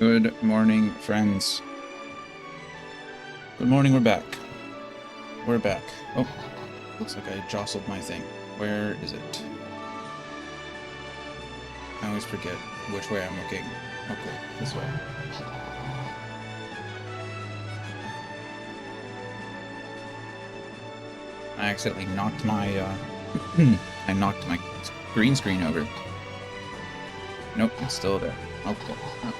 Good morning, friends. Good morning, we're back. We're back. Oh, looks like I jostled my thing. Where is it? I always forget which way I'm looking. Okay, this way. I accidentally knocked my, I knocked my green screen over. Nope, it's still there. Okay. Oh.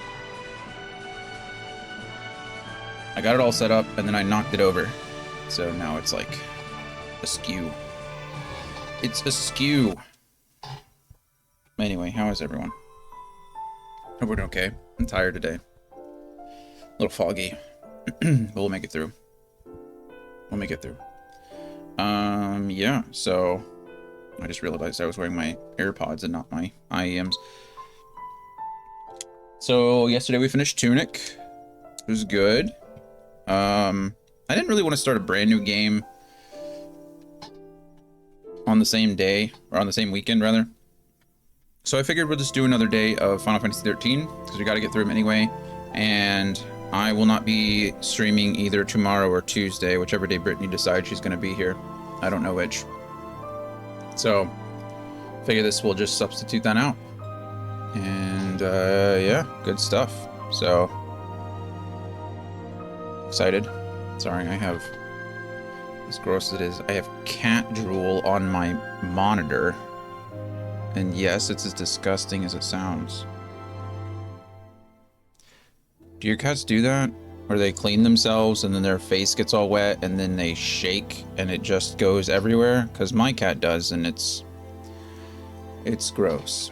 I got it all set up, and then I knocked it over. So now it's like askew. It's askew. Anyway, how is everyone? Hope we're doing okay. I'm tired today. A little foggy. But we'll make it through. We'll make it through. Yeah, so I just realized I was wearing my AirPods and not my IEMs. So yesterday we finished Tunic. It was good. I didn't really want to start a brand new game on the same day, or on the same weekend rather. So I figured we'll just do another day of Final Fantasy 13 because we got to get through them anyway. And I will not be streaming either tomorrow or Tuesday, whichever day Brittany decides she's going to be here. I don't know which. So figure this will just substitute that out. And yeah, good stuff. So excited. Sorry, I have, as gross as it is, I have cat drool on my monitor. And yes, it's as disgusting as it sounds. Do your cats do that? Or they clean themselves and then their face gets all wet and then they shake and it just goes everywhere? Because my cat does, and it's gross.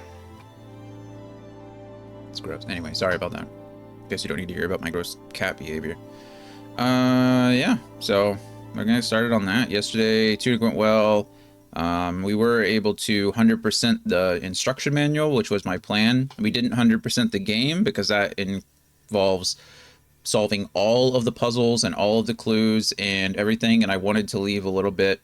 It's gross. Anyway, sorry about that. Guess you don't need to hear about my gross cat behavior. Yeah, so we're gonna start it on that. Yesterday, Tunic went well. We were able to 100% the instruction manual, which was my plan. We didn't 100% the game because that involves solving all of the puzzles and all of the clues and everything, and I wanted to leave a little bit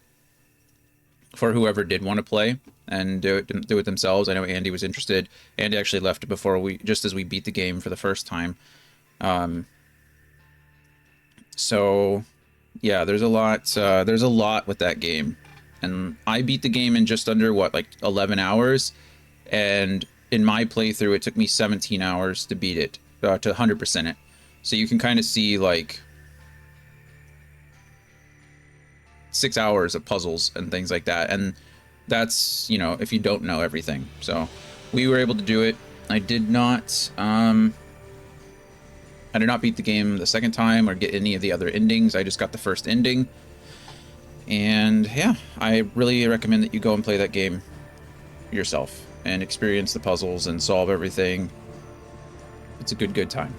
for whoever did want to play and do it themselves. I know Andy was interested. Andy actually left before just as we beat the game for the first time. So yeah, there's a lot with that game. And I beat the game in just under, what, like 11 hours? And in my playthrough, it took me 17 hours to beat it, to 100% it. So you can kind of see, like, 6 hours of puzzles and things like that. And that's, you know, if you don't know everything. So we were able to do it. I did not beat the game the second time or get any of the other endings. I just got the first ending. And yeah, I really recommend that you go and play that game yourself and experience the puzzles and solve everything. It's a good time.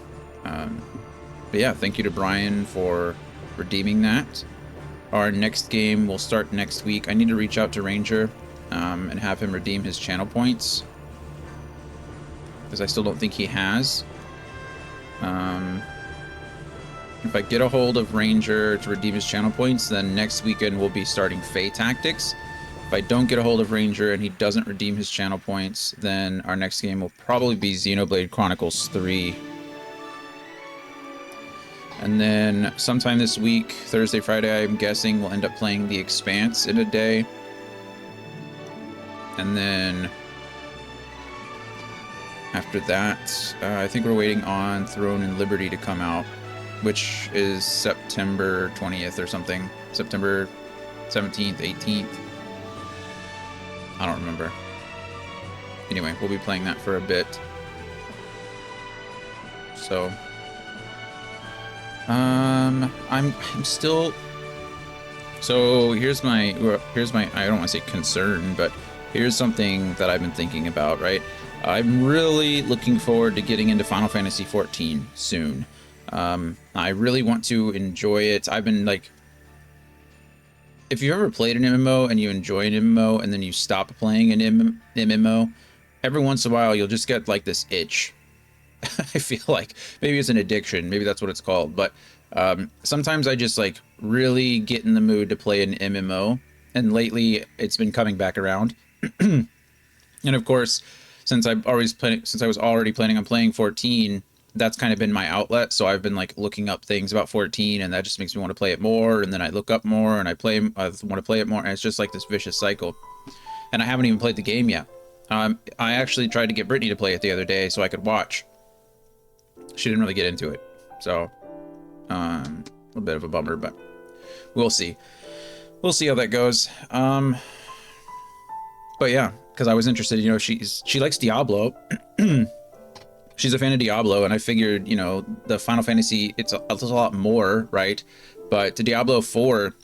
But yeah, thank you to Brian for redeeming that. Our next game will start next week. I need to reach out to Ranger and have him redeem his channel points, because I still don't think he has. If I get a hold of Ranger to redeem his channel points, then next weekend we'll be starting Fae Tactics. If I don't get a hold of Ranger and he doesn't redeem his channel points, then our next game will probably be Xenoblade Chronicles 3. And then sometime this week, Thursday, Friday, I'm guessing we'll end up playing The Expanse in a day. And then after that, I think we're waiting on Throne and Liberty to come out, which is September 20th or something. September 17th, 18th. I don't remember. Anyway, we'll be playing that for a bit. So I'm still, so here's my I don't want to say concern, but here's something that I've been thinking about, right? I'm really looking forward to getting into Final Fantasy 14 soon. I really want to enjoy it. I've been like, if you ever played an MMO and you enjoy an MMO and then you stop playing an MMO, every once in a while you'll just get like this itch. I feel like maybe it's an addiction, maybe that's what it's called, but sometimes I just like really get in the mood to play an MMO, and lately it's been coming back around. And of course, since I was already planning on playing 14, that's kind of been my outlet. So I've been like looking up things about 14, and that just makes me want to play it more. And then I look up more, and I want to play it more, and it's just like this vicious cycle. And I haven't even played the game yet. I actually tried to get Brittany to play it the other day so I could watch. She didn't really get into it, so a little bit of a bummer, but we'll see. We'll see how that goes. But yeah, because I was interested. You know, she likes Diablo. She's a fan of Diablo, and I figured, you know, the Final Fantasy, it's a lot more, right? But to Diablo 4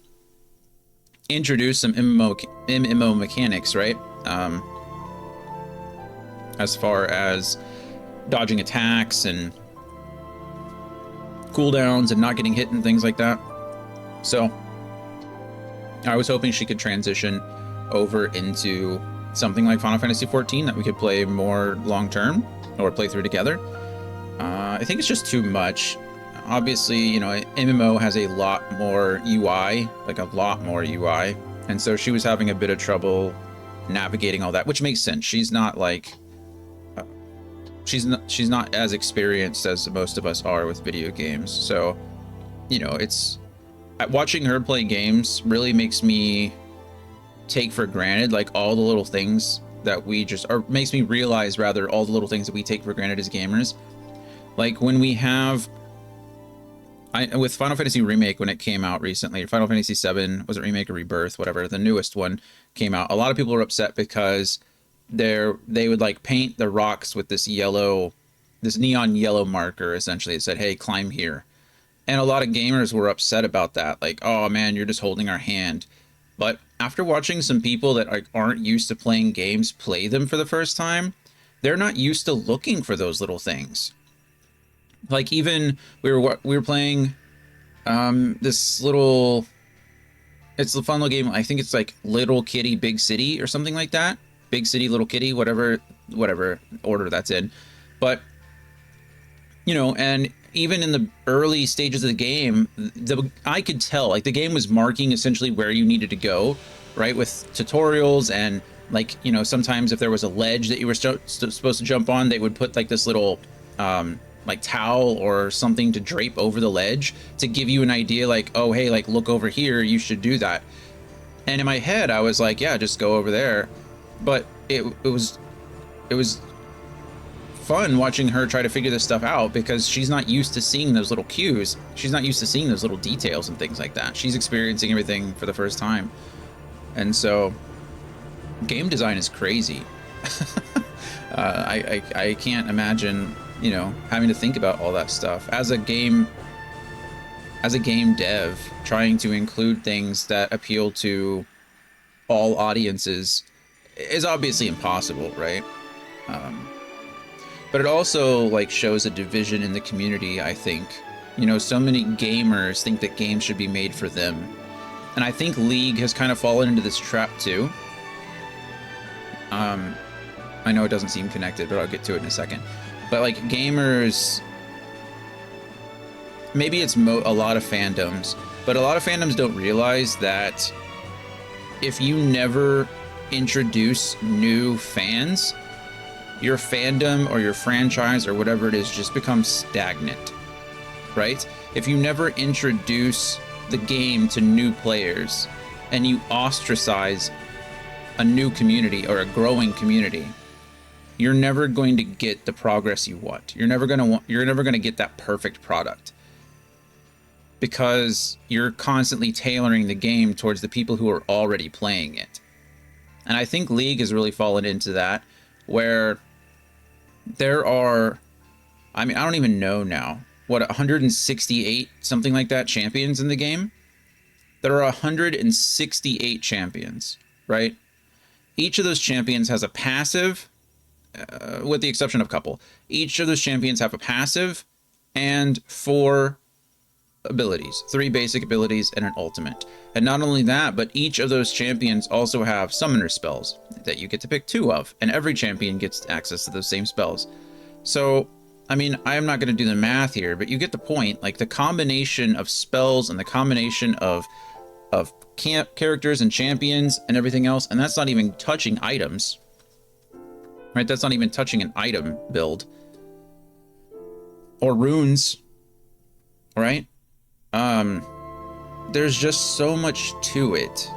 introduced some MMO mechanics, right? As far as dodging attacks and cooldowns and not getting hit and things like that. So I was hoping she could transition over into something like Final Fantasy 14 that we could play more long term or play through together. I think it's just too much. Obviously, you know, MMO has a lot more UI, like a lot more UI, and so she was having a bit of trouble navigating all that, which makes sense. She's not like she's not as experienced as most of us are with video games. So, you know, it's watching her play games really makes me take for granted like all the little things that we just, or makes me realize rather all the little things that we take for granted as gamers. Like when we have with Final Fantasy Remake, when it came out recently, Final Fantasy 7, was it Remake or Rebirth, whatever, the newest one came out, a lot of people were upset because they would like paint the rocks with this neon yellow marker, essentially. It said, hey, climb here. And a lot of gamers were upset about that. Like, oh man, you're just holding our hand. But after watching some people that aren't used to playing games play them for the first time, they're not used to looking for those little things. Like even we were playing this little, it's a fun little game. I think it's like Little Kitty Big City or something like that. Big City Little Kitty, whatever order that's in. But you know, and even in the early stages of the game, I could tell like the game was marking essentially where you needed to go, right? With tutorials and like, you know, sometimes if there was a ledge that you were supposed to jump on, they would put like this little like towel or something to drape over the ledge to give you an idea like, oh, hey, like look over here, you should do that. And in my head, I was like, yeah, just go over there. But it was fun watching her try to figure this stuff out because she's not used to seeing those little cues. She's not used to seeing those little details and things like that. She's experiencing everything for the first time. And so game design is crazy. I can't imagine, you know, having to think about all that stuff as a game dev, trying to include things that appeal to all audiences is obviously impossible, right? But it also like shows a division in the community. I think, you know, so many gamers think that games should be made for them, and I think League has kind of fallen into this trap too. I know it doesn't seem connected, but I'll get to it in a second. But like gamers, maybe it's a lot of fandoms, but a lot of fandoms don't realize that if you never introduce new fans, your fandom or your franchise or whatever it is just becomes stagnant, right? If you never introduce the game to new players and you ostracize a new community or a growing community, you're never going to get the progress you want. You're never going to get that perfect product because you're constantly tailoring the game towards the people who are already playing it. And I think League has really fallen into that, where there are, I mean, I don't even know now, what, 168, something like that, champions in the game? There are 168 champions, right? Each of those champions has a passive, with the exception of a couple. Each of those champions have a passive and 4 abilities, 3 basic abilities and an ultimate. And not only that, but each of those champions also have summoner spells that you get to pick 2 of, and every champion gets access to those same spells. So, I mean, I am not going to do the math here, but you get the point. Like the combination of spells and the combination of characters and champions and everything else, and that's not even touching items, right? That's not even touching an item build or runes, right? There's just so much to it.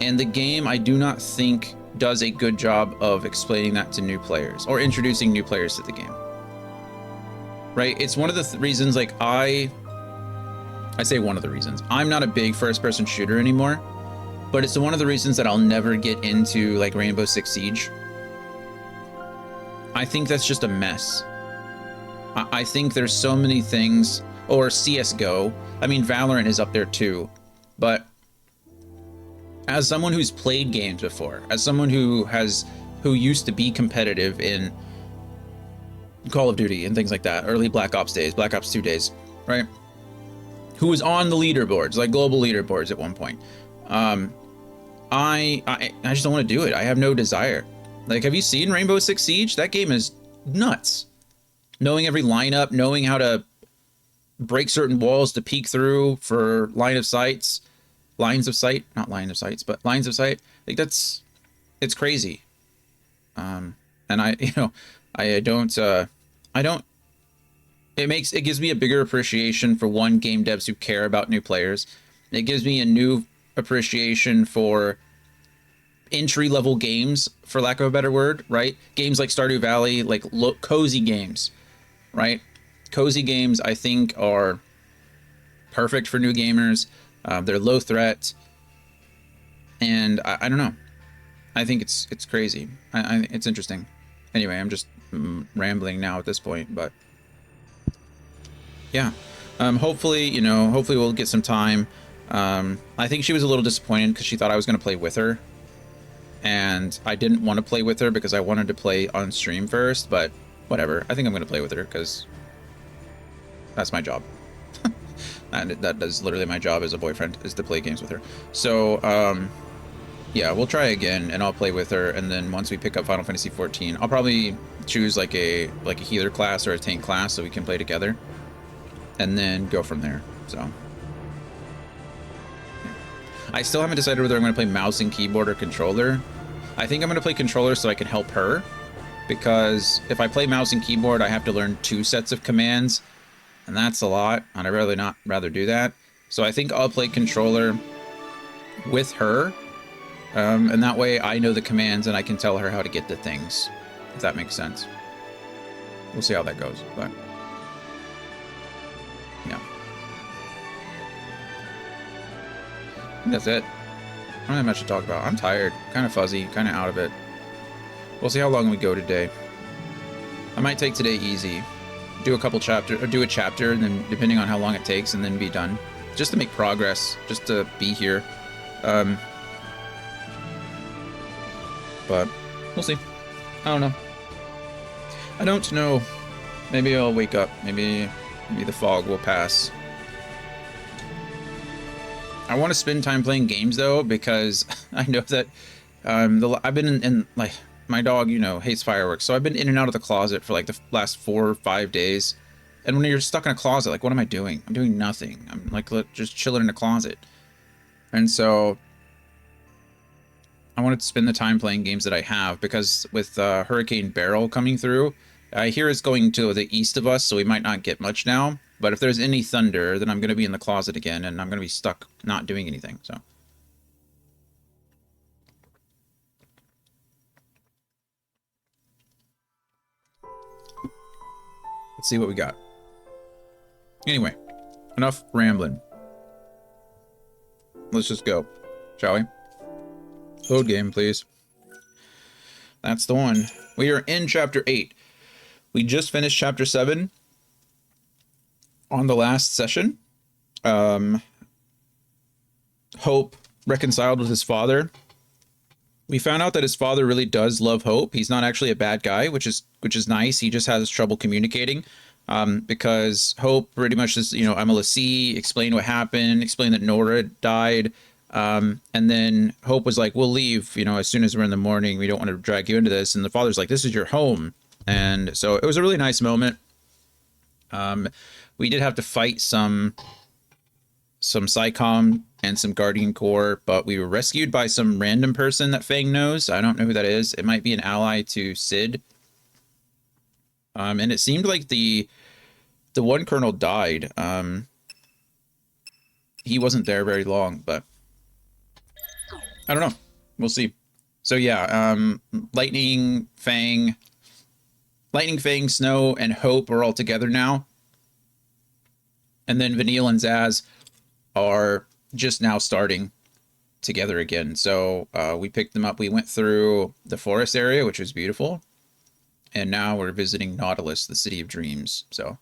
And the game, I do not think, does a good job of explaining that to new players or introducing new players to the game. Right? It's one of the reasons, like, I say one of the reasons. I'm not a big first-person shooter anymore, but it's one of the reasons that I'll never get into, like, Rainbow Six Siege. I think that's just a mess. I think there's so many things, or CSGO. I mean, Valorant is up there too, but as someone who's played games before, as someone who used to be competitive in Call of Duty and things like that, early Black Ops days, Black Ops 2 days, right? Who was on the leaderboards, like global leaderboards at one point. I just don't want to do it. I have no desire. Like, have you seen Rainbow Six Siege? That game is nuts. Knowing every lineup, knowing how to break certain walls to peek through for lines of sight, not line of sights, but lines of sight. Like, it's crazy. And I don't, it gives me a bigger appreciation for game devs who care about new players. It gives me a new appreciation for entry-level games, for lack of a better word, right? Games like Stardew Valley, like cozy games, right? Cozy games, I think, are perfect for new gamers. They're low threat, and I don't know. I think it's crazy. It's interesting. Anyway, I'm just rambling now at this point, but yeah. Hopefully we'll get some time. I think she was a little disappointed because she thought I was going to play with her, and I didn't want to play with her because I wanted to play on stream first, but whatever. I think I'm going to play with her because that's my job. That is literally my job as a boyfriend, is to play games with her. So, yeah, we'll try again, and I'll play with her, and then once we pick up Final Fantasy XIV, I'll probably choose like a healer class or a tank class so we can play together, and then go from there. So, yeah. I still haven't decided whether I'm going to play mouse and keyboard or controller. I think I'm going to play controller so I can help her, because if I play mouse and keyboard, I have to learn 2 sets of commands, and that's a lot, and I'd rather do that. So I think I'll play controller with her, and that way I know the commands and I can tell her how to get the things, if that makes sense. We'll see how that goes, but yeah. That's it. I don't have much to talk about. I'm tired, kind of fuzzy, kind of out of it. We'll see how long we go today. I might take today easy. Do a chapter, and then depending on how long it takes, and then be done. Just to make progress, just to be here. But we'll see. I don't know. Maybe I'll wake up. Maybe the fog will pass. I want to spend time playing games though, because I know that I've been in like, my dog, hates fireworks, so I've been in and out of the closet for like the last 4 or 5 days. And when you're stuck in a closet, like, what am I doing? I'm doing nothing. I'm like just chilling in a closet. And so I wanted to spend the time playing games that I have, because with Hurricane Beryl coming through, I hear it's going to the east of us, so we might not get much now. But if there's any thunder, then I'm going to be in the closet again, and I'm going to be stuck not doing anything. So let's see what we got. Anyway, enough rambling. Let's just go, shall we? Load game, please. That's the one. We are in chapter 8. We just finished chapter 7 on the last session. Hope reconciled with his father. We found out that his father really does love Hope. He's not actually a bad guy, which is nice. He just has trouble communicating, because Hope pretty much is, I'm a l'Cie, explained what happened, explained that Nora died, and then Hope was like, we'll leave, as soon as we're in the morning. We don't want to drag you into this. And the father's like, this is your home. And so it was a really nice moment. We did have to fight some PsyCom and some Guardian Corps, but we were rescued by some random person that Fang knows. I don't know who that is. It might be an ally to Sid. And it seemed like the one colonel died. He wasn't there very long, but I don't know. We'll see. So yeah, Lightning Fang, Snow, and Hope are all together now. And then Vanille and Zaz are just now starting together again. So we picked them up. We went through the forest area, which was beautiful. And now we're visiting Nautilus, the City of Dreams. So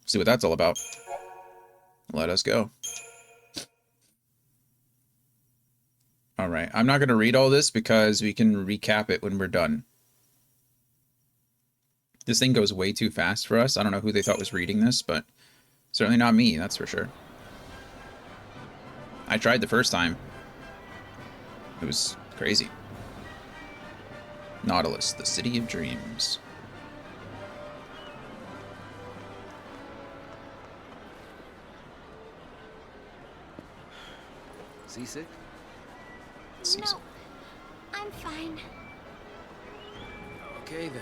see what that's all about. Let us go. All right. I'm not going to read all this because we can recap it when we're done. This thing goes way too fast for us. I don't know who they thought was reading this, but certainly not me, that's for sure. I tried the first time. It was crazy. Nautilus, the City of Dreams. Seasick? No, I'm fine. Okay then.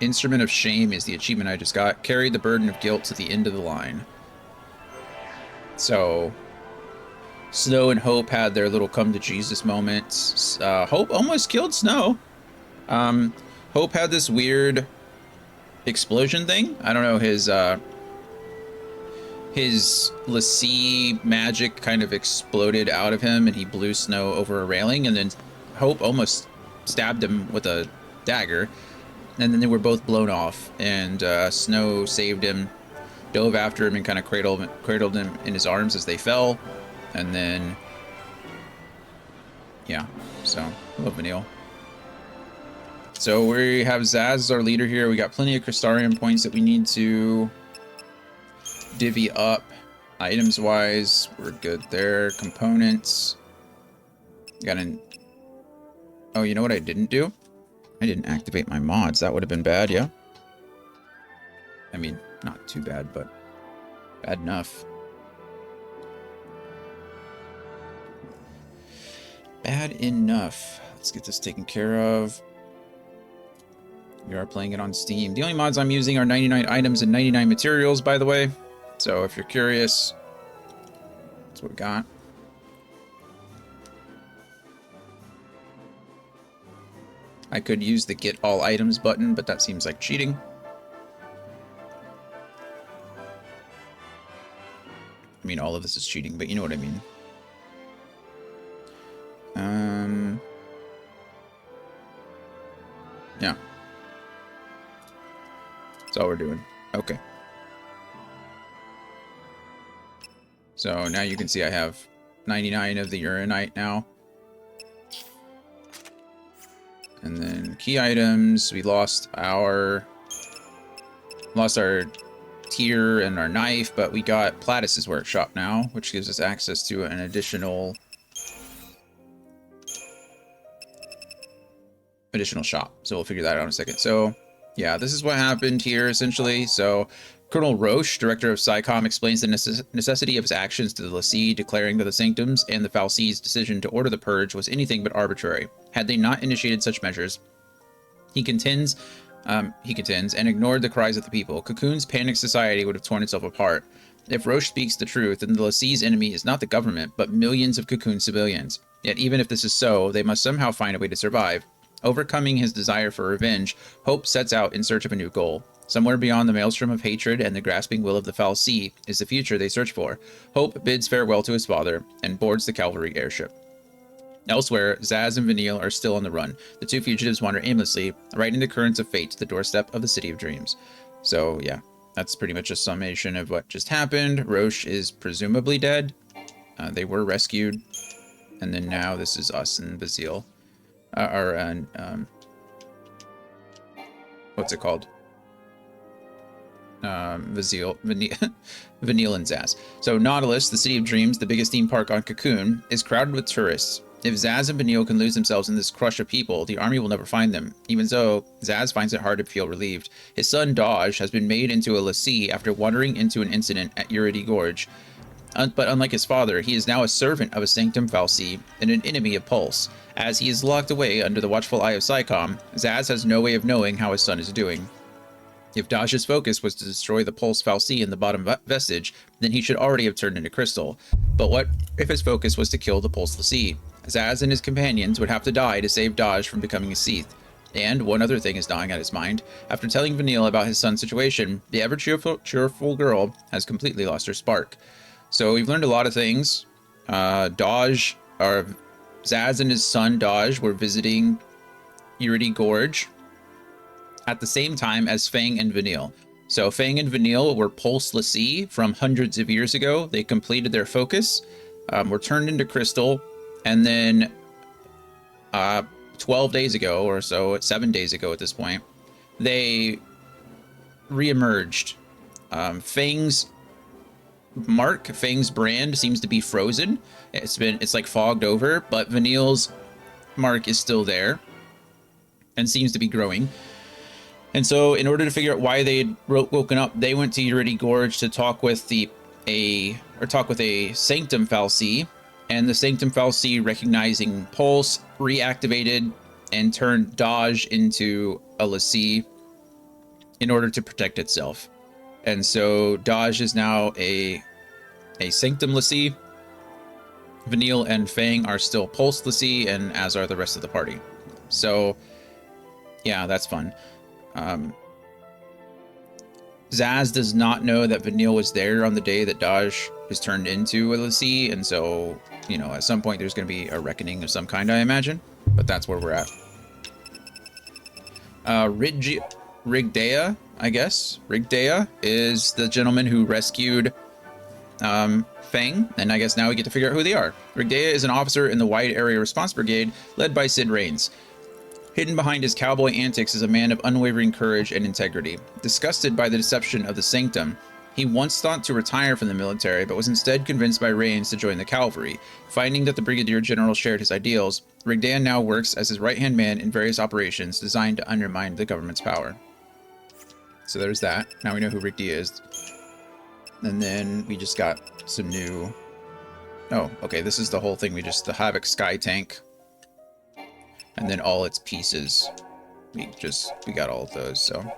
Instrument of Shame is the achievement I just got. Carry the burden of guilt to the end of the line. So, Snow and Hope had their little come to Jesus moments. Hope almost killed Snow. Hope had this weird explosion thing. I don't know, his lassie magic kind of exploded out of him and he blew Snow over a railing, and then Hope almost stabbed him with a dagger, and then they were both blown off, and Snow saved him, dove after him, and kind of cradled him in his arms as they fell, and then yeah, so love Vanille. So we have Zaz as our leader here. We got plenty of Crystarium points that we need to divvy up. Items wise, we're good there. Components. Got an... Oh, you know what I didn't do? I didn't activate my mods. That would have been bad, yeah? I mean, not too bad, but bad enough. Bad enough. Let's get this taken care of. We are playing it on Steam. The only mods I'm using are 99 items and 99 materials, by the way. So if you're curious, that's what we got. I could use the get all items button, but that seems like cheating. I mean, all of this is cheating, but you know what I mean. Yeah. That's all we're doing. Okay. So now you can see I have 99 of the Uranite now. And then key items, we lost our tear and our knife, but we got Platyus's workshop now, which gives us access to an additional shop. So we'll figure that out in a second. So yeah, this is what happened here essentially. So Colonel Roche, director of SciComm, explains the necessity of his actions to the l'Cie, declaring that the Sanctums and the fal'Cie's decision to order the purge was anything but arbitrary. Had they not initiated such measures, he contends, and ignored the cries of the people, Cocoon's panicked society would have torn itself apart. If Roche speaks the truth, then the l'Cie's enemy is not the government, but millions of Cocoon civilians. Yet even if this is so, they must somehow find a way to survive. Overcoming his desire for revenge, Hope sets out in search of a new goal. Somewhere beyond the maelstrom of hatred and the grasping will of the fal'Cie is the future they search for. Hope bids farewell to his father and boards the cavalry airship. Elsewhere, Zaz and Vanille are still on the run. The two fugitives wander aimlessly, riding the currents of fate to the doorstep of the City of Dreams. So yeah, that's pretty much a summation of what just happened. Roche is presumably dead. They were rescued. And then now this is us and Bazil. What's it called? Vanille and Zaz. So Nautilus, the City of Dreams, the biggest theme park on Cocoon, is crowded with tourists. If Zaz and Vanille can lose themselves in this crush of people, the army will never find them. Even so, Zaz finds it hard to feel relieved. His son Dodge has been made into a l'Cie after wandering into an incident at Uridi Gorge. But unlike his father, he is now a servant of a Sanctum Fal'Cie and an enemy of Pulse. As he is locked away under the watchful eye of Psycom, Zaz has no way of knowing how his son is doing. If Daj's focus was to destroy the Pulse Fal'Cie in the bottom vestige, then he should already have turned into crystal. But what if his focus was to kill the Pulse l'Cie? Zaz and his companions would have to die to save Daj from becoming a Seath. And one other thing is gnawing at his mind. After telling Vanille about his son's situation, the ever-cheerful girl has completely lost her spark. So we've learned a lot of things. Zaz and his son Daj were visiting Yridi Gorge at the same time as Fang and Vanille. So Fang and Vanille were Pulse l'Cie from hundreds of years ago. They completed their focus, were turned into crystal, and then 12 days ago or so, 7 days ago at this point, they re-emerged. Fang's brand seems to be frozen. It's like fogged over, but Vanille's mark is still there and seems to be growing. And so in order to figure out why they'd woken up, they went to Yridi Gorge to talk with a Sanctum Fal'Cie, and the Sanctum Fal'Cie, recognizing Pulse, reactivated and turned Daj into a l'Cie in order to protect itself. And so Daj is now a Sanctum l'Cie. Vanille and Fang are still Pulse l'Cie, and as are the rest of the party. So yeah, that's fun. Zaz does not know that Vanille was there on the day that Daj is turned into a l'Cie, and so, you know, at some point there's going to be a reckoning of some kind, I imagine. But that's where we're at. Rigdea, I guess. Rigdea is the gentleman who rescued Fang, and I guess now we get to figure out who they are. Rigdea is an officer in the Wide Area Response Brigade, led by Cid Raines. Hidden behind his cowboy antics is a man of unwavering courage and integrity. Disgusted by the deception of the Sanctum, he once thought to retire from the military, but was instead convinced by Raines to join the cavalry. Finding that the Brigadier General shared his ideals, Rigdea now works as his right-hand man in various operations designed to undermine the government's power. So there's that. Now we know who Rigdea is. And then we just got some new... Oh, okay, this is the whole thing. The Havoc Sky Tank. And then all its pieces. We got all of those, so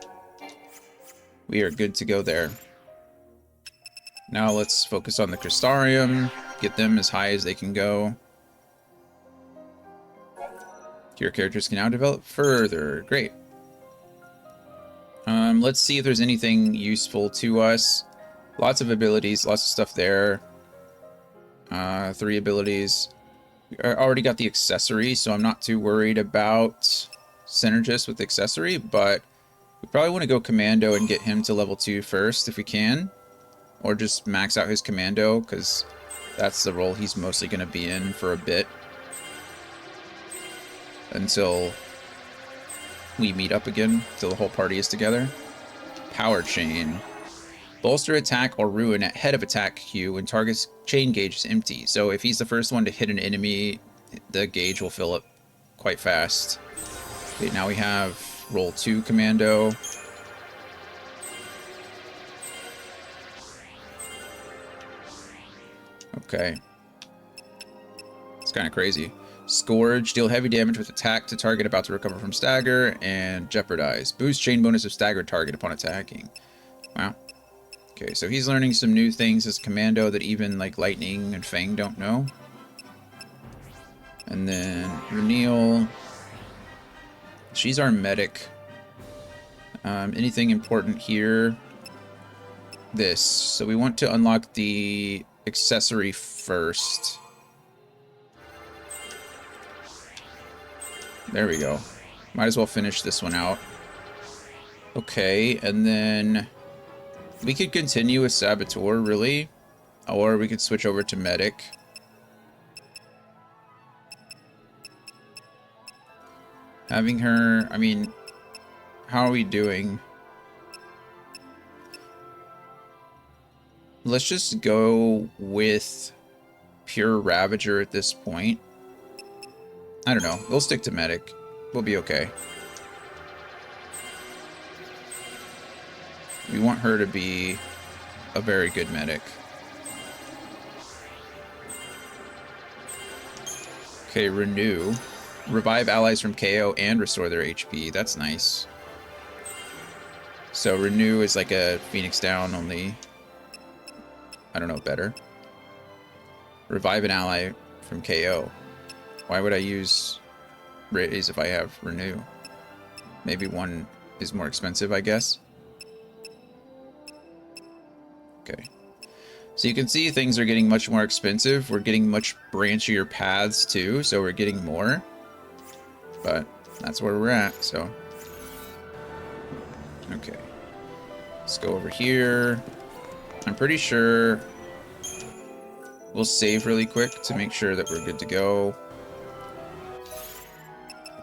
we are good to go there. Now let's focus on the Crystarium, get them as high as they can go. Your characters can now develop further. Great. Let's see if there's anything useful to us. Lots of abilities, lots of stuff there. 3 abilities. I already got the accessory, so I'm not too worried about Synergist with accessory, but we probably want to go Commando and get him to level 2 first if we can. Or just max out his Commando, because that's the role he's mostly going to be in for a bit. Until we meet up again, until the whole party is together. Power Chain. Bolster attack or ruin at head of attack queue when target's chain gauge is empty. So if he's the first one to hit an enemy, the gauge will fill up quite fast. Okay, now we have roll 2 Commando. Okay. It's kind of crazy. Scourge, deal heavy damage with attack to target about to recover from stagger, and jeopardize. Boost chain bonus of staggered target upon attacking. Wow. Okay, so he's learning some new things as Commando that even like Lightning and Fang don't know. And then Vanille. She's our medic. Anything important here? This. So we want to unlock the accessory first. There we go. Might as well finish this one out. Okay, and then we could continue with Saboteur, really. Or we could switch over to Medic. Having her, I mean, how are we doing? Let's just go with Pure Ravager at this point. I don't know. We'll stick to Medic. We'll be okay. We want her to be a very good medic. Okay, renew. Revive allies from KO and restore their HP. That's nice. So renew is like a Phoenix down, only, I don't know, better. Revive an ally from KO. Why would I use raise if I have renew? Maybe one is more expensive, I guess. Okay. So you can see things are getting much more expensive. We're getting much branchier paths too, so we're getting more. But that's where we're at, so. Okay. Let's go over here. I'm pretty sure we'll save really quick to make sure that we're good to go.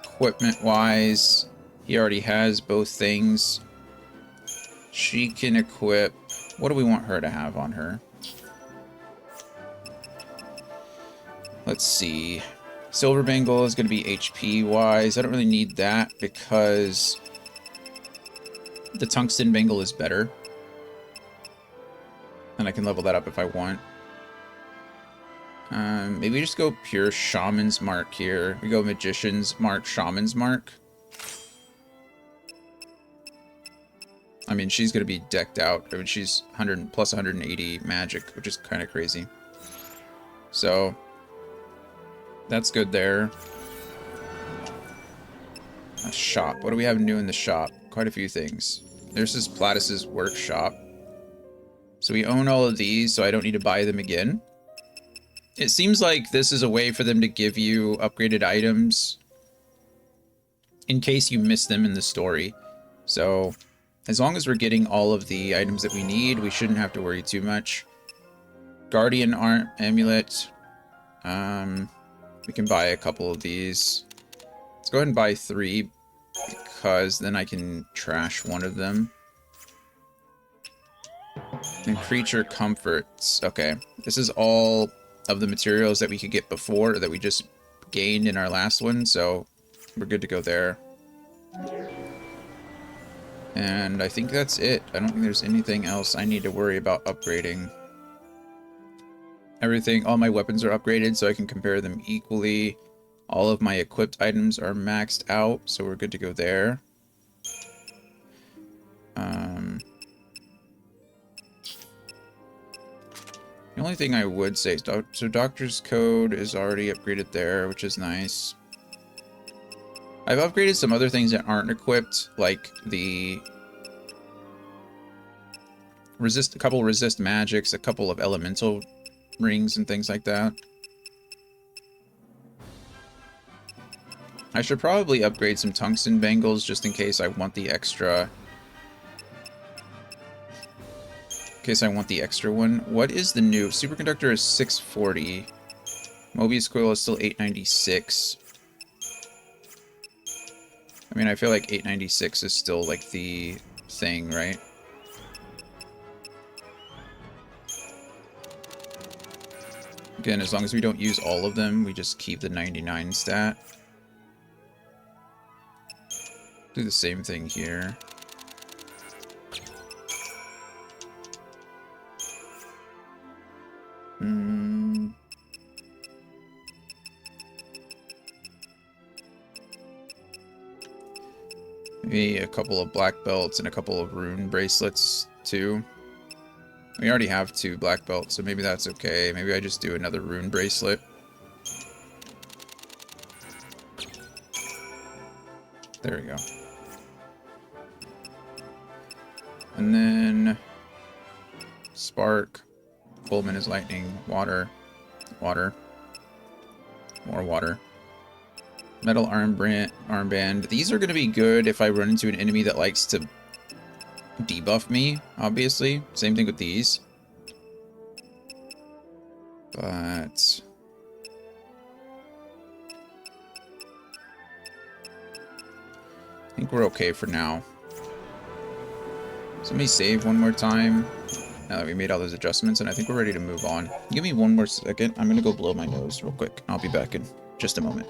Equipment-wise, he already has both things. She can equip... What do we want her to have on her? Let's see. Silver Bangle is going to be HP-wise. I don't really need that because the Tungsten Bangle is better. And I can level that up if I want. Maybe we just go pure Shaman's Mark here. We go Magician's Mark, Shaman's Mark. I mean, she's going to be decked out. I mean, she's 100 plus 180 magic, which is kind of crazy. So, that's good there. A shop. What do we have new in the shop? Quite a few things. There's this Platyus's workshop. So we own all of these, so I don't need to buy them again. It seems like this is a way for them to give you upgraded items in case you miss them in the story. So as long as we're getting all of the items that we need, we shouldn't have to worry too much. Guardian Amulet. We can buy a couple of these. Let's go ahead and buy 3 because then I can trash one of them. And creature comforts. Okay, this is all of the materials that we could get before, that we just gained in our last one, so we're good to go there. And I think that's it. I don't think there's anything else I need to worry about upgrading. Everything, all my weapons are upgraded, so I can compare them equally. All of my equipped items are maxed out, so we're good to go there. The only thing I would say is, so Doctor's Code is already upgraded there, which is nice. I've upgraded some other things that aren't equipped, like the a couple resist magics, a couple of elemental rings and things like that. I should probably upgrade some tungsten bangles just in case I want the extra. In case I want the extra one. What is the new? Superconductor is 640. Mobius Coil is still 896. I mean, I feel like 896 is still like the thing, right? Again, as long as we don't use all of them, we just keep the 99 stat. Do the same thing here. Maybe a couple of black belts and a couple of rune bracelets too. We already have 2 black belts, so maybe that's okay. Maybe I just do another rune bracelet. There we go. And then spark. Coleman is lightning. Water. Water. More water. Metal armband. These are going to be good if I run into an enemy that likes to debuff me, obviously. Same thing with these. But I think we're okay for now. So let me save one more time now that we made all those adjustments, and I think we're ready to move on. Give me one more second. I'm going to go blow my nose real quick. I'll be back in just a moment.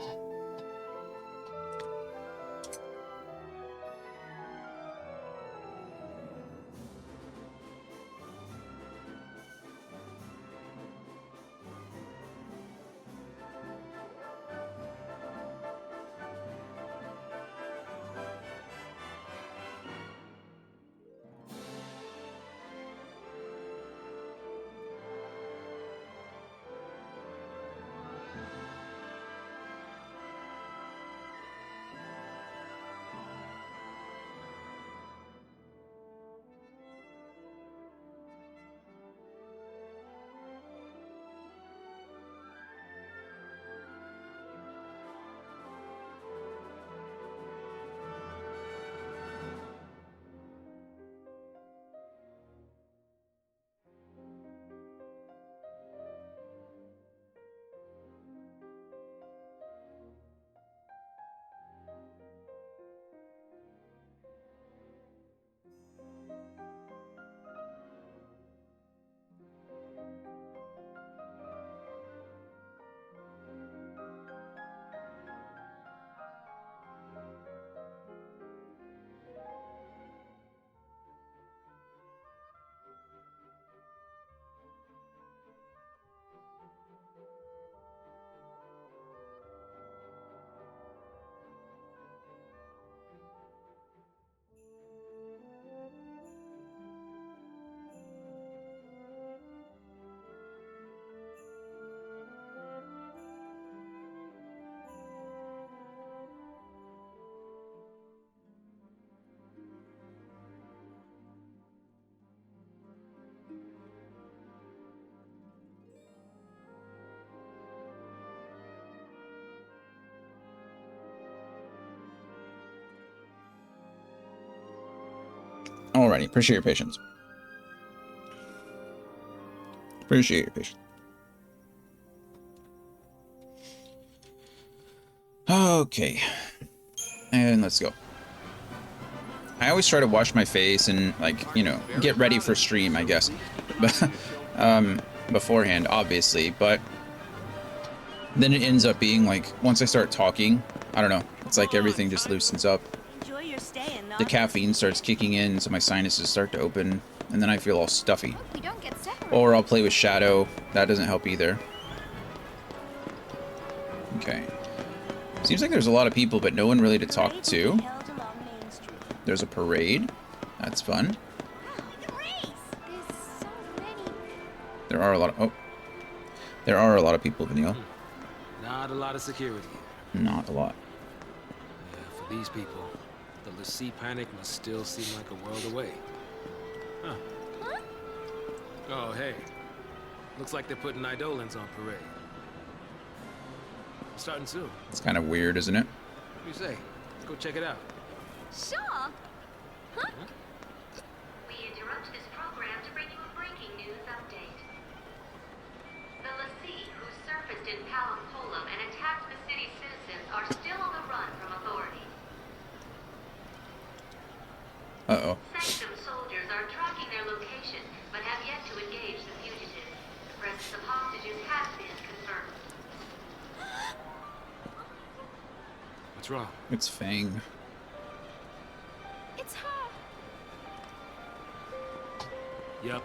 Alrighty, appreciate your patience. Appreciate your patience. Okay. And let's go. I always try to wash my face and, like, you know, get ready for stream, I guess. But, beforehand, obviously. But then it ends up being, like, once I start talking, I don't know. It's like everything just loosens up. The caffeine starts kicking in, so my sinuses start to open. And then I feel all stuffy. Or I'll play with Shadow. That doesn't help either. Okay. Seems like there's a lot of people, but no one really to talk to. There's a parade. That's fun. There are a lot of... Oh. There are a lot of people, Vanille. Not a lot of security. Not a lot. Yeah, for these people, the l'Cie panic must still seem like a world away. Huh. Oh, hey. Looks like they're putting Eidolons on parade. Starting soon. It's kind of weird, isn't it? What do you say? Let's go check it out. Sure. Huh? We interrupt this program to bring you a breaking news update. The l'Cie, who surfaced in Palamcolum and attacked the city's citizens, are still on the run from authorities. Uh-oh. Sanctum soldiers are tracking their location, but have yet to engage the fugitives. The presence of hostages has been confirmed. What's wrong? It's Fang. It's her. Yep.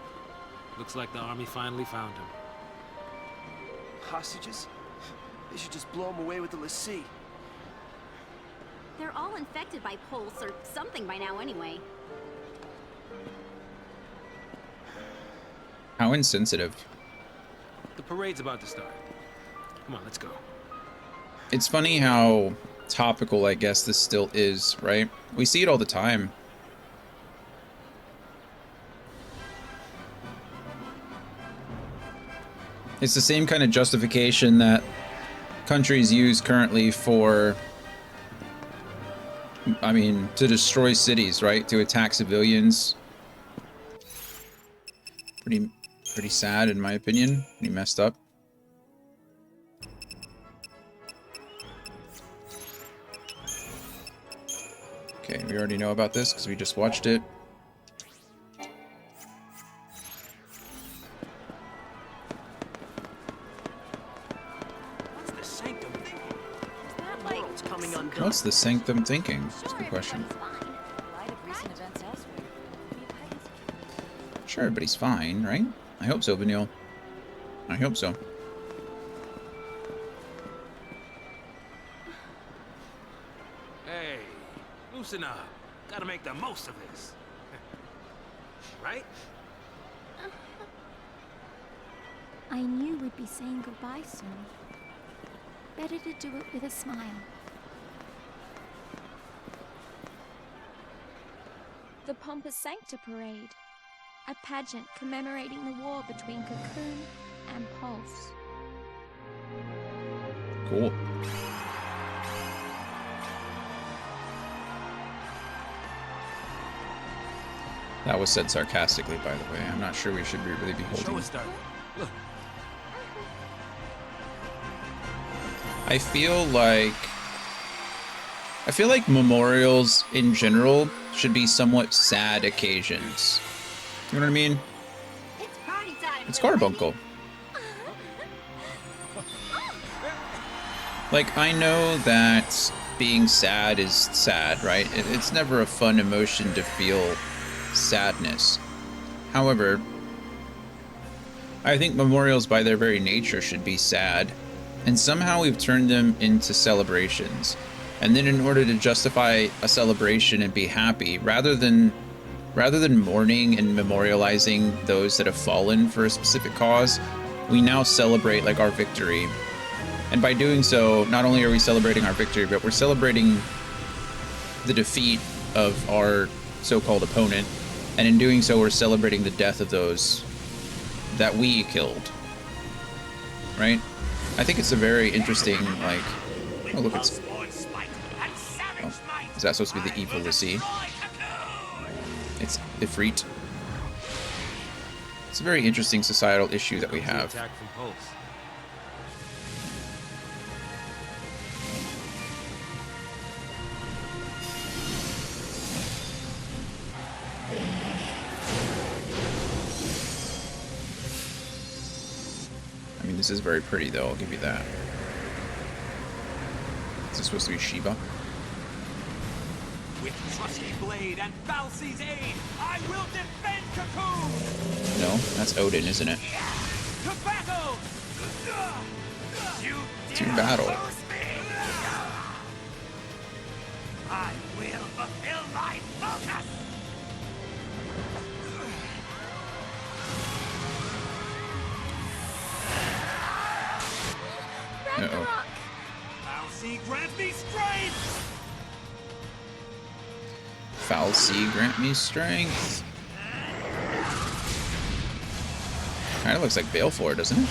Looks like the army finally found him. Hostages? They should just blow them away with the l'Cie. They're all infected by pulse or something by now anyway. How insensitive. The parade's about to start. Come on, let's go. It's funny how topical, I guess, this still is, right? We see it all the time. It's the same kind of justification that countries use currently for, I mean, to destroy cities, right? To attack civilians. Pretty sad, in my opinion. Pretty messed up. Okay, we already know about this because we just watched it. What's the Sanctum thinking? Is that like World's coming undone. What's the Sanctum thinking? That's a good question. Sure, everybody's fine, right? I hope so, Vanille. I hope so. Hey, loosen up. Gotta make the most of this. Right? I knew we'd be saying goodbye soon. Better to do it with a smile. The Pompous Sancta Parade. A pageant commemorating the war between Cocoon and Pulse. Cool. That was said sarcastically, by the way. I'm not sure we should really be The show holding. is starting. Look. I feel like memorials in general should be somewhat sad occasions. You know what I mean? It's party time. It's Carbuncle. Like, I know that being sad is sad, right? It's never a fun emotion to feel sadness. However, I think memorials by their very nature should be sad. And somehow we've turned them into celebrations. And then in order to justify a celebration and be happy, rather than mourning and memorializing those that have fallen for a specific cause, we now celebrate like our victory. And by doing so, not only are we celebrating our victory, but we're celebrating the defeat of our so-called opponent. And in doing so, we're celebrating the death of those that we killed. Right? I think it's a very interesting, like... Oh, look, it's... Oh, is that supposed to be the evil l'Cie? It's Ifrit. It's a very interesting societal issue that we Comes the have. Attack from Pulse. I mean, this is very pretty, though. I'll give you that. Is this supposed to be Shiva? With trusty blade and Falsi's aid, I will defend Cocoon! No, that's Odin, isn't it? To battle! You To dare battle. oppose me! I will fulfill my focus! Ragnarok! Falsi, grant me strength! Falsi, grant me strength. Kind of looks like Baleflor, doesn't it?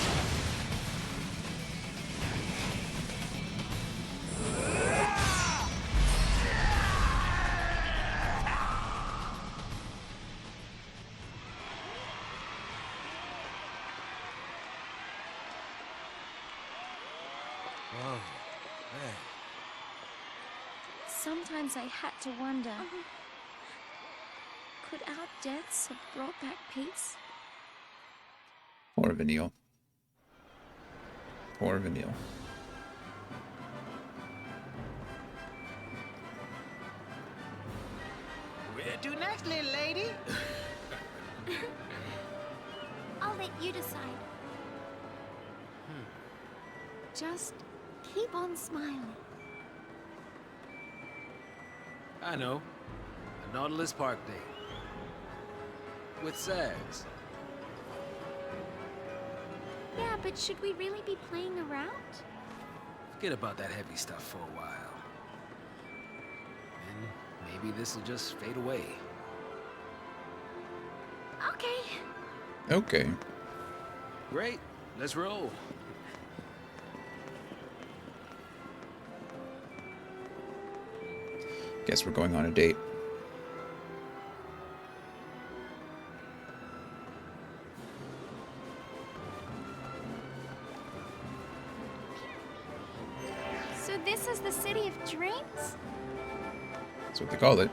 Whoa, man. Sometimes I had to wonder, could our deaths have brought back peace? Poor Vanille. Poor Vanille. Where to next, little lady? I'll let you decide. Just keep on smiling. I know. A Nautilus Park Day. With Sags. Yeah, but should we really be playing around? Forget about that heavy stuff for a while. And maybe this'll just fade away. Okay. Okay. Great. Let's roll. Guess we're going on a date. So this is the city of dreams? That's what they call it.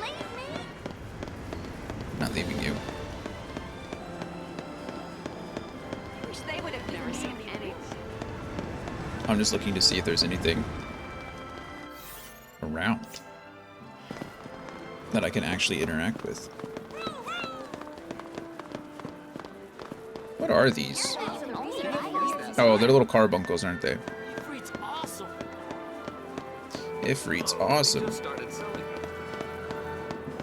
Leave me! Not leaving you. I wish they would have never seen any. I'm just looking to see if there's anything around that I can actually interact with. What are these? Oh, they're little carbuncles, aren't they? Ifrit's awesome. Ifrit's awesome. Just started selling.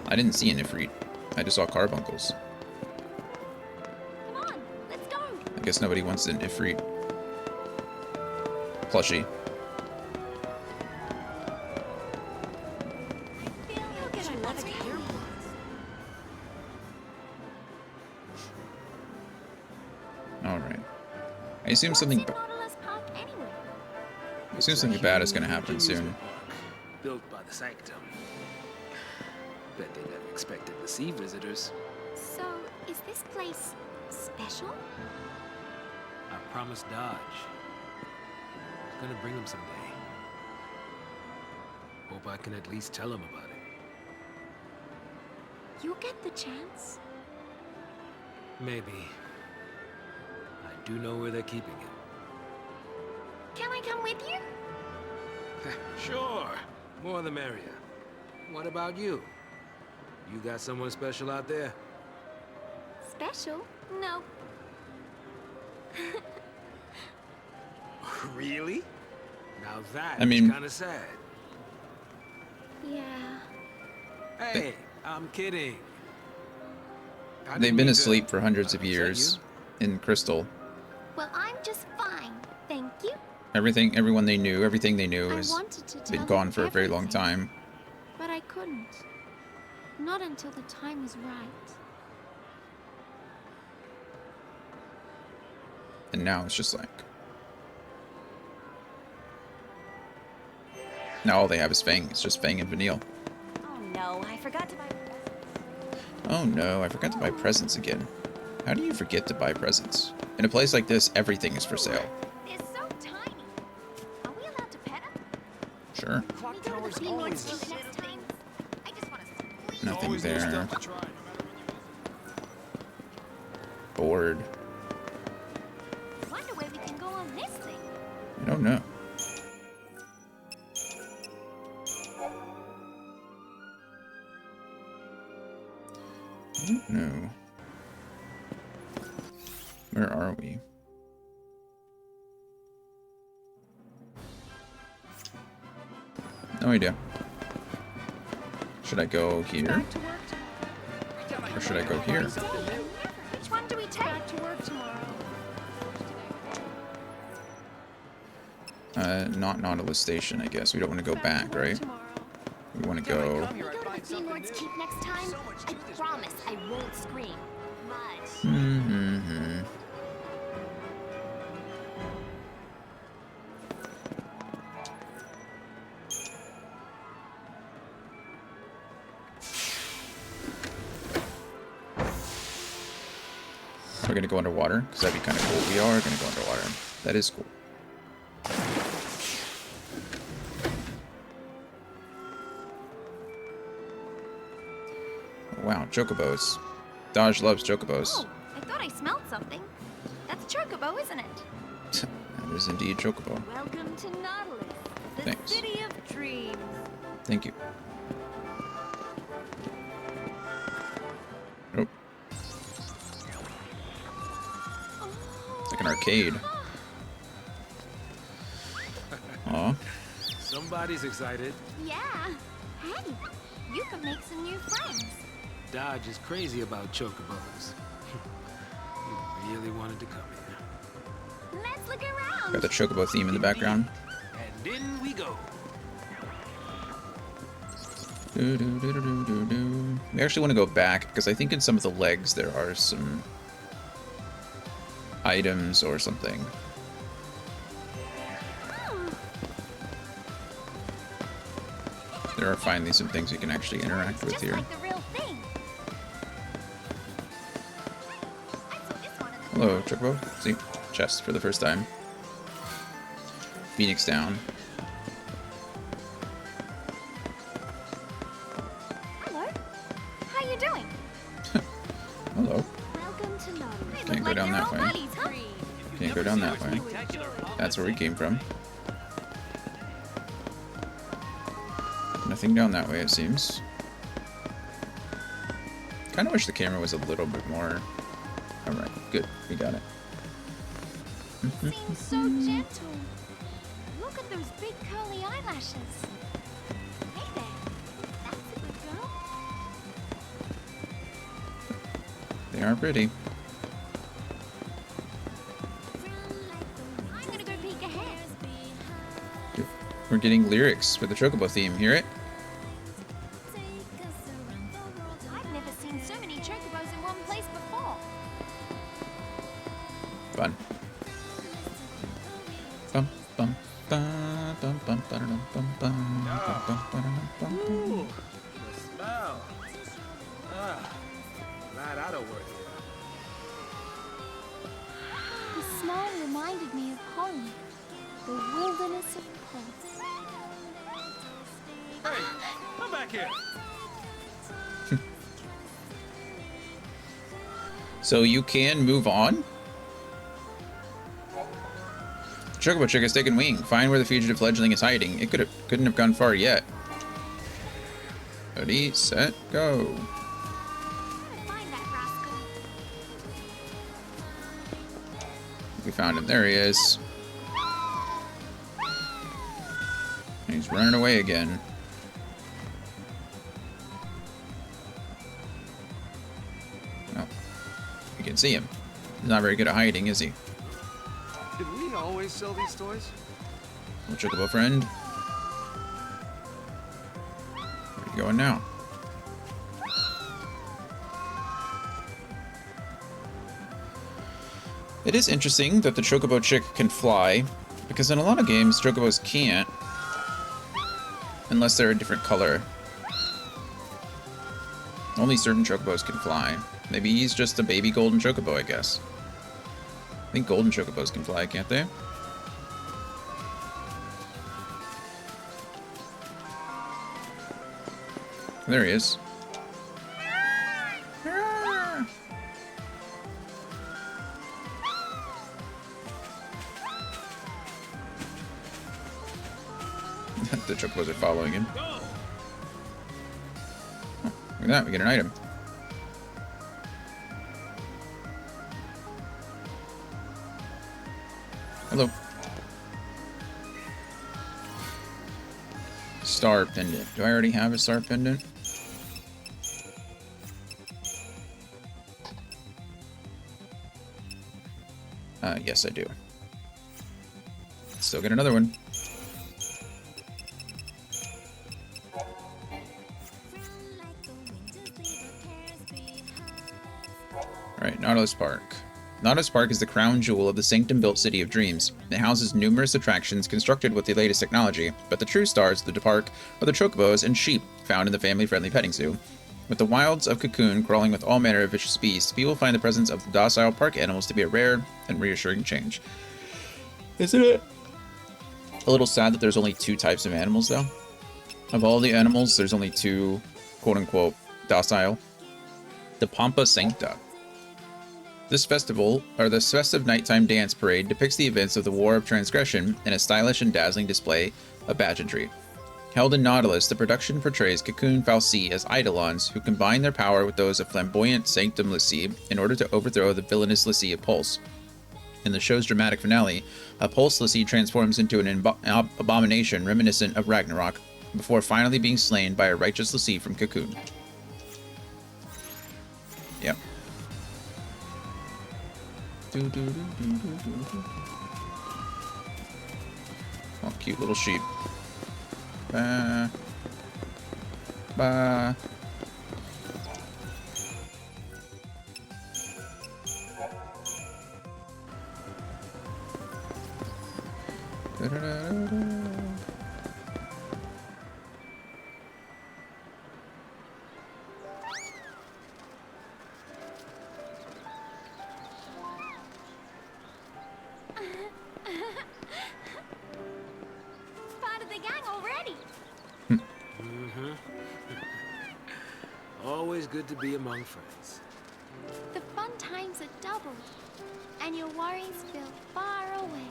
I didn't see an Ifrit. I just saw carbuncles. Come on, let's go! I guess nobody wants an Ifrit plushie. You'll get another camera. Alright. I assume something What's in Nautilus Park anyway? I assume something bad is gonna happen soon. Built by the Sanctum. Bet they never expected to see visitors. So, is this place special? I promised Dodge. Gonna bring him someday. Hope I can at least tell him about it. You'll get the chance. Maybe. I do know where they're keeping him. Can I come with you? Sure. More the merrier. What about you? You got someone special out there? Special? No. Really? Now that I mean- is kind of sad. Yeah. Hey, I'm kidding. I They've didn't been mean to asleep for hundreds of upset years you. in Crystal. Well, I'm just fine. Thank you. Everything they knew I has wanted to tell been you gone for a very long everything, time. but I couldn't. Not until the time was right. And now it's just like... Now all they have is Fang. It's just Fang and Vanille. Oh no, forgot to buy. Oh no, I forgot to buy presents again. How do you forget to buy presents? In a place like this, everything is for sale. They're so tiny. Are we allowed to pet them? Sure. Clock Can we go tower's to the flea always market the next time? I just want to squeeze. Nothing there. stuff to try, no matter Bored. Wonder where we can go on this thing. I don't know. I don't know. Where are we? No idea. Should I go here? Back to work tomorrow. Or should I go here? Which one do we take? Back to work tomorrow. Not Nautilus Station, I guess. We don't want to go back, right? We want to go... Can we go to the Flea Lord's Keep next time? I promise I won't scream. Much. Mm-hmm. We're gonna go underwater, because that'd be kind of cool. We are gonna go underwater. That is cool. Wow, chocobos. Dodge loves chocobos. Oh, I thought I smelled something. That's Chocobo, isn't it? That is indeed chocobo. Welcome to Nautilus, the Thanks. city of dreams. Thank you. Oh, it's like an arcade. Aw. Somebody's excited. Yeah. Hey, you can make some new friends. Dodge is crazy about chocobos. You really wanted to come here. Let's look around. Got the chocobo theme in the background. And in we go. Do. We actually want to go back because I think in some of the legs there are some items or something. There are finally some things we can actually interact with Just here. like the real thing. I saw this one in the Hello, chocobo. See, chest for the first time. Phoenix down. Hello. How you doing? Hello. Welcome to Nautilus. They Can't look go like down your that old way. buddies, huh? Can't go down that way. That's where we came from. Nothing down that way, it seems. Kind of wish the camera was a little bit more... Alright, good. We got it. Seems so gentle. Look at those big curly eyelashes. Hey there. That's a good girl. They are pretty. I'm gonna go peek ahead. We're getting lyrics for the chocobo theme. Hear it? I've never seen so many chocobos in one place before. Fun. Bum, bum, ba, bum, bum, ba-da-dum, bum, bum, bum, bum, ba-da-dum, bum, bum. Ooh, the smell. Glad I don't work here. The smell reminded me of home. The wilderness of Pulse. Hey, come back here. So you can move on? Chocobo Chick has taken wing. Find where the fugitive fledgling is hiding. It couldn't have gone far yet. Ready, set, go. Find that rascal. We found him. There he is. He's running away again. Oh, you can see him. He's not very good at hiding, is he? Did we always sell these toys? Little chocobo friend. Where are you going now? It is interesting that the chocobo chick can fly, because in a lot of games, chocobos can't. Unless they're a different color. Only certain chocobos can fly. Maybe he's just a baby golden chocobo, I guess. I think golden chocobos can fly, can't they? There he is. The chocobos are following him. Oh, look at that, we get an item. Hello. Star pendant. Do I already have a star pendant? Yes, I do. Still get another one. Alright, Nautilus Park. Nautilus Park is the crown jewel of the Sanctum-built City of Dreams. It houses numerous attractions constructed with the latest technology, but the true stars of the park are the chocobos and sheep found in the family-friendly petting zoo. With the wilds of Cocoon crawling with all manner of vicious beasts, people find the presence of the docile park animals to be a rare and reassuring change. Isn't it a little sad that there's only 2 types of animals, though? Of all the animals, there's only 2, quote-unquote, docile. The Pampa Sancta. This festival, or this festive nighttime dance parade, depicts the events of the War of Transgression in a stylish and dazzling display of pageantry. Held in Nautilus, the production portrays Cocoon fal'Cie as Eidolons who combine their power with those of flamboyant Sanctum l'Cie in order to overthrow the villainous l'Cie of Pulse. In the show's dramatic finale, a Pulse l'Cie transforms into an abomination reminiscent of Ragnarok, before finally being slain by a righteous l'Cie from Cocoon. Yep. Oh, cute little sheep. Bah. Bah. Part of the gang already. Always good to be among friends. The fun times are doubled, and your worries feel far away.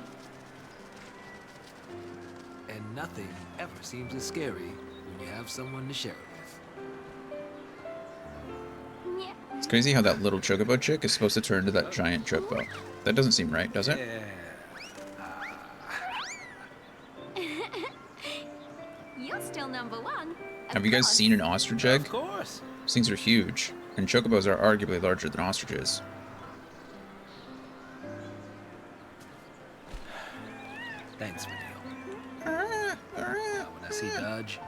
And nothing ever seems as scary when you have someone to share it with. Yeah. It's crazy how that little chocobo chick is supposed to turn into that giant chocobo. That doesn't seem right, does it? Yeah. You're still number 1. Have you guys seen an ostrich egg? Of course. These things are huge, and chocobos are arguably larger than ostriches. Thanks, Vanille. When I see Dodge,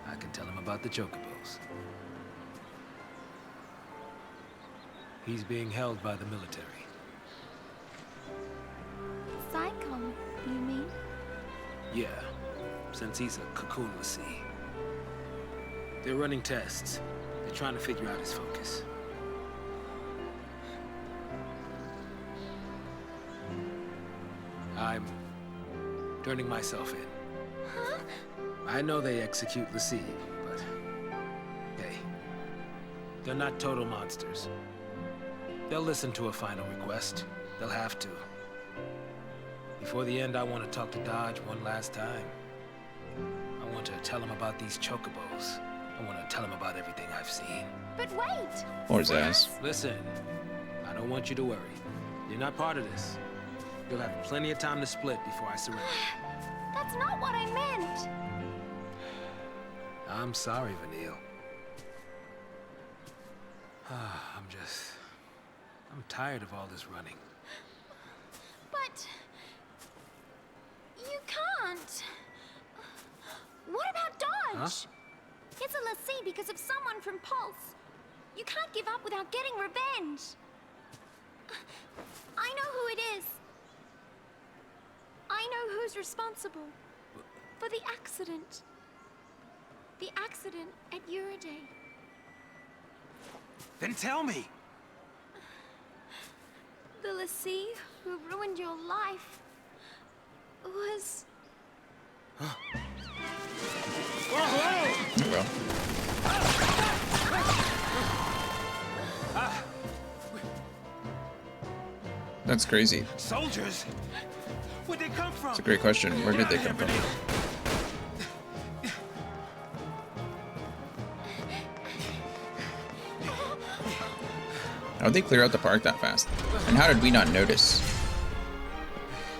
I can tell him about the chocobos. He's being held by the military. Psychom, you mean? Yeah, since he's a Cocoon l'Cie. They're running tests. They're trying to figure out his focus. I'm turning myself in. Huh? I know they execute l'Cie, but hey, they're not total monsters. They'll listen to a final request. They'll have to. Before the end, I want to talk to Dodge one last time. I want to tell him about these chocobos. I want to tell him about everything I've seen. But wait! Or Zaz. Listen, I don't want you to worry. You're not part of this. You'll have plenty of time to split before I surrender. That's not what I meant! I'm sorry, Vanille. I'm tired of all this running. But... you can't. What about Dodge? Huh? It's a l'Cie because of someone from Pulse. You can't give up without getting revenge. I know who it is. I know who's responsible for the accident. The accident at Uriday. Then tell me. The lassie who ruined your life was... Oh, well. That's crazy. Soldiers? Where'd they come from? It's a great question. Where did they come from? How'd they clear out the park that fast? And how did we not notice?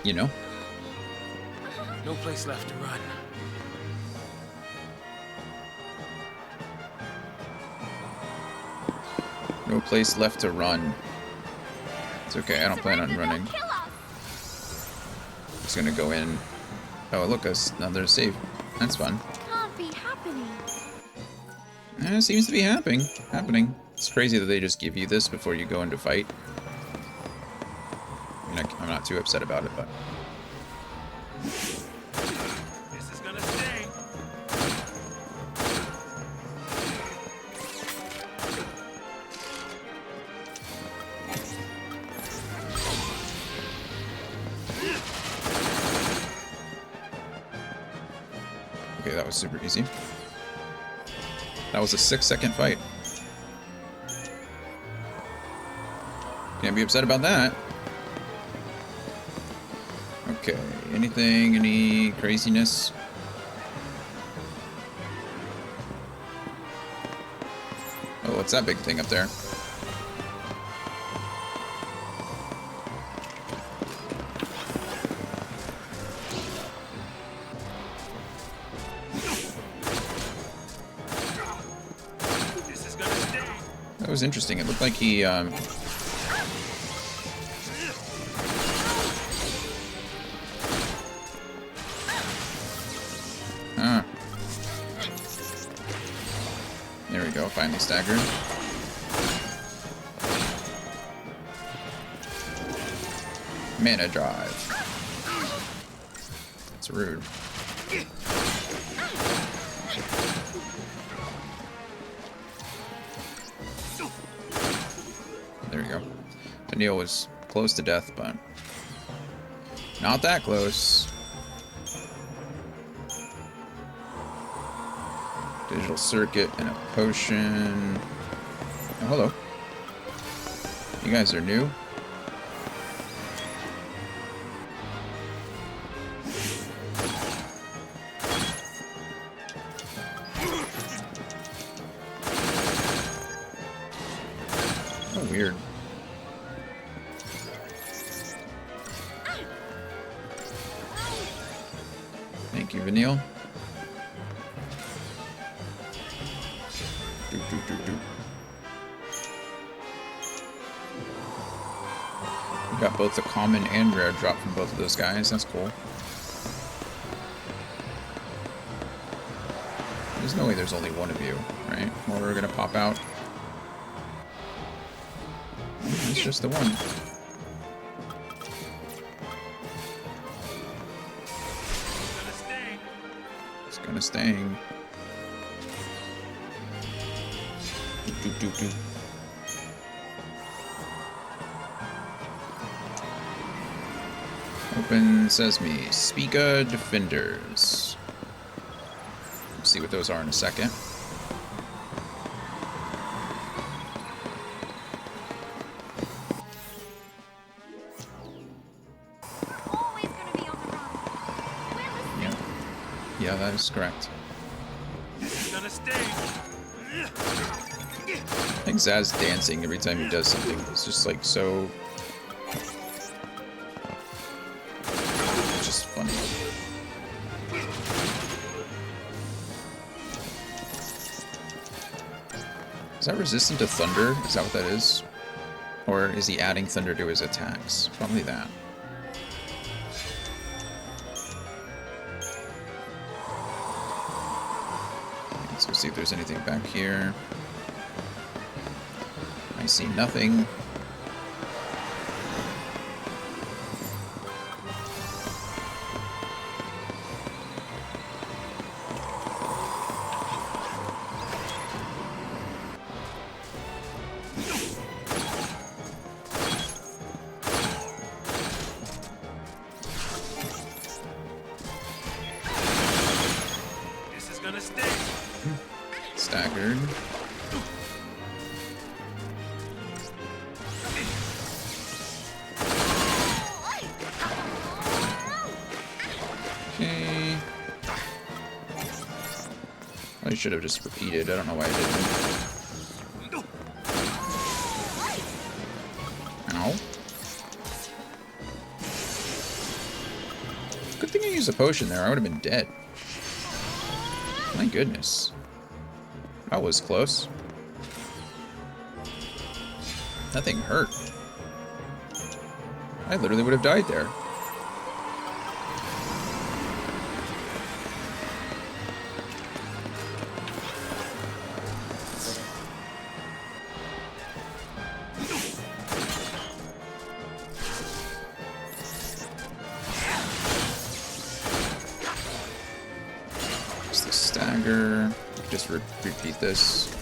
You know? No place left to run. No place left to run. It's okay, I don't plan on running. Kill us. Just gonna go in. Oh, look, another save. That's fun. Can't be happening. It seems to be happening. It's crazy that they just give you this before you go into fight. I mean, I'm not too upset about it, but... This is gonna sting. Okay, that was super easy. That was a 6-second fight. Can't be upset about that. Okay, any craziness? Oh, what's that big thing up there? This is gonna sting. That was interesting. It looked like he, There we go, finally staggered. Mana drive. That's rude. There we go. Daniel was close to death, but not that close. Digital circuit and a potion. Oh, hello. You guys are new. Oh, weird. Thank you, Vanille. We got both the common and rare drop from both of those guys. That's cool. There's no way there's only one of you, right? Or we're gonna pop out. It's just the one. It's gonna sting. Do. Open Sesame. Spica Defenders. We'll see what those are in a second. Always gonna be on the run. We're the Yeah, that is correct. This is gonna sting. I think Zaz dancing every time he does something. It's just like so... just funny. Is that resistant to thunder? Is that what that is? Or is he adding thunder to his attacks? Probably that. Let's go see if there's anything back here. I see nothing. staggered. Okay. I should have just repeated. I don't know why I didn't. Ow. Good thing I used a potion there. I would have been dead. My goodness. That was close. That thing hurt. I literally would have died there. Just repeat this.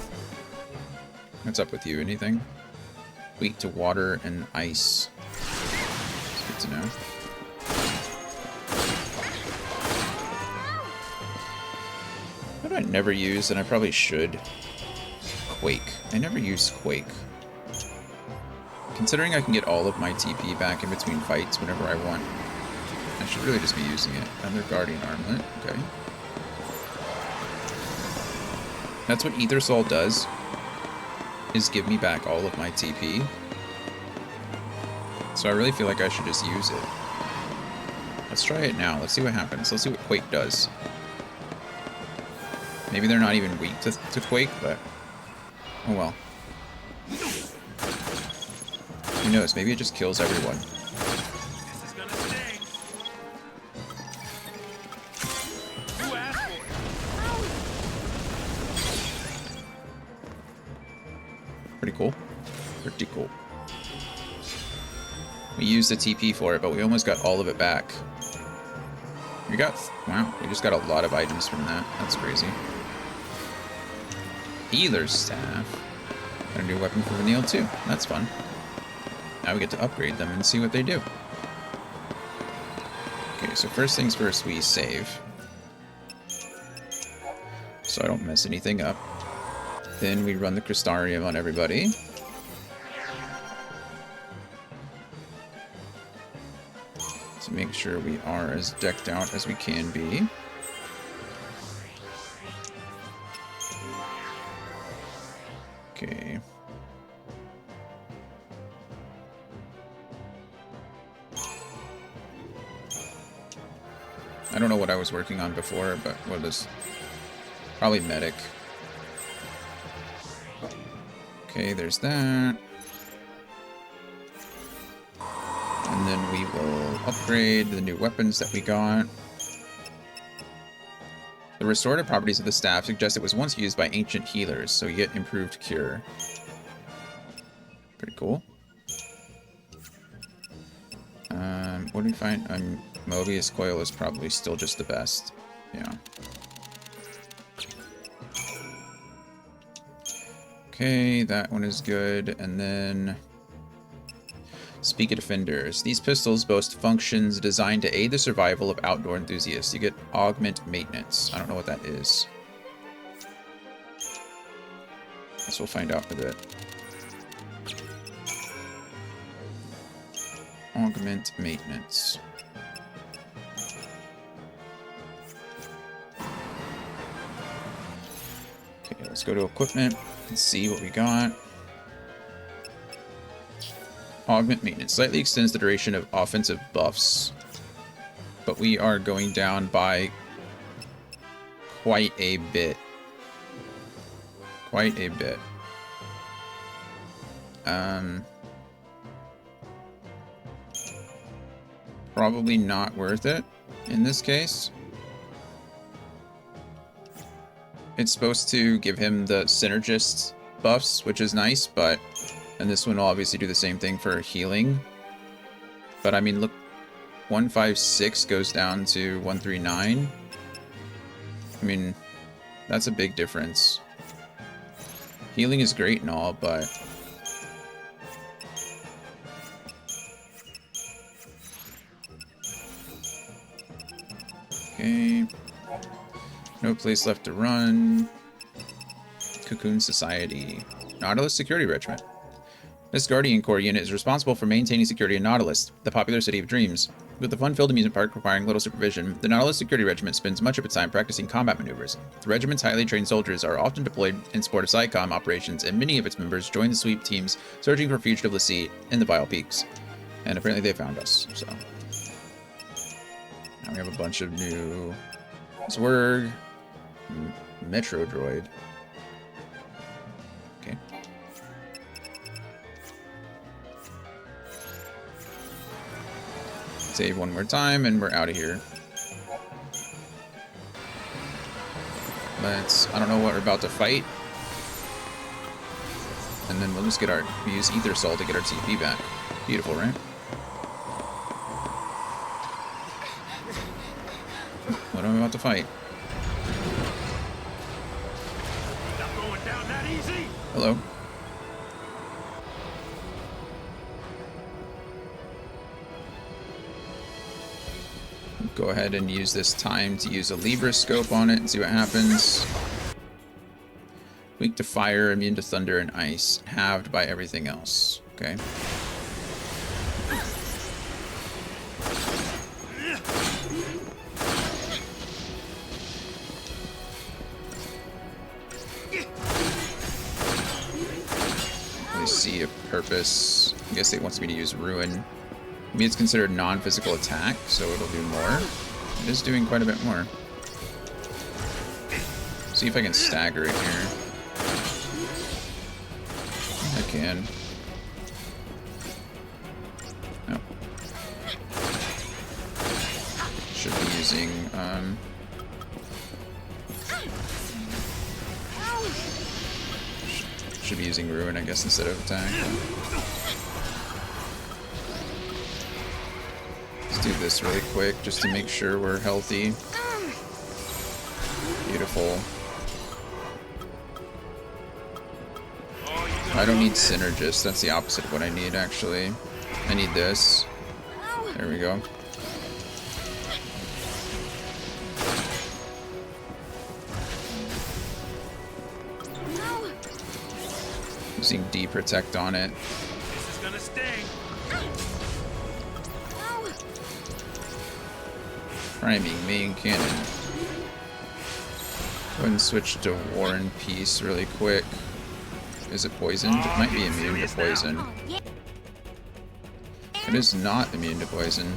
What's up with you? Anything? Weak to water and ice. It's good to know. What do I never use, and I probably should? Quake. I never use Quake. Considering I can get all of my TP back in between fights whenever I want, I should really just be using it. Another Guardian Armlet. Okay. That's what Ether Soul does, is give me back all of my TP. So I really feel like I should just use it. Let's try it now. Let's see what happens. Let's see what Quake does. Maybe they're not even weak to Quake, but... oh well. Who knows? Maybe it just kills everyone. This is gonna sting. Who asked for it? Pretty cool. Pretty cool. We used the TP for it, but we almost got all of it back. We got... wow, we just got a lot of items from that. That's crazy. Healer's Staff. Got a new weapon for Vanille too. That's fun. Now we get to upgrade them and see what they do. Okay, so first things first, we save. So I don't mess anything up. Then we run the Crystarium on everybody. To make sure we are as decked out as we can be. Okay. I don't know what I was working on before, but what is... probably medic. Okay, there's that. And then we will upgrade the new weapons that we got. The restorative properties of the staff suggest it was once used by ancient healers, so you get improved cure. Pretty cool. What do we find? Mobius Coil is probably still just the best. Yeah. Okay, that one is good. And then... Speak of Defenders. These pistols boast functions designed to aid the survival of outdoor enthusiasts. You get Augment Maintenance. I don't know what that is. Guess we'll find out in a bit. Augment Maintenance. Okay, let's go to Equipment and see what we got. Augment Maintenance. Slightly extends the duration of offensive buffs. But we are going down by quite a bit. Quite a bit. Probably not worth it in this case. It's supposed to give him the synergist buffs, which is nice, but... and this one will obviously do the same thing for healing. But I mean, look, 156 goes down to 139. I mean, that's a big difference. Healing is great and all, but... okay. No place left to run. Cocoon Society. Nautilus Security Regiment. This Guardian Corps unit is responsible for maintaining security in Nautilus, the popular city of dreams. With the fun-filled amusement park requiring little supervision, the Nautilus Security Regiment spends much of its time practicing combat maneuvers. The regiment's highly trained soldiers are often deployed in support of SciComm operations, and many of its members join the sweep teams searching for fugitive Lassie in the Vile Peaks. And apparently they found us, so... Now we have a bunch of new... Zwerg... Metro Droid. Okay. Save one more time, and we're out of here. I don't know what we're about to fight. And then we'll just get we use Ether Soul to get our TP back. Beautiful, right? What am I about to fight? Not going down that easy. Hello. Go ahead and use this time to use a Libra scope on it and see what happens. Weak to fire, immune to thunder and ice. Halved by everything else. Okay. I see a purpose. I guess it wants me to use Ruin. I mean, it's considered non-physical attack, so it'll do more. It is doing quite a bit more. See if I can stagger it here. I can. No. Should be using, should be using Ruin, I guess, instead of attack. Let's do this really quick, just to make sure we're healthy. Beautiful. I don't need Synergist, that's the opposite of what I need, actually. I need this. There we go. Using D-Protect on it. This is gonna sting. Priming main cannon. Go ahead and switch to War and Peace really quick. Is it poisoned? It might be immune to poison. It is not immune to poison.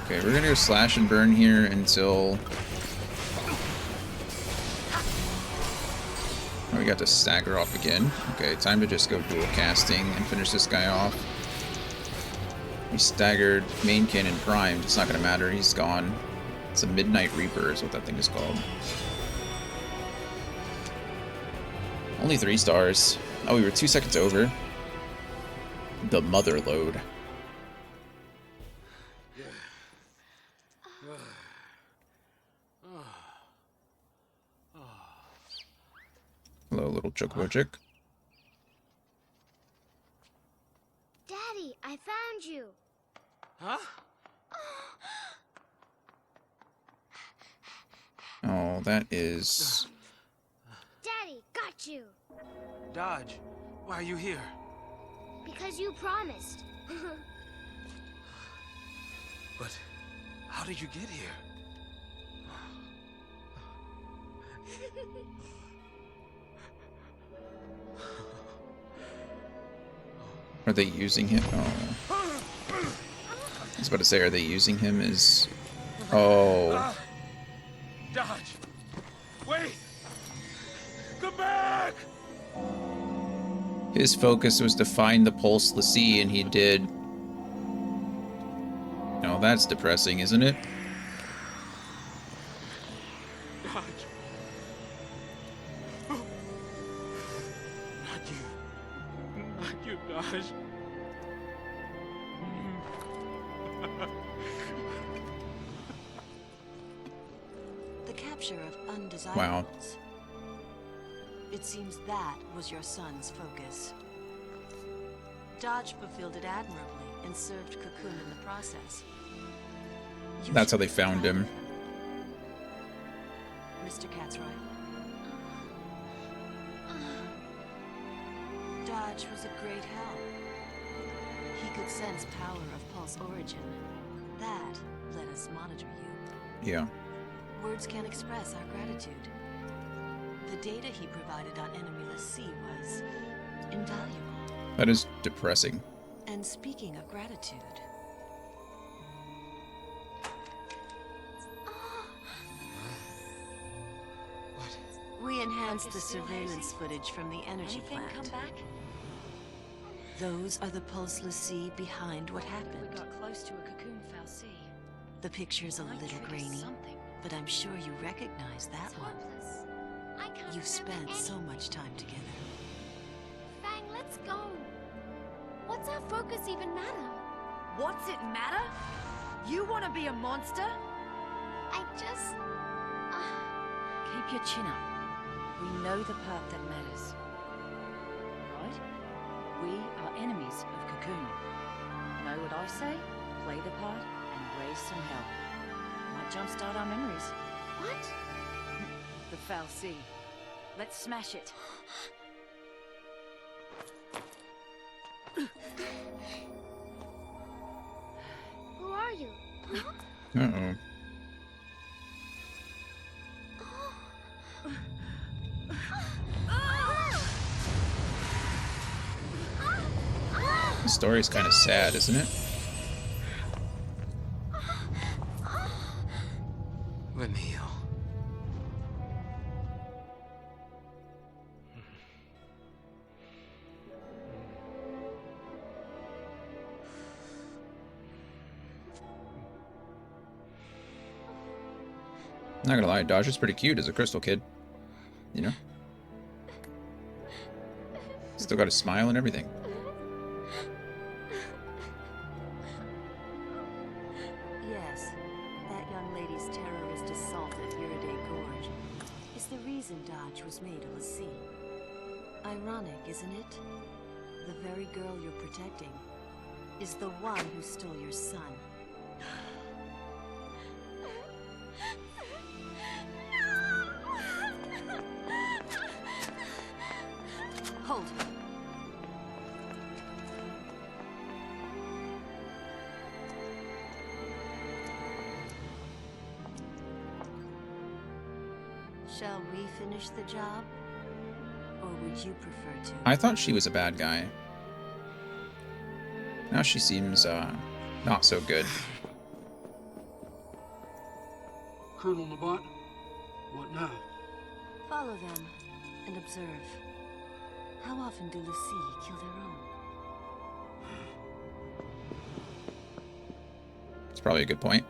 Okay, we're gonna go slash and burn here until... Oh, we got to stagger off again. Okay, time to just go dual casting and finish this guy off. We staggered main cannon primed. It's not gonna matter, he's gone. It's a Midnight Reaper is what that thing is called. Only 3 stars. Oh, we were 2 seconds over. The mother load. Hello, little chocobo chick. Daddy, I found you. Huh? Oh, that is... Daddy, got you. Dodge, why are you here? Because you promised. But how did you get here? Are they using him? Oh. I was about to say, are they using him as... Oh. Dodge! Wait! Come back! His focus was to find the Pulse Lassie, and he did. Oh, that's depressing, isn't it? Dodge! Not you. Not you, Dodge. The capture of undesirables. Wow. It seems that was your son's focus. Dodge fulfilled it admirably and served Cocoon in the process. That's how they found him. Mr. Catsroy. Dodge was a great help. He could sense power of Pulse origin. That let us monitor you. Yeah. Words can't express our gratitude. The data he provided on enemyless sea was invaluable. That is depressing. And speaking of gratitude, we enhanced the surveillance footage from the energy plant. Come back? Those are the pulseless sea behind what happened. We got close to a cocoon fal'Cie. The picture's a little grainy, but I'm sure you recognize that one. Hopeless. I can't You've spent remember so any- much time together. Fang, let's go. What's our focus even matter? What's it matter? You want to be a monster? I just... Keep your chin up. We know the part that matters. Right? We are enemies of Cocoon. Know what I say? Play the part and raise some hell. Might jumpstart our memories. what? The fal'Cie. Let's smash it. Who are you? Uh-oh. The story's kind of sad, isn't it? Let me heal. Not gonna lie, Dodge is pretty cute as a crystal kid. You know? Still got a smile and everything. Yes, that young lady's terrorist assault at Uriday Gorge is the reason Dodge was made a l'Cie. Ironic, isn't it? The very girl you're protecting is the one who stole your son. Hold. Shall we finish the job? Or would you prefer to? I thought she was a bad guy. Now she seems, not so good. Colonel Labat, what now? Follow them and observe. How often do l'Cie kill their own? It's probably a good point.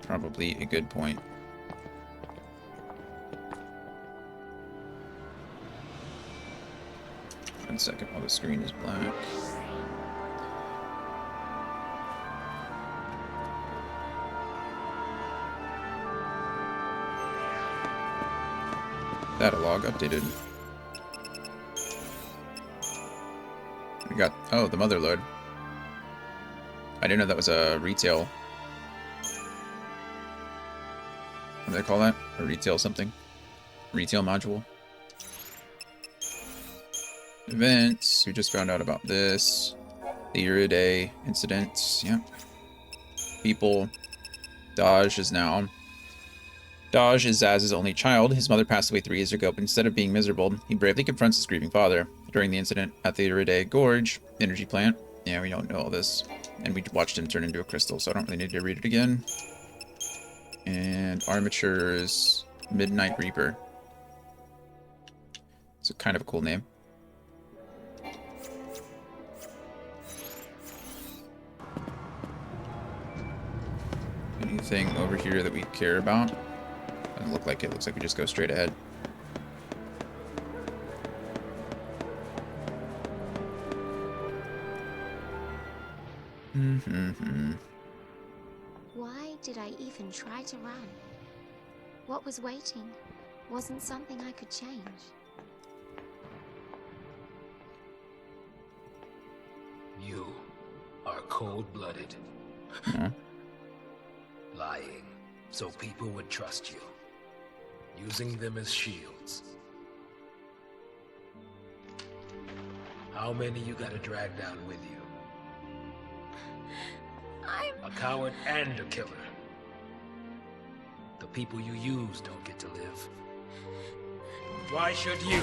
Probably a good point. One second while the screen is black. Data log updated. We got, oh, the Motherlode. I didn't know that was a retail. What do they call that? A retail something? Retail module. Events. We just found out about this. The Uriday incident. Yep. People. Dodge is Zaz's only child. His mother passed away 3 years ago, but instead of being miserable, he bravely confronts his grieving father. During the incident at the Uriday Gorge energy plant. Yeah, we don't know all this. And we watched him turn into a crystal, so I don't really need to read it again. And Armature's Midnight Reaper. It's a kind of a cool name. Anything over here that we care about? Doesn't look like it. Looks like we just go straight ahead. Why did I even try to run? What was waiting wasn't something I could change. You are cold-blooded. Yeah. lying so people would trust you, using them as shields. How many you gotta drag down with you? A coward and a killer. The people you use don't get to live. Why should you?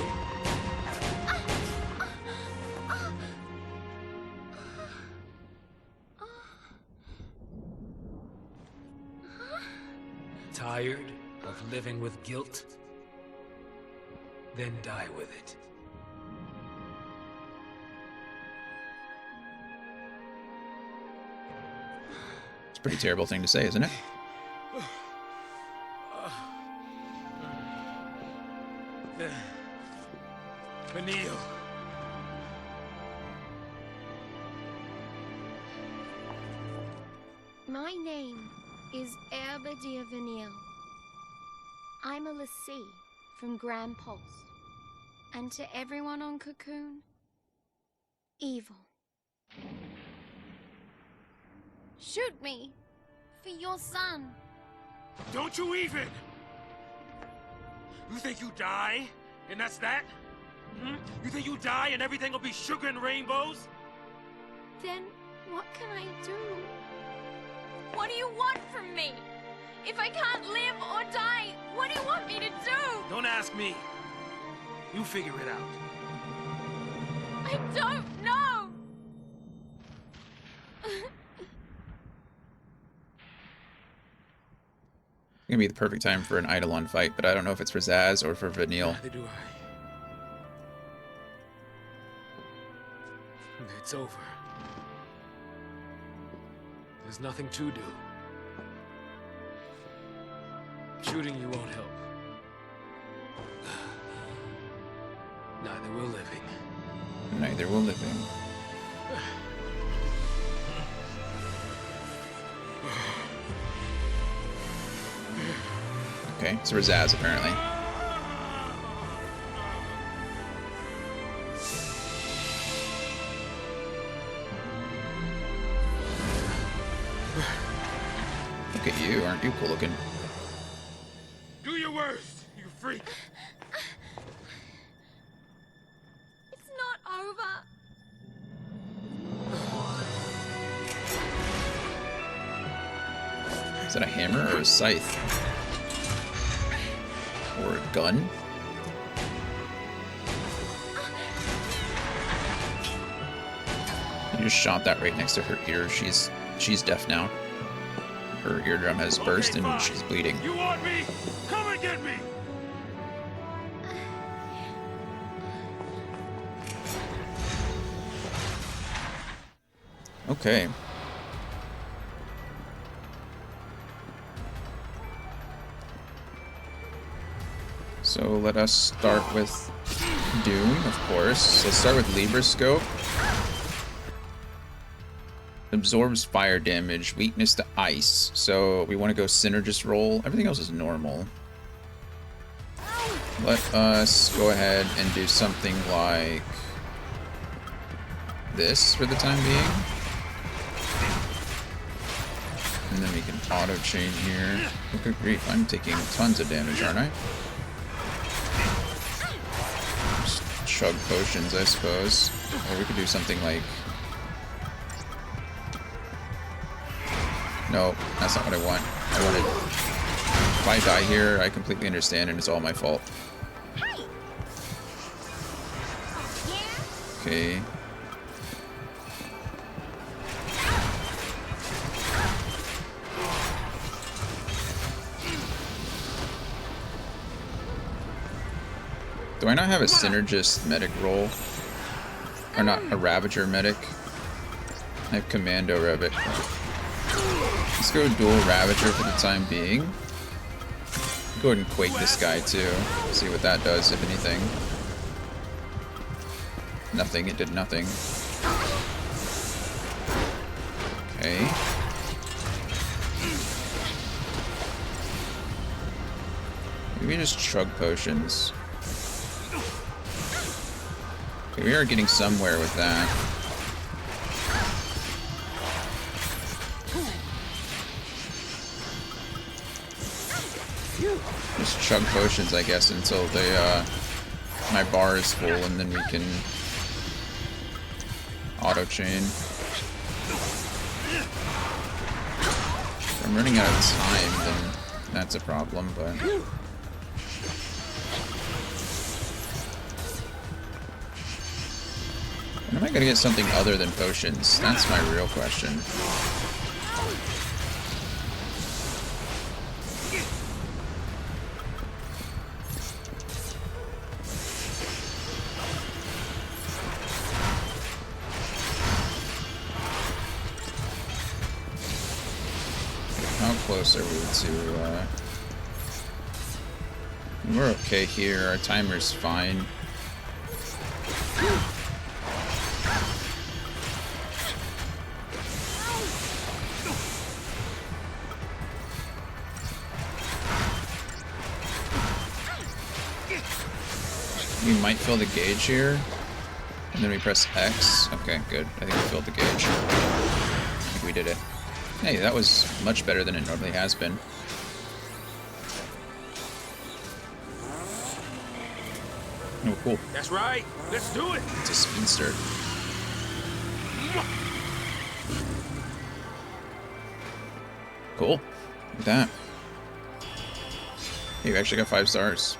Tired of living with guilt? Then die with it. It's a pretty terrible thing to say, isn't it? Vanille. My name is Herbadia Vanille. I'm a Lassie from Grand Pulse. And to everyone on Cocoon, evil. Shoot me for your son. Don't you even! You think you die, and that's that? Hmm? You think you die and everything will be sugar and rainbows? Then what can I do? What do you want from me? If I can't live or die, what do you want me to do? Don't ask me. You figure it out. I don't know! Gonna be the perfect time for an Eidolon fight, but I don't know if it's for Zaz or for Vanille. Neither do I. It's over. There's nothing to do. Shooting you won't help. Neither will living. Neither will living. Okay, so for Zaz apparently. Look at you, aren't you cool looking? Do your worst, you freak! It's not over. Is that a hammer or a scythe? Or a gun? You just shot that right next to her ear. She's deaf now. Her eardrum has burst and fine. she's bleeding. You want me? Come and get me! Okay. So let us start with Doom, of course. Let's start with Libra Scope. Absorbs fire damage, weakness to ice. So we want to go Synergist roll. Everything else is normal. Let us go ahead and do something like this for the time being. And then we can auto chain here. Okay, grief, I'm taking tons of damage, aren't I? Just chug potions, I suppose. Or we could do something like... No, that's not what I want. I wanted... If I die here, I completely understand and it's all my fault. Okay. Do I not have a Synergist medic role? Or not, a Ravager medic? I have Commando Rabbit. Let's go dual Ravager for the time being. Go ahead and Quake this guy too. See what that does, if anything. Nothing, it did nothing. Okay. Maybe just chug potions. Okay, we are getting somewhere with that. Just chug potions, I guess, until they, my bar is full, and then we can auto chain. If I'm running out of time, then that's a problem, but when am I gonna get something other than potions? That's my real question. How close are we to, we're okay here, our timer's fine. We might fill the gauge here, and then we press X. Okay, good. I think we filled the gauge. I think we did it. Hey, that was much better than it normally has been. Oh, cool. That's right. Let's do it. It's a speedster. Cool. Look at that. Hey, we actually got 5 stars.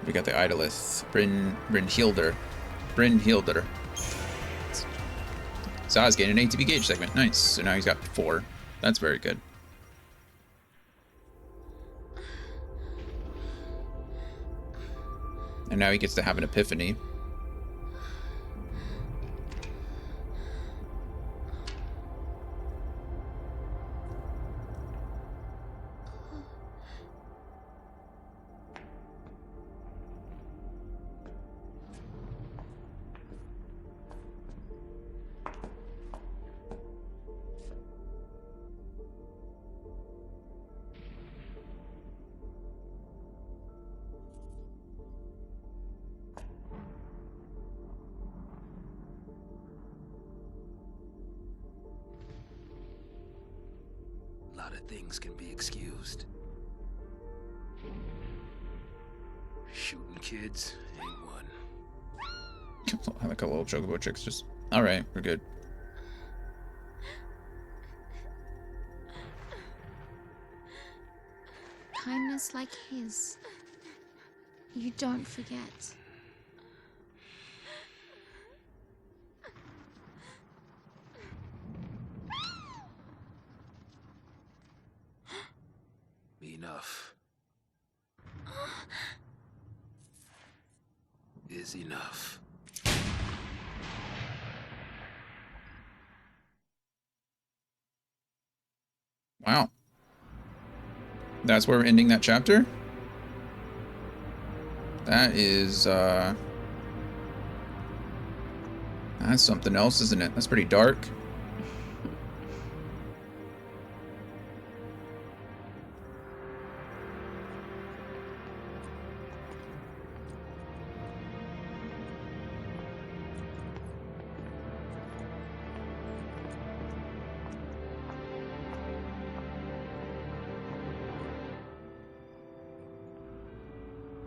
We got the Idolith. Brynhildr. Zaz gained an ATB gauge segment. Nice. So now he's got 4. That's very good. And now he gets to have an epiphany. A lot of things can be excused. Shooting kids ain't one. I like a little chocobo chicks just... Alright, we're good. Kindness like his, you don't forget. Enough is enough. Wow. That's where we're ending that chapter? That is, that's something else, isn't it? That's pretty dark.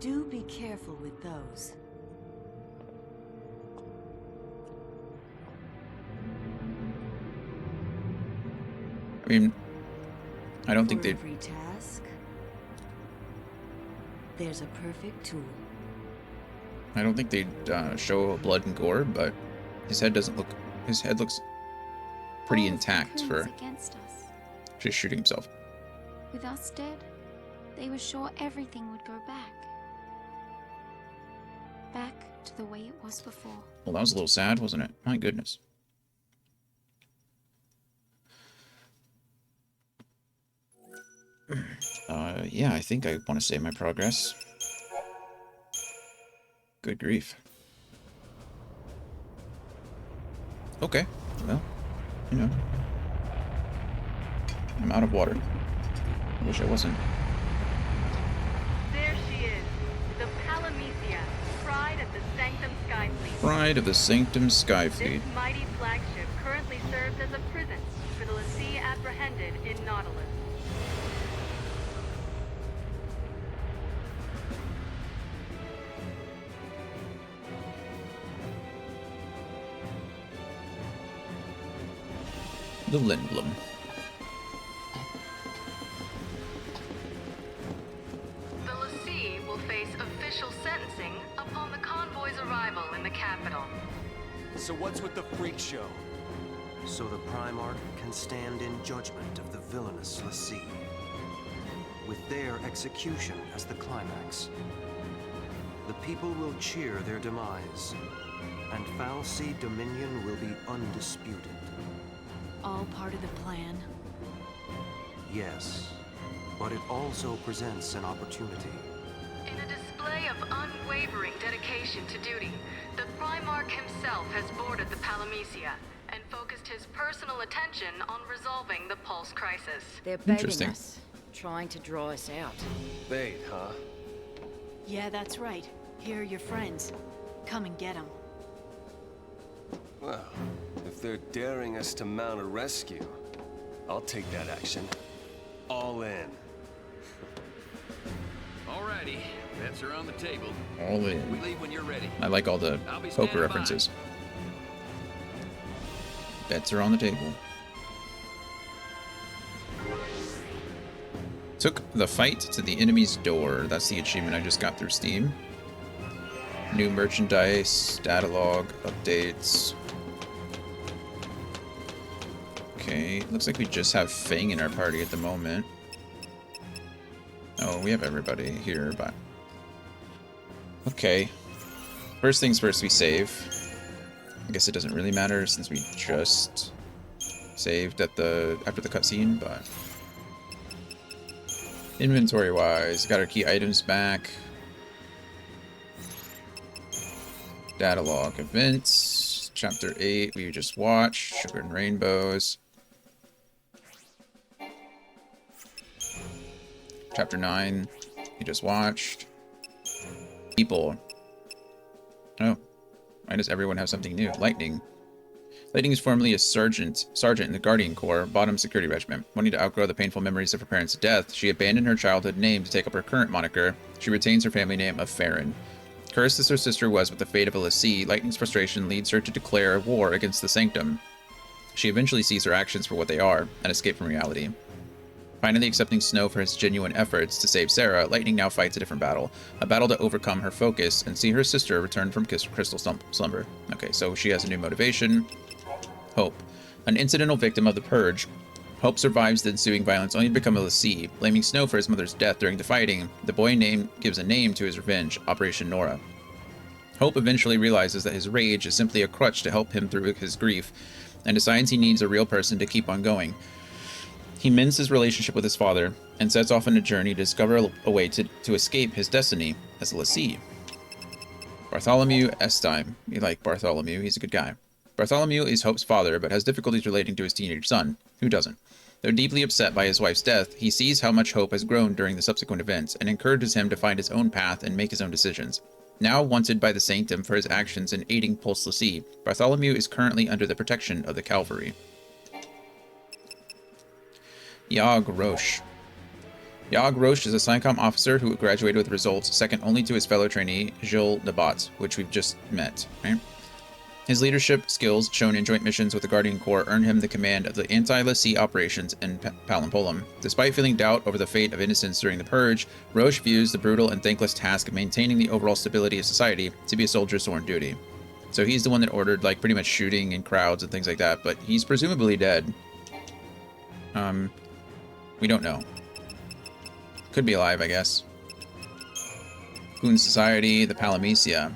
Do be careful with those. I mean, I don't think For they'd... every task, there's a perfect tool. I don't think they'd show blood and gore, but his head doesn't look... His head looks pretty All of intact Cocoon's for against us. just shooting himself. With us dead, they were sure everything would go back. Back to the way it was before. Well, that was a little sad, wasn't it? My goodness. Yeah, I think I want to save my progress. Good grief. Okay, well, you know. I'm out of water. I wish I wasn't. There she is, the Palamecia, pride of the Sanctum Skyfleet. Pride of the Sanctum Skyfleet. This mighty flagship currently serves as a prison for the L'Cie apprehended in Nautilus. the Lindblom. The L'Cie will face official sentencing upon the convoy's arrival in the capital. So what's with the freak show? So the Primarch can stand in judgment of the villainous L'Cie, with their execution as the climax. The people will cheer their demise, and fal'Cie dominion will be undisputed. All part of the plan. Yes, but it also presents an opportunity. In a display of unwavering dedication to duty, the Primarch himself has boarded the Palamecia and focused his personal attention on resolving the Pulse crisis. They're baiting Interesting. us, trying to draw us out. Bait, huh? Yeah, that's right. Here are your friends. Come and get them. Well, if they're daring us to mount a rescue, I'll take that action. All in. Alrighty, bets are on the table. All We in. leave when you're ready. I like all the I'll be poker standing by. references. Bets are on the table. Took the fight to the enemy's door. That's the achievement I just got through Steam. New merchandise, data log, updates. Okay, looks like we just have Fang in our party at the moment. Oh, we have everybody here, but... Okay. First things first, we save. I guess it doesn't really matter since we just saved at after the cutscene, but... Inventory-wise, got our key items back. Data log events. Chapter 8, we just watched. Sugar and Rainbows. Chapter 9, we just watched. People. Oh. Why does everyone have something new? Lightning. Lightning is formerly a sergeant in the Guardian Corps, Bottom Security Regiment. Wanting to outgrow the painful memories of her parents' death, she abandoned her childhood name to take up her current moniker. She retains her family name of Farron. Cursed as her sister was with the fate of a L'Cie, Lightning's frustration leads her to declare war against the Sanctum. She eventually sees her actions for what they are, an escape from reality. Finally accepting Snow for his genuine efforts to save Sarah, Lightning now fights a different battle. A battle to overcome her focus and see her sister return from crystal slumber. Okay, so she has a new motivation. Hope. An incidental victim of the Purge, Hope survives the ensuing violence only to become a L'Cie. Blaming Snow for his mother's death during the fighting, the boy gives a name to his revenge, Operation Nora. Hope eventually realizes that his rage is simply a crutch to help him through his grief, and decides he needs a real person to keep on going. He mends his relationship with his father, and sets off on a journey to discover a way to escape his destiny as a L'Cie. Bartholomew Estime. You like Bartholomew, he's a good guy. Bartholomew is Hope's father, but has difficulties relating to his teenage son. Who doesn't? Though deeply upset by his wife's death, he sees how much Hope has grown during the subsequent events, and encourages him to find his own path and make his own decisions. Now wanted by the Sanctum for his actions in aiding Pulse L'Cie, Bartholomew is currently under the protection of the Cavalry. Yag Roche. Yag Roche is a SICOM officer who graduated with results second only to his fellow trainee, Gilles Nabat, which we've just met, right? His leadership skills shown in joint missions with the Guardian Corps earned him the command of the anti-L'Cie operations in Palampolum. Despite feeling doubt over the fate of innocents during the Purge, Roche views the brutal and thankless task of maintaining the overall stability of society to be a soldier's sworn duty. So he's the one that ordered, like, pretty much shooting in crowds and things like that, but he's presumably dead. We don't know. Could be alive, I guess. Goon Society, the Palamecia.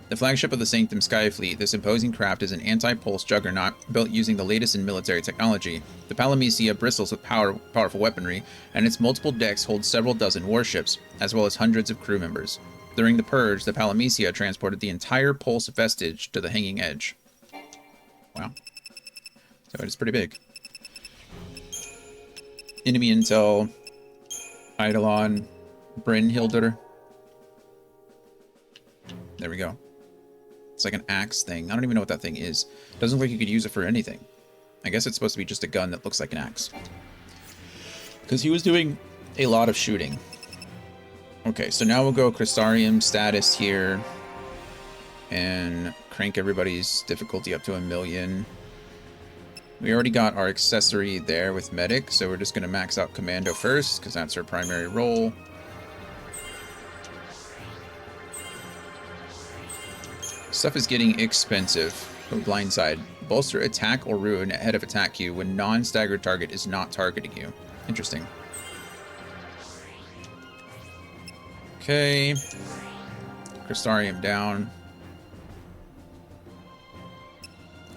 The flagship of the Sanctum Skyfleet, this imposing craft is an anti-pulse juggernaut built using the latest in military technology. The Palamecia bristles with powerful weaponry, and its multiple decks hold several dozen warships, as well as hundreds of crew members. During the Purge, the Palamecia transported the entire Pulse vestige to the Hanging Edge. Wow. So it's pretty big. Enemy intel, Eidolon, Brynhildr. There we go. It's like an axe thing. I don't even know what that thing is. Doesn't look like you could use it for anything. I guess it's supposed to be just a gun that looks like an axe. Because he was doing a lot of shooting. Okay, so now we'll go Crystarium status here. And crank everybody's difficulty up to 1,000,000. We already got our accessory there with Medic, so we're just going to max out Commando first, because that's our primary role. Stuff is getting expensive. Oh, blindside. Bolster attack or ruin ahead of attack queue when non-staggered target is not targeting you. Interesting. Okay. Crystarium down.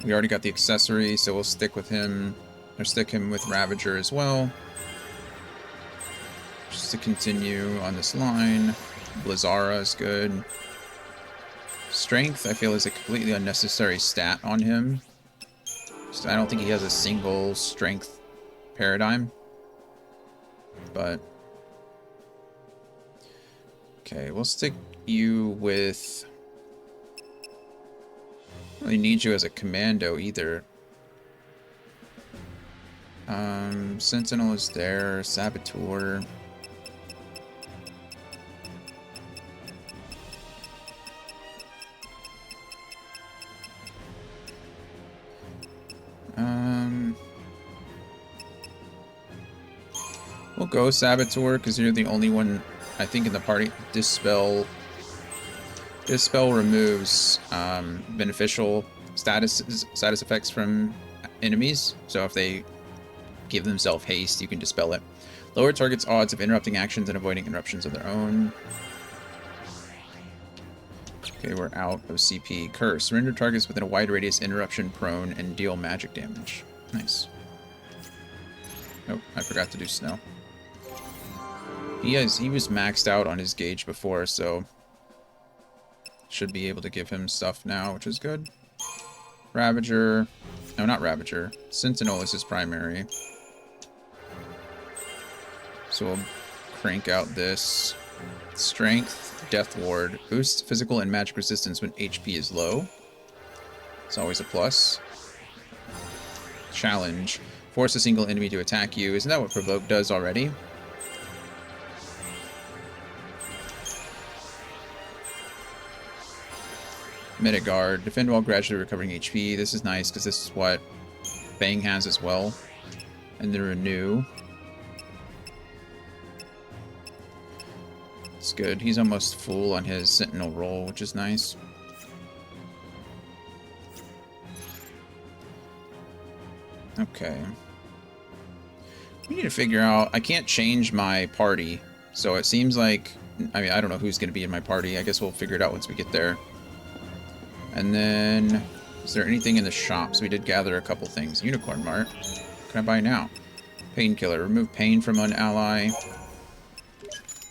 We already got the accessory, so we'll stick with him, or stick him with Ravager as well. Just to continue on this line. Blizzara is good. Strength, I feel, is a completely unnecessary stat on him. So I don't think he has a single strength paradigm. But okay, we'll stick you with... I don't really need you as a commando either. Sentinel is there, Saboteur. We'll go Saboteur because you're the only one, I think, in the party. Dispel removes beneficial status effects from enemies. So if they give themselves haste, you can dispel it. Lower target's odds of interrupting actions and avoiding interruptions of their own. Okay, we're out of CP. Curse. Render targets within a wide radius, interruption prone, and deal magic damage. Nice. Nope, I forgot to do snow. He was maxed out on his gauge before, so should be able to give him stuff now, which is good. Ravager. No, not Ravager. Sentinel is his primary. So we'll crank out this. Strength, Death Ward. Boosts physical and magic resistance when HP is low. It's always a plus. Challenge. Force a single enemy to attack you. Isn't that what Provoke does already? Midgard. Defend while gradually recovering HP. This is nice because this is what Bang has as well. And the Renew. It's good. He's almost full on his Sentinel roll, which is nice. Okay. We need to figure out... I can't change my party, so it seems like... I mean, I don't know who's going to be in my party. I guess we'll figure it out once we get there. And then... Is there anything in the shops? We did gather a couple things. Unicorn Mart. What can I buy now? Painkiller. Remove pain from one ally.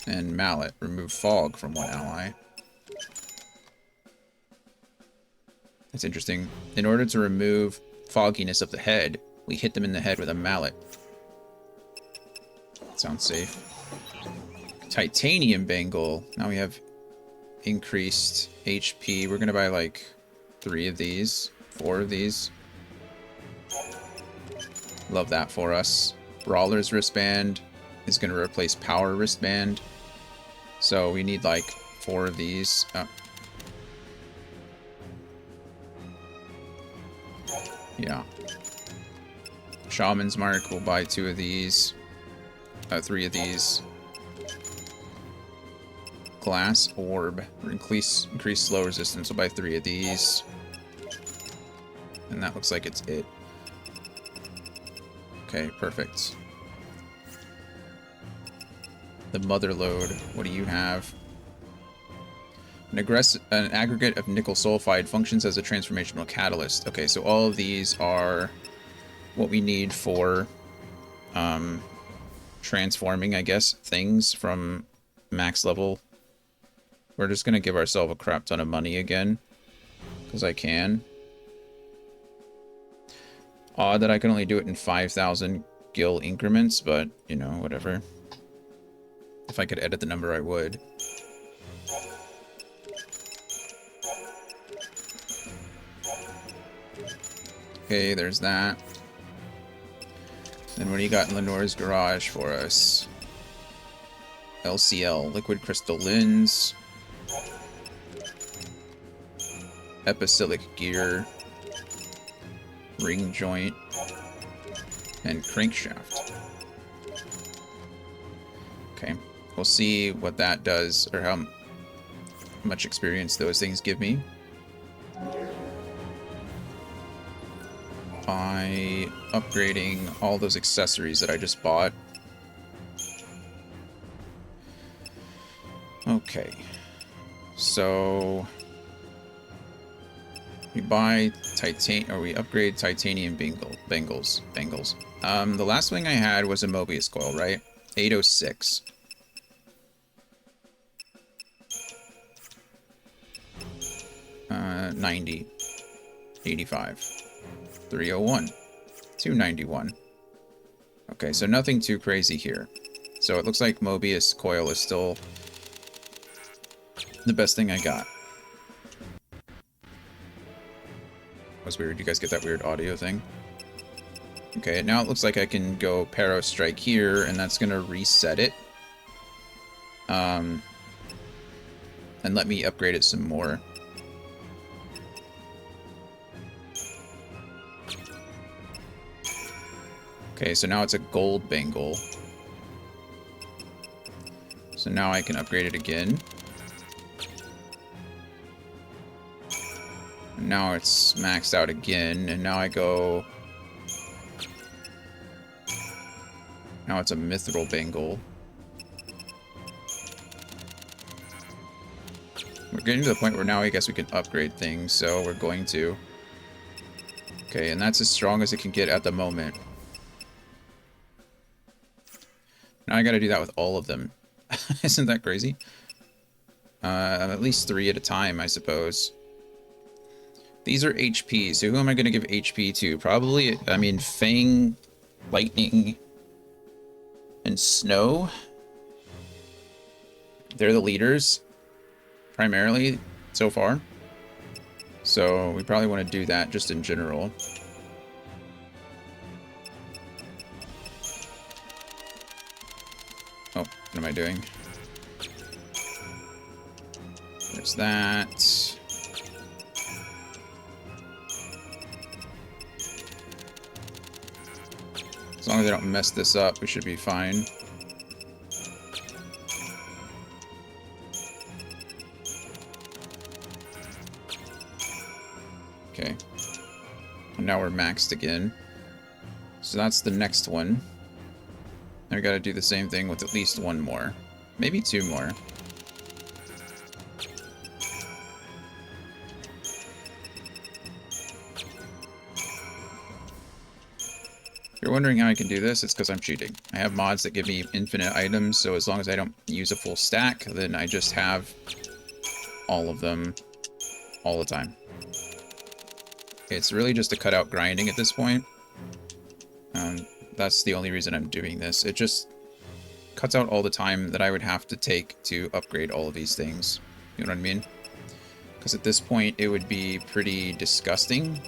And Mallet. Remove fog from one ally. That's interesting. In order to remove fogginess of the head, we hit them in the head with a mallet. Sounds safe. Titanium Bangle. Now we have increased HP. We're gonna buy like 3 of these, 4 of these. Love that for us. Brawler's Wristband is gonna replace Power Wristband. So we need like 4 of these. Yeah. Shaman's Mark, we'll buy 2 of these. 3 of these. Glass Orb. Increase slow resistance, we'll buy 3 of these. And that looks like it's it. Okay, perfect. The Mother Load, what do you have? An aggregate of nickel sulfide functions as a transformational catalyst. Okay, so all of these are what we need for transforming, I guess, things from max level. We're just going to give ourselves a crap ton of money again, because I can. Odd that I can only do it in 5,000 gil increments, but, you know, whatever. If I could edit the number, I would. Okay, there's that. Then what do you got in Lenore's garage for us? LCL, Liquid Crystal Lens. Epicilic Gear. Ring Joint. and crankshaft. Okay, we'll see what that does, or how much experience those things give me. By upgrading all those accessories that I just bought. Okay, so we buy we upgrade titanium bangles. The last thing I had was a Mobius coil, right? 806. Uh, 90, 85, 301, 291. Okay, so nothing too crazy here. So it looks like Mobius coil is still the best thing I got. Was weird. You guys get that weird audio thing? Okay, now it looks like I can go Paro Strike here, and that's gonna reset it. And let me upgrade it some more. Okay, so now it's a gold bangle. So now I can upgrade it again. And now it's maxed out again, and now I go... Now it's a mithril bangle. We're getting to the point where now I guess we can upgrade things, so we're going to. Okay, and that's as strong as it can get at the moment. Now I gotta do that with all of them. Isn't that crazy? At least 3 at a time, I suppose. These are HP, so who am I gonna give HP to? Probably, I mean, Fang, Lightning, and Snow. They're the leaders, primarily, so far. So we probably want to do that just in general. Oh, what am I doing? There's that. As long as I don't mess this up, we should be fine. Okay. And now we're maxed again. So that's the next one. And we gotta do the same thing with at least one more. Maybe 2 more. If you're wondering how I can do this, it's because I'm cheating. I have mods that give me infinite items, so as long as I don't use a full stack, then I just have all of them all the time. It's really just to cut out grinding at this point. That's the only reason I'm doing this. It just cuts out all the time that I would have to take to upgrade all of these things. You know what I mean? Because at this point, it would be pretty disgusting.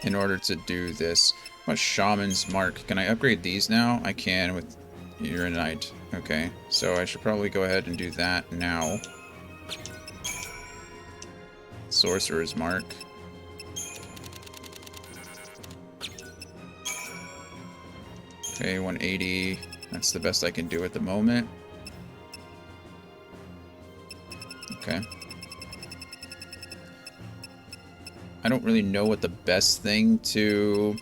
In order to do this. What Shaman's Mark? Can I upgrade these now? I can with Uranite. Okay, so I should probably go ahead and do that now. Sorcerer's Mark. Okay, 180. That's the best I can do at the moment. Okay. I don't really know what the best thing to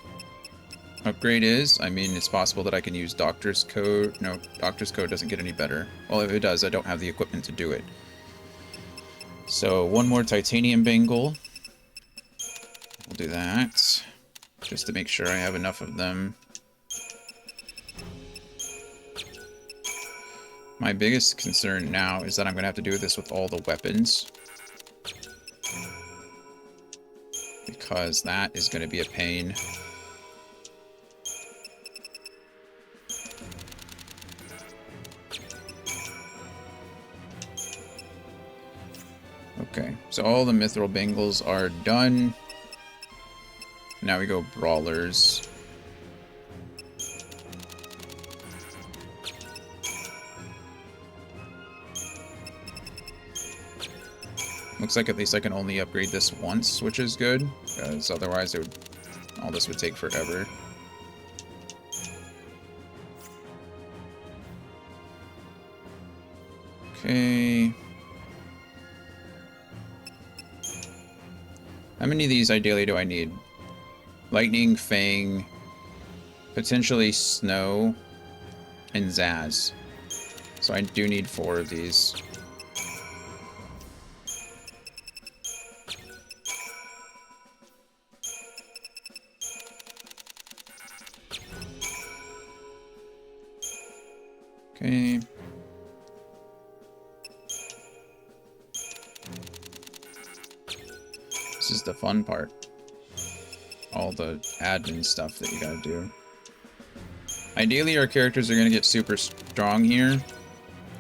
upgrade is. I mean, it's possible that I can use Doctor's Code. No, Doctor's Code doesn't get any better. Well, if it does, I don't have the equipment to do it. So, one more titanium bangle. We'll do that. Just to make sure I have enough of them. My biggest concern now is that I'm going to have to do this with all the weapons. Because that is going to be a pain. Okay, so all the mithril bangles are done. Now we go brawlers. Looks like at least I can only upgrade this once, which is good, because otherwise all this would take forever. Okay. How many of these ideally do I need? Lightning, Fang, potentially Snow, and Zaz. So I do need 4 of these. Okay. This is the fun part. All the admin stuff that you gotta do. Ideally, our characters are gonna get super strong here.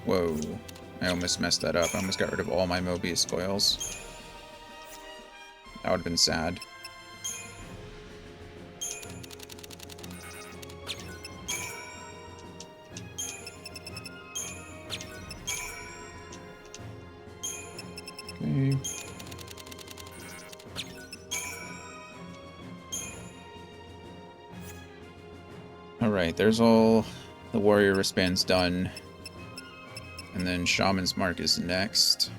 Whoa. I almost messed that up. I almost got rid of all my Mobius coils. That would have been sad. Okay. Alright, there's all the warrior wristbands done. And then Shaman's Mark is next.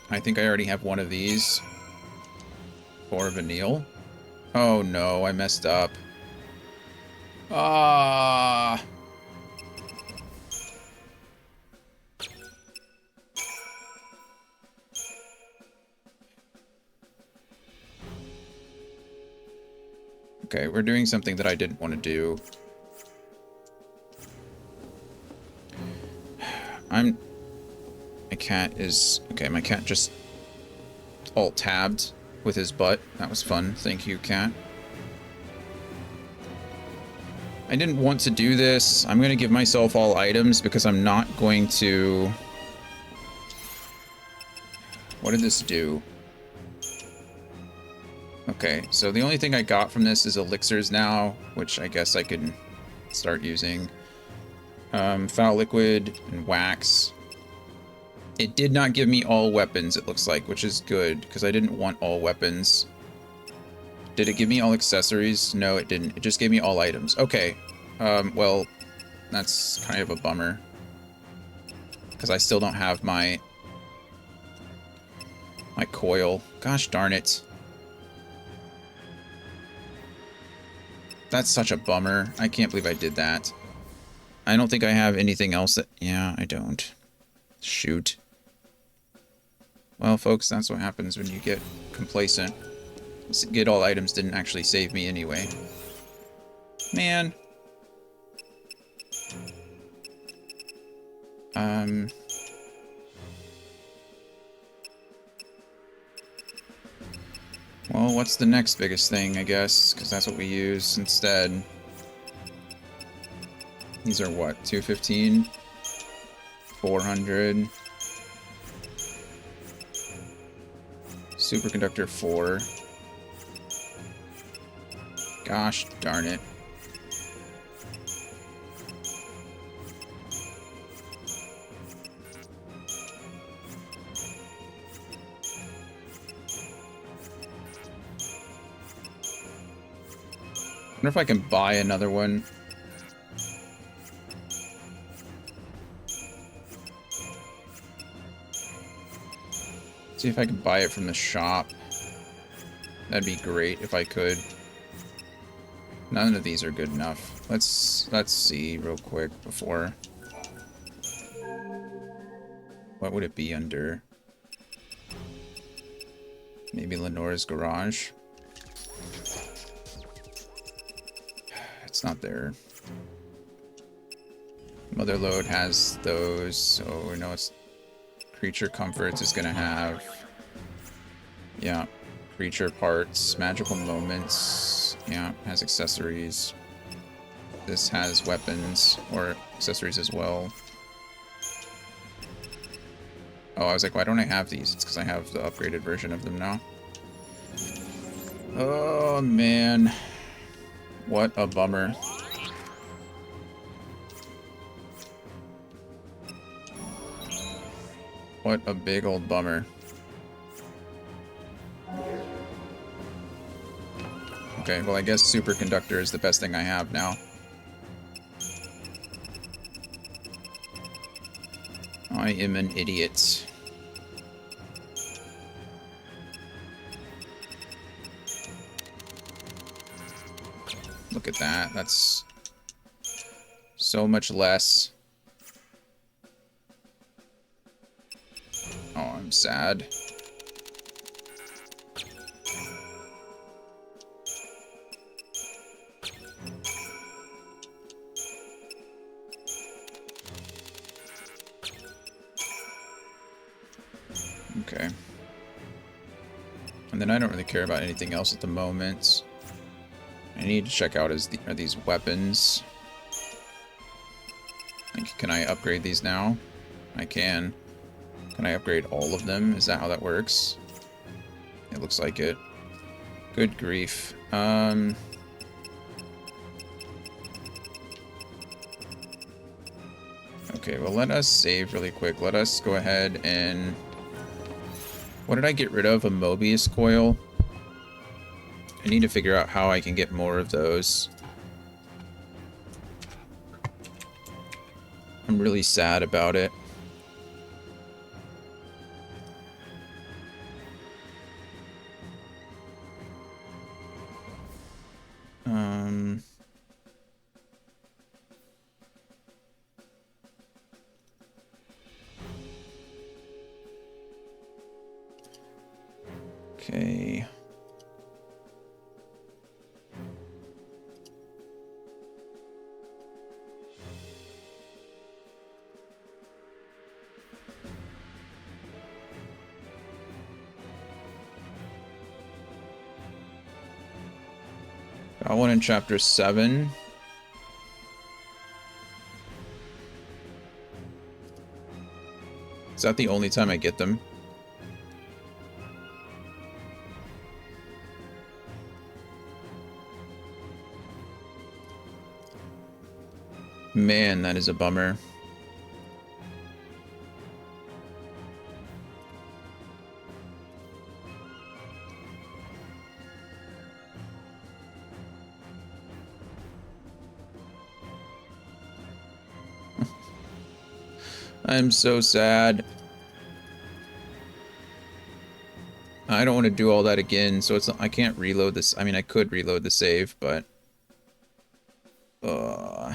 I think I already have one of these. For Vanille. Oh no, I messed up. Ah. Okay, we're doing something that I didn't want to do. My cat is... Okay, my cat just alt-tabbed with his butt. That was fun. Thank you, cat. I didn't want to do this. I'm going to give myself all items because I'm not going to... What did this do? Okay, so the only thing I got from this is elixirs now, which I guess I can start using. Foul liquid and wax. It did not give me all weapons, it looks like, which is good, because I didn't want all weapons. Did it give me all accessories? No, it didn't. It just gave me all items. Okay. Well, that's kind of a bummer. Because I still don't have my coil. Gosh darn it. That's such a bummer. I can't believe I did that. I don't think I have anything else that... Yeah, I don't. Shoot. Well, folks, that's what happens when you get complacent. Get all items didn't actually save me anyway. Man. Well, what's the next biggest thing, I guess? Because that's what we use instead. These are what? 215? 400. Superconductor 4. Gosh darn it. I wonder if I can buy another one. See if I can buy it from the shop. That'd be great if I could. None of these are good enough. Let's see real quick before. What would it be under? Maybe Lenore's Garage. It's not there. Motherlode has those, so we know it's Creature Comforts is gonna have, yeah, creature parts, magical moments, yeah, has accessories. This has weapons or accessories as well. Oh, I was like, why don't I have these? It's because I have the upgraded version of them now. Oh man, what a bummer. What a big old bummer. Okay, well I guess superconductor is the best thing I have now. I am an idiot. Look at that. That's so much less. Oh, I'm sad. Okay. And then I don't really care about anything else at the moment. I need to check out are these weapons. Like, can I upgrade these now? I can. Can I upgrade all of them? Is that how that works? It looks like it. Good grief. Okay, well let us save really quick. Let us go ahead and... What did I get rid of? A Mobius coil? I need to figure out how I can get more of those. I'm really sad about it. Okay. Got one in chapter 7. Is that the only time I get them? Man, that is a bummer. I'm so sad. I don't want to do all that again, so I can't reload this. I mean, I could reload the save, but oh,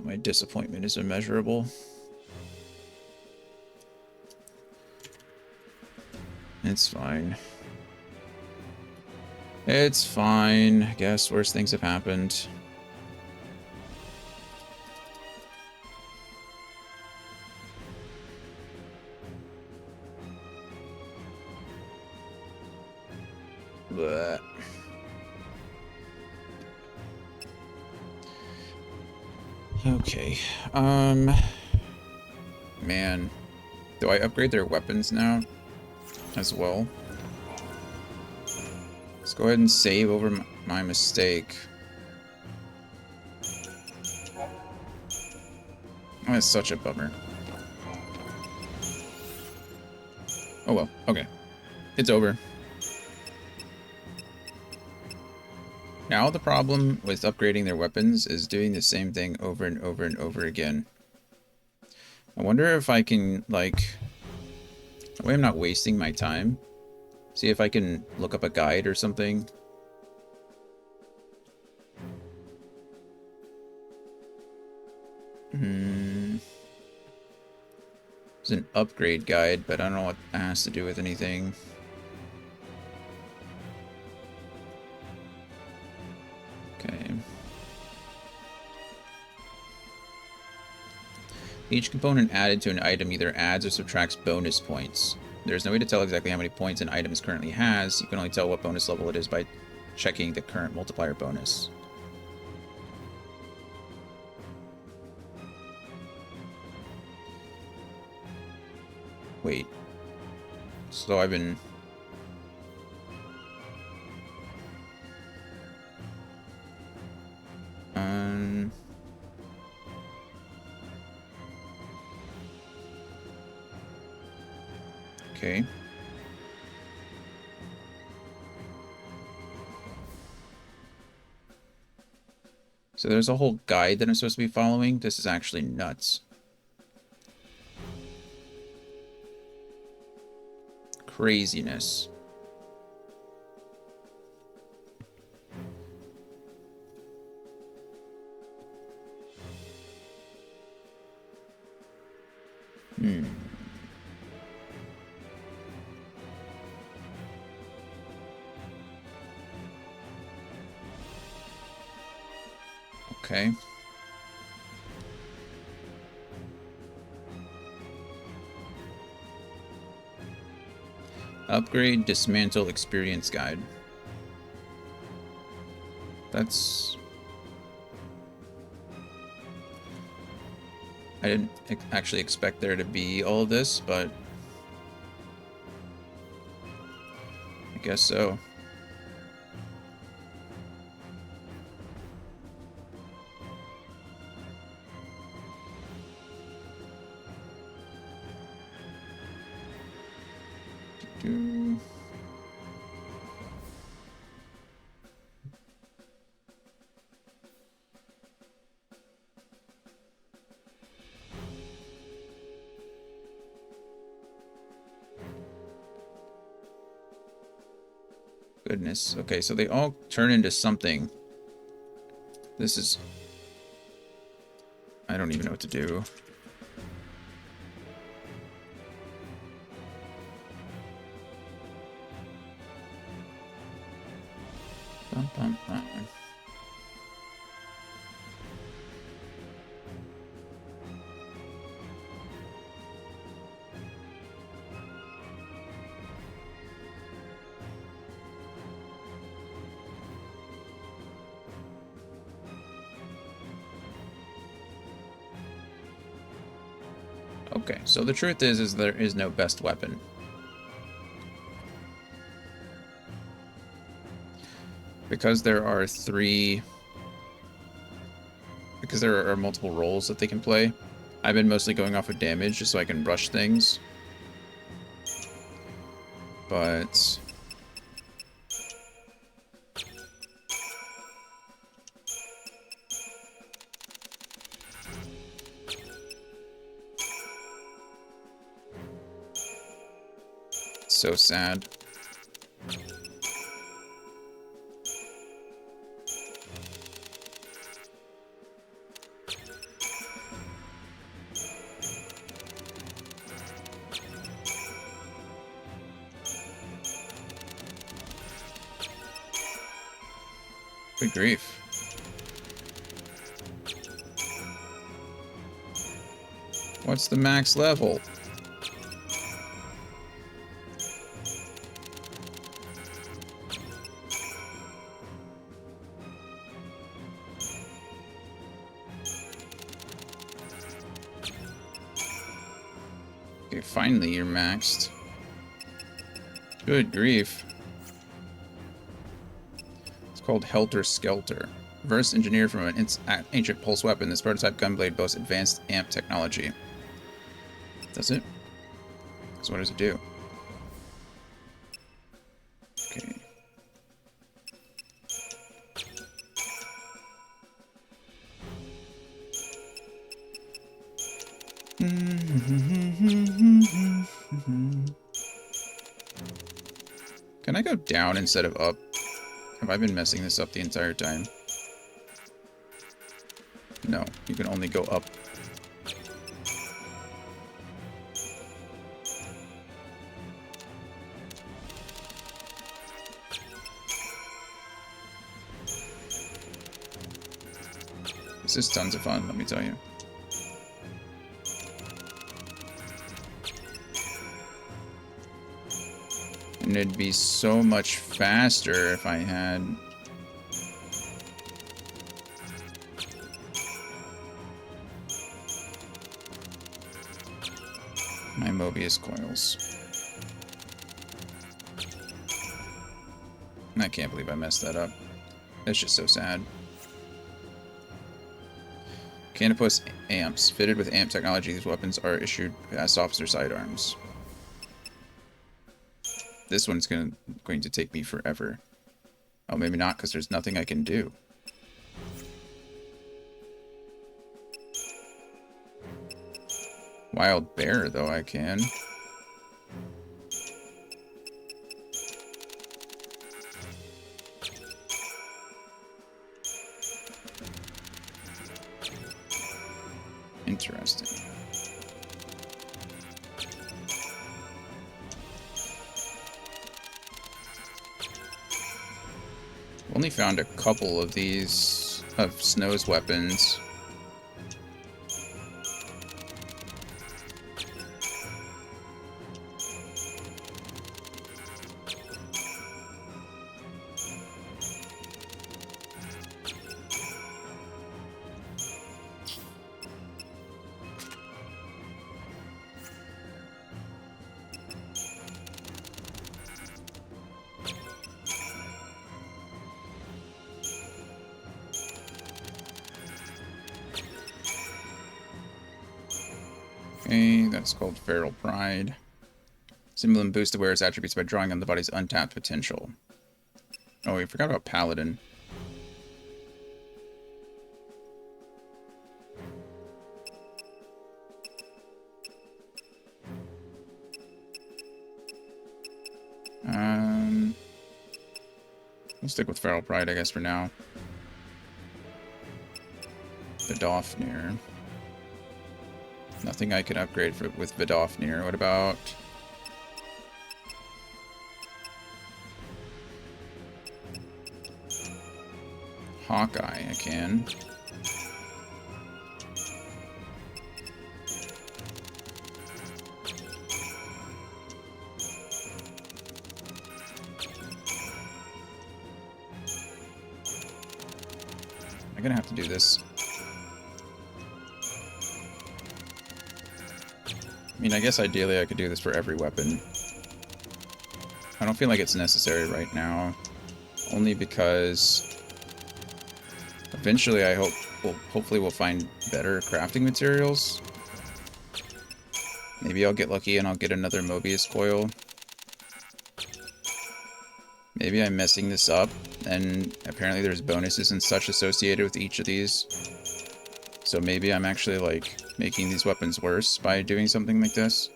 my disappointment is immeasurable. It's fine. It's fine. I guess worse things have happened. Blech. Okay. Man. Do I upgrade their weapons now? As well. Let's go ahead and save over my mistake. Oh, that's such a bummer. Oh well, okay. It's over. Now the problem with upgrading their weapons is doing the same thing over and over and over again. I wonder if I can, like... That way I'm not wasting my time. See if I can look up a guide or something. There's an upgrade guide, but I don't know what that has to do with anything. Okay. Each component added to an item either adds or subtracts bonus points. There's no way to tell exactly how many points an item currently has. You can only tell what bonus level it is by checking the current multiplier bonus. Wait. So I've been... Okay. So there's a whole guide that I'm supposed to be following. This is actually nuts. Craziness. Okay. Upgrade, dismantle, experience guide. That's... I didn't actually expect there to be all of this, but I guess so. Goodness. Okay, so they all turn into something. This is... I don't even know what to do. Bum, bum, bum. Okay, so the truth is there is no best weapon. Because there are multiple roles that they can play, I've been mostly going off of damage just so I can rush things. But... so sad. Good grief. What's the max level? Okay, finally you're maxed. Good grief. It's called Helter Skelter. Reverse engineered from an ancient pulse weapon, this prototype gunblade boasts advanced AMP technology. Does it? So what does it do? Okay. Can I go down instead of up? Have I been messing this up the entire time? No, you can only go up. This is tons of fun, let me tell you. And it'd be so much faster if I had... my Mobius coils. I can't believe I messed that up. That's just so sad. Canopus amps. Fitted with amp technology, these weapons are issued as officer sidearms. this one's going to take me forever. Oh, maybe not, because there's nothing I can do. Wild bear, though, I can. Interesting. Only found a couple of these of Snow's weapons. Okay, that's called Feral Pride. Symbolum boosts the wearer's attributes by drawing on the body's untapped potential. Oh, we forgot about Paladin. We'll stick with Feral Pride, I guess, for now. Vidofnir. Nothing I can upgrade with Vidofnir. What about... Hawkeye, I can. I'm gonna have to do this. I mean, I guess ideally I could do this for every weapon. I don't feel like it's necessary right now. Only because eventually I hope hopefully we'll find better crafting materials. Maybe I'll get lucky and I'll get another Mobius coil. Maybe I'm messing this up, and apparently there's bonuses and such associated with each of these. So maybe I'm actually, like, making these weapons worse by doing something like this.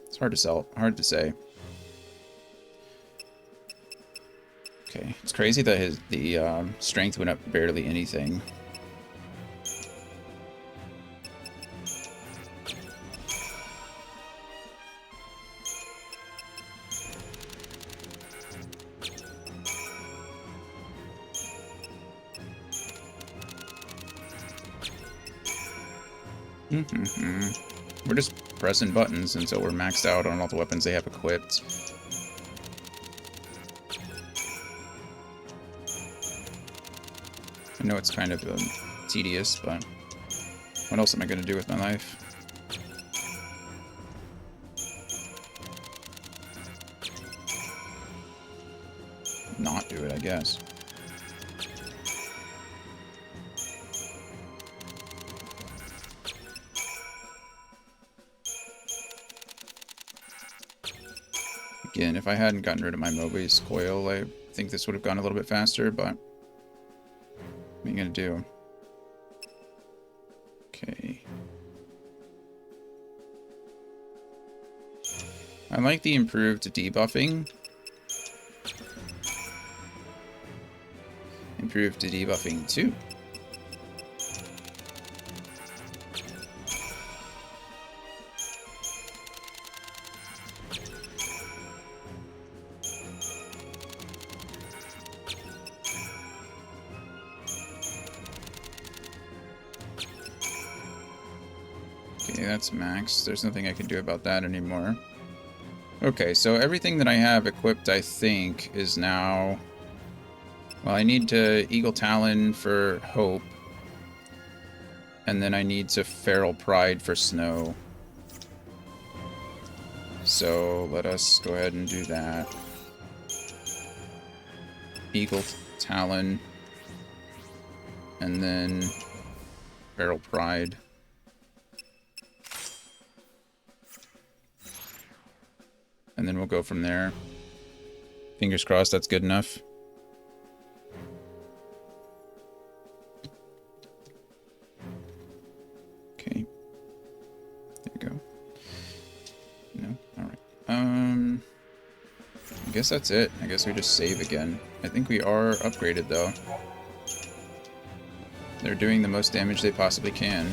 It's hard to say. Okay, it's crazy that the strength went up barely anything. We're just pressing buttons until we're maxed out on all the weapons they have equipped. I know it's kind of tedious, but what else am I going to do with my life? Not do it, I guess. Again, if I hadn't gotten rid of my Mobius coil, I think this would have gone a little bit faster, but what are you gonna do? Okay. I like the improved debuffing. Improved debuffing too. That's max. There's nothing I can do about that anymore. Okay, so everything that I have equipped, I think, is now... Well, I need to Eagle Talon for Hope. And then I need to Feral Pride for Snow. So let us go ahead and do that. Eagle Talon. And then Feral Pride. And then we'll go from there. Fingers crossed that's good enough. Okay. There you go. No? Alright. I guess that's it. I guess we just save again. I think we are upgraded though. They're doing the most damage they possibly can.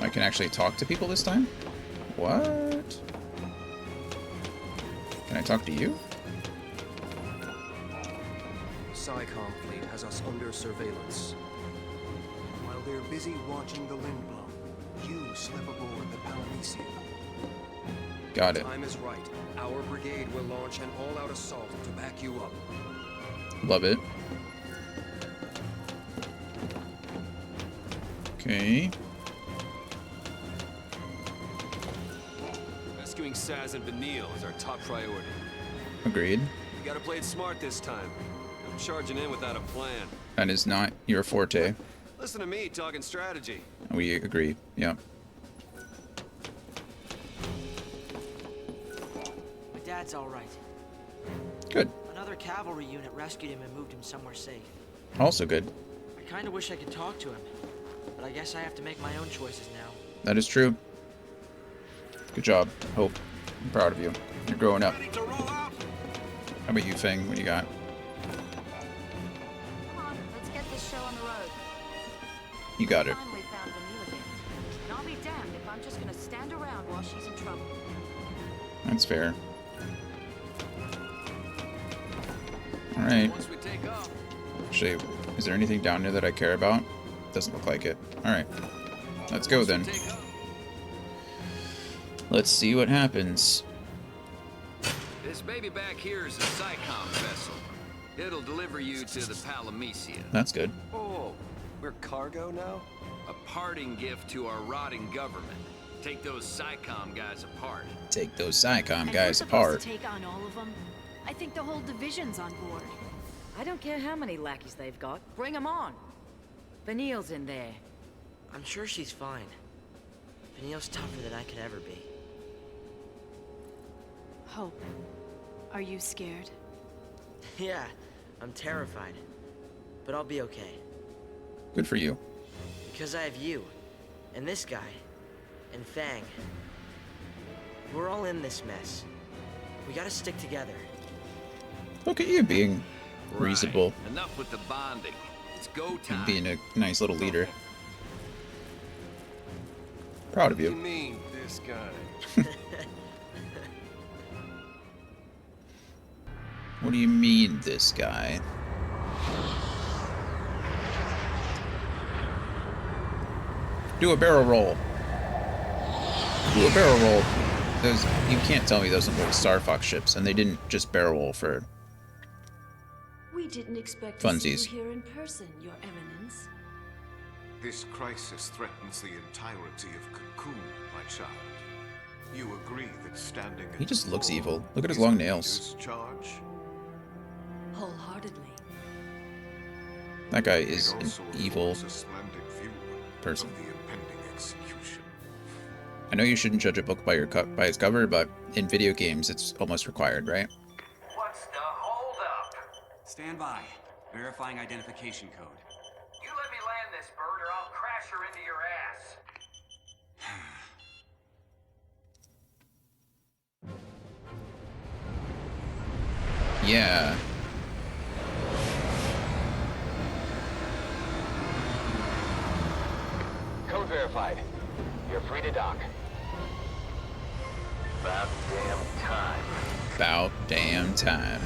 I can actually talk to people this time? What? Can I talk to you? SciComm fleet has us under surveillance. While they're busy watching the Lindblom, you slip aboard the Palamisia. Got it. Time is right. Our brigade will launch an all-out assault to back you up. Love it. Okay. Rescuing Saz and Vanille is our top priority. Agreed. You gotta play it smart this time. I'm charging in without a plan. That is not your forte. Listen to me talking strategy. We agree. Yeah. My dad's all right. Good. Another cavalry unit rescued him and moved him somewhere safe. Also good. I kind of wish I could talk to him, but I guess I have to make my own choices now. That is true. Good job, Hope. I'm proud of you. You're growing up. How about you, Feng? What do you got? Come on, let's get this show on the road. You got it. Finally found Vanille again. And I'll be damned if I'm just gonna stand around while she's in trouble. That's fair. Alright. Once we take off. Actually, is there anything down there that I care about? Doesn't look like it. Alright. Let's go then. Let's see what happens. This baby back here is a SciComm vessel. It'll deliver you to the Palamisia. That's good. Oh, we're cargo now? A parting gift to our rotting government. Take those SciComm guys apart. Take those SciComm And guys we're apart. supposed to take on all of them? I think the whole division's on board. I don't care how many lackeys they've got. Bring them on. Vanille's in there. I'm sure she's fine. Vanille's tougher than I could ever be. Hope, are you scared? Yeah, I'm terrified. But I'll be okay. Good for you. Because I have you, and this guy, and Fang. We're all in this mess. We gotta stick together. Look at you being reasonable. Right. Enough with the bonding. It's go time. And being a nice little leader. Proud of You you. mean this guy? What do you mean, this guy? Do a barrel roll. Do a barrel roll. Those, you can't tell me those look like Star Fox ships, and they didn't just barrel roll for We didn't expect to funsies. see you here in person, Your Eminence. This crisis threatens the entirety of Cocoon, my child. You agree that standing He at just the looks fore evil. Look at his is long the nails. leader's charge? Wholeheartedly. That guy It is an also evil affords a splendid view person. of the impending execution. I know you shouldn't judge a book by by its cover, but in video games, it's almost required, right? What's the holdup? Stand by. Verifying identification code. You let me land this bird or I'll crash her into your ass. Yeah. Code verified. You're free to dock. About damn time. About damn time.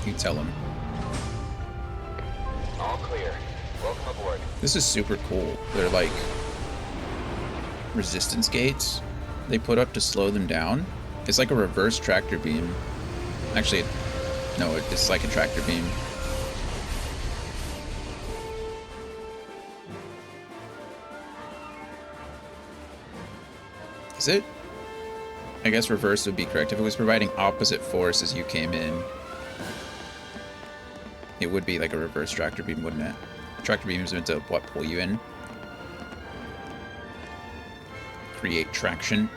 You tell him. All clear. Welcome aboard. This is super cool. They're like resistance gates they put up to slow them down. It's like a reverse tractor beam. Actually, no, it's like a tractor beam. Is it? I guess reverse would be correct. If it was providing opposite force as you came in, it would be like a reverse tractor beam, wouldn't it? Tractor beam is meant to, what, pull you in? Create traction.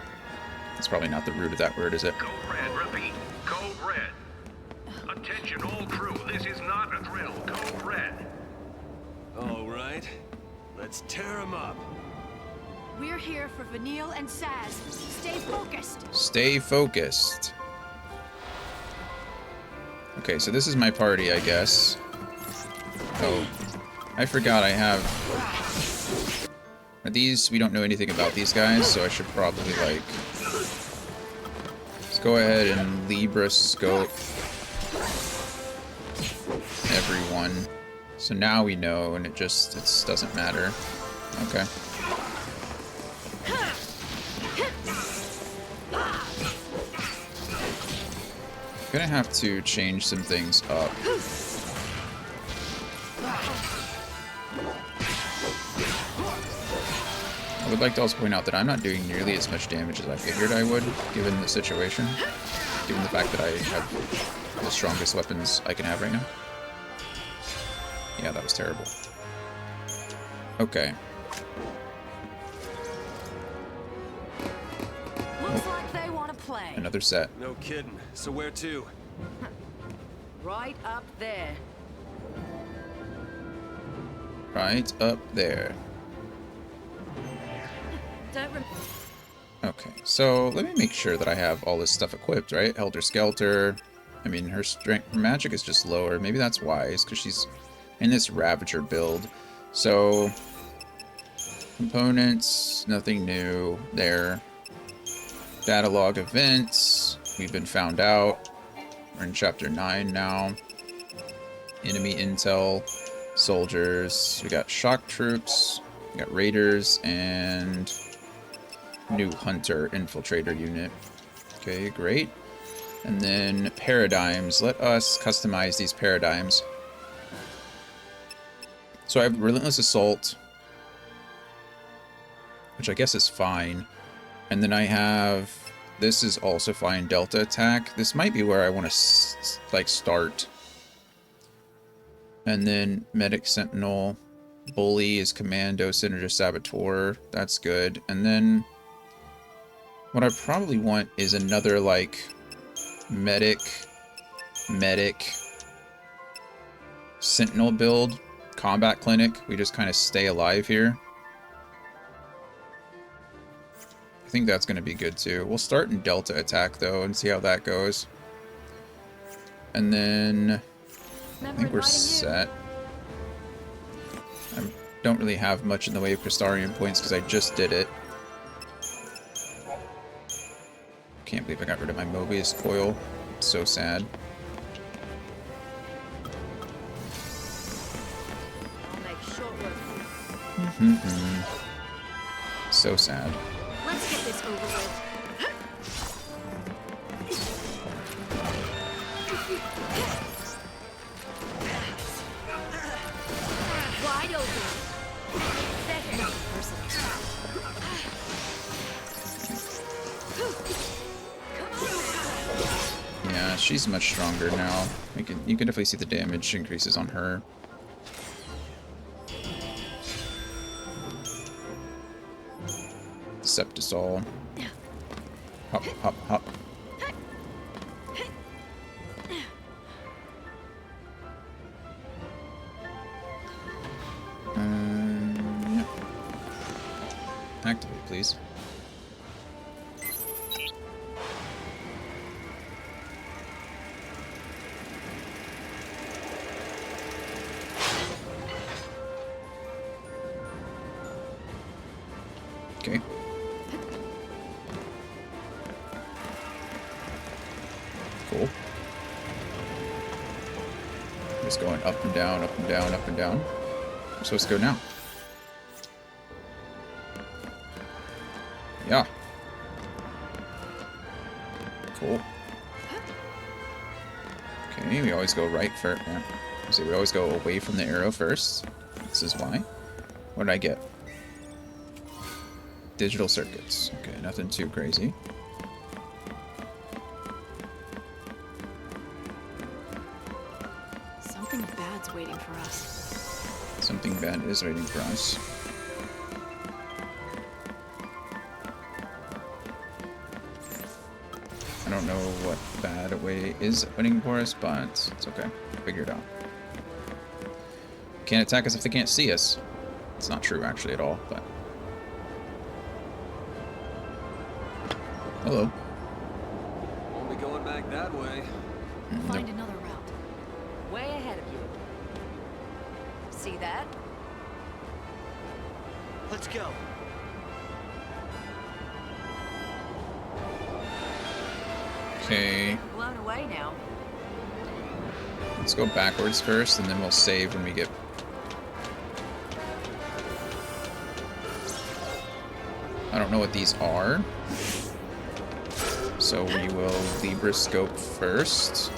That's probably not the root of that word, is it? Code red, repeat. Code red. Attention all crew, this is not a drill. Code red. All right. Let's tear him up. We're here for Vanille and Saz. Stay focused. Stay focused. Okay, so this is my party, I guess. Oh, I forgot I have... Are these... We don't know anything about these guys, so I should probably, like... Let's go ahead and Libra scope everyone. So now we know, and it doesn't matter. Okay. Gonna have to change some things up. I would like to also point out that I'm not doing nearly as much damage as I figured I would, given the situation. Given the fact that I have the strongest weapons I can have right now. Yeah, that was terrible. Okay. Looks like they want to play. Another set. No kidding. So where to? Right up there. Right up there. Don't Okay, so let me make sure that I have all this stuff equipped, right? Helter Skelter. I mean, her strength, her magic is just lower. Maybe that's wise, because she's in this Ravager build. So, components, nothing new there. Data log events, we've been found out. We're in chapter 9 now. Enemy intel, soldiers. We got shock troops, we got raiders, and new hunter infiltrator unit. Okay, great. And then paradigms. Let us customize these paradigms. So I have Relentless Assault, which I guess is fine. And then I have, this is also fine, Delta Attack. This might be where I want to like start. And then Medic Sentinel. Bully is Commando, Senator Saboteur. That's good. And then what I probably want is another like medic, Sentinel build. Combat Clinic. We just kind of stay alive here. I think that's going to be good too. We'll start in Delta Attack though and see how that goes. And then I think we're set. I don't really have much in the way of Crystarium points because I just did it. Can't believe I got rid of my Mobius coil. It's so sad. So sad. Let's get this over with. Wide open. That's not personal. Yeah, she's much stronger now. You can definitely see the damage increases on her. Septisol. Hop, hop, hop. Yeah. Activate, please. Okay. Cool. Just going up and down, up and down, up and down. We're supposed to go now. Yeah. Cool. Okay, we always go right first. Yeah. See, we always go away from the arrow first. This is why. What did I get? Digital circuits. Okay, nothing too crazy. Something bad's waiting for us. Something bad is waiting for us. don't know what bad way is opening for us, but it's okay. We'll figure it out. Can't attack us if they can't see us. It's not true, actually, at all, but... Hello. Won't be going back that way. Find another route. Way ahead of you. See that? Let's go. Okay. Blown away now. Let's go backwards first, and then we'll save when we get... I don't know what these are. So we will Libra scope first.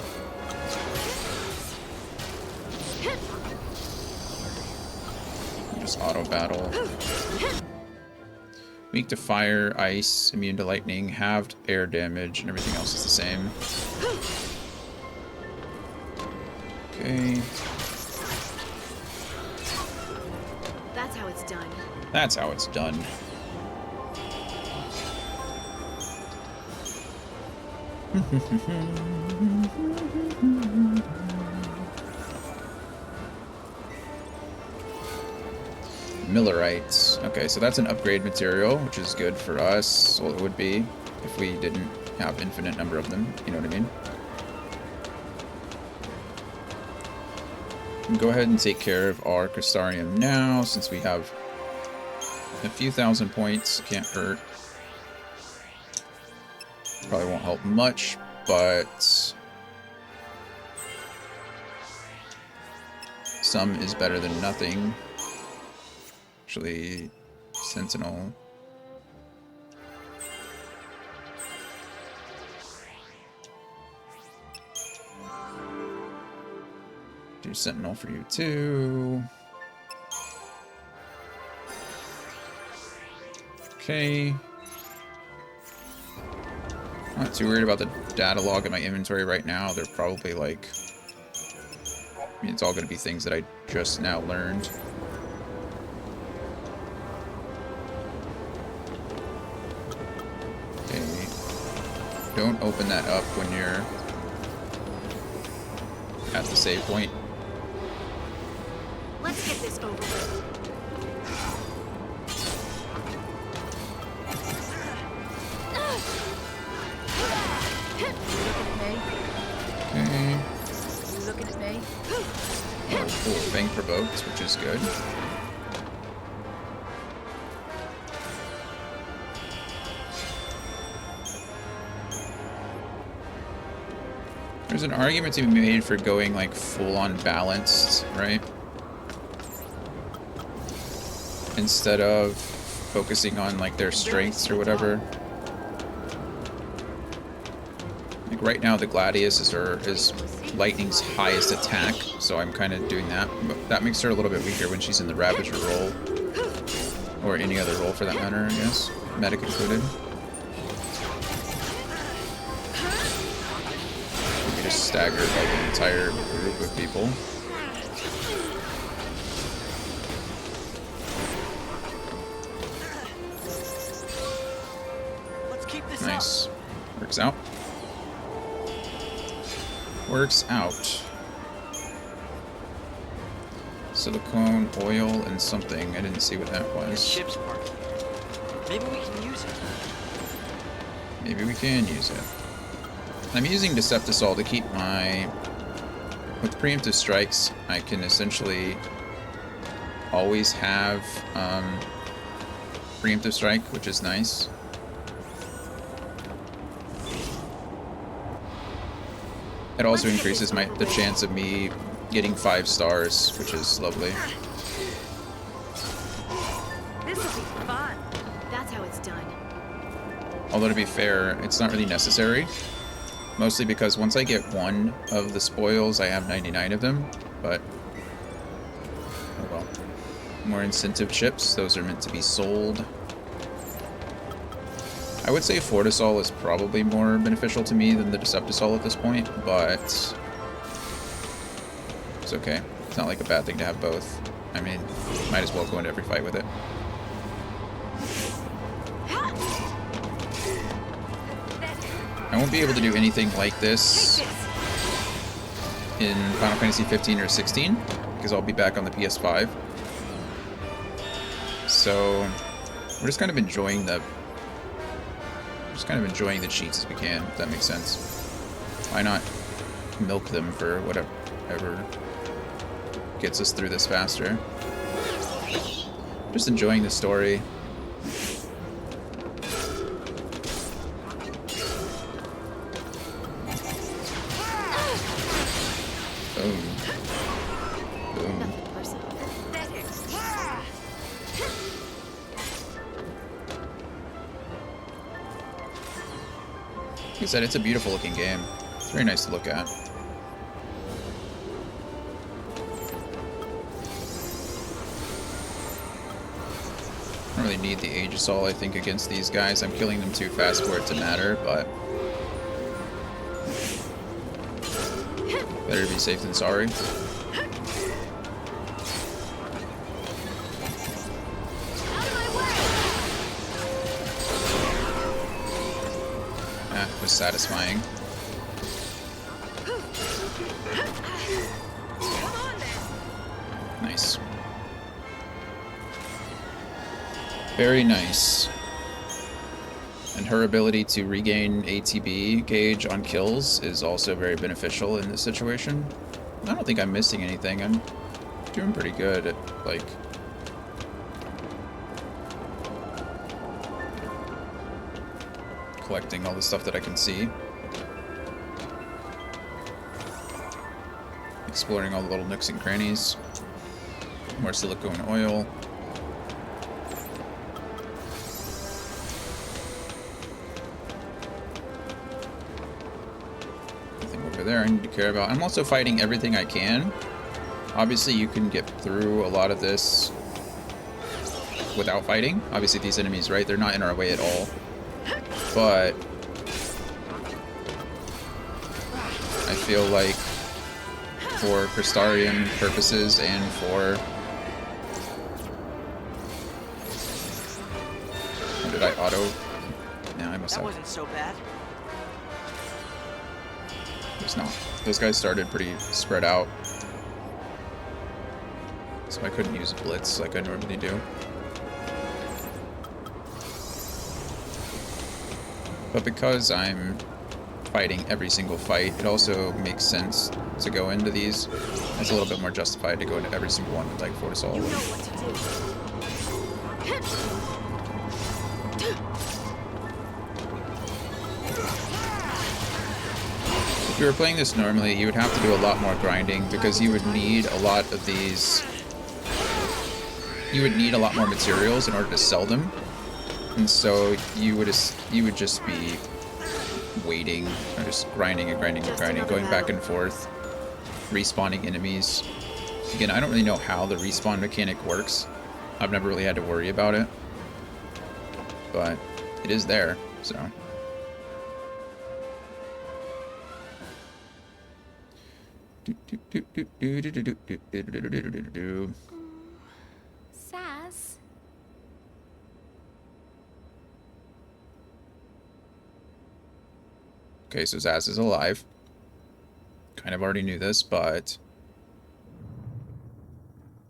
Just auto battle. Weak to fire, ice, immune to lightning, halved air damage, and everything else is the same. Okay. That's how it's done. That's how it's done. Millerites. Okay, so that's an upgrade material, which is good for us. Well, it would be if we didn't have infinite number of them. You know what I mean? Go ahead and take care of our Crystarium now, since we have a few thousand points. Can't hurt. Probably won't help much, but some is better than nothing. Actually, Sentinel. Do Sentinel for you too. Okay. Not too worried about the data log in my inventory right now. They're probably like... I mean, it's all going to be things that I just now learned. Okay. Don't open that up when you're at the save point. Let's get this over with. Okay. You looking at me? Oh, cool. Fang provoked, which is good. There's an argument to be made for going like full-on balanced, right? Instead of focusing on like their strengths or whatever. Like right now the Gladius is Lightning's highest attack, so I'm kind of doing that. But that makes her a little bit weaker when she's in the Ravager role. Or any other role for that matter, I guess. Medic included. We just staggered like an entire group of people. Nice. Works out. Works out. Silicone, oil, and something. I didn't see what that was. Ship's parked. Maybe we can use it. Maybe we can use it. I'm using Deceptisol to keep my... With preemptive strikes, I can essentially always have preemptive strike, which is nice. It also increases the chance of me getting 5 stars, which is lovely. This will be fun. That's how it's done. Although to be fair, it's not really necessary. Mostly because once I get 1 of the spoils, I have 99 of them. But, oh well. More incentive chips. Those are meant to be sold. I would say Fortisol is probably more beneficial to me than the Deceptisol at this point, but it's okay. It's not like a bad thing to have both. I mean, might as well go into every fight with it. I won't be able to do anything like this in Final Fantasy 15 or 16 because I'll be back on the PS5. So we're just kind of enjoying the cheats as we can, if that makes sense. Why not milk them for whatever gets us through this faster? Just enjoying the story. Boom. Boom. Like I said, it's a beautiful looking game. It's very nice to look at. I don't really need the Aegisol, I think, against these guys. I'm killing them too fast for it to matter, but better to be safe than sorry. Ah, it was satisfying. Nice. Very nice. And her ability to regain ATB gauge on kills is also very beneficial in this situation. I don't think I'm missing anything. I'm doing pretty good at, like, collecting all the stuff that I can see. Exploring all the little nooks and crannies. More silicone oil. There I need to care about. I'm also fighting everything I can. Obviously you can get through a lot of this without fighting. Obviously these enemies, right, they're not in our way at all. But I feel like for Crystarian purposes and for... What did I auto? No, I must have. That wasn't so bad. It's not. Those guys started pretty spread out. So I couldn't use a blitz like I normally do. But because I'm fighting every single fight, it also makes sense to go into these. It's a little bit more justified to go into every single one with like Fortisol. If you were playing this normally, you would have to do a lot more grinding because you would need a lot of these... You would need a lot more materials in order to sell them. And so you would just be waiting, or just grinding and grinding and grinding, going back and forth, respawning enemies. Again, I don't really know how the respawn mechanic works. I've never really had to worry about it. But it is there, so... Sass? Okay, so Zaz is alive. Kind of already knew this, but...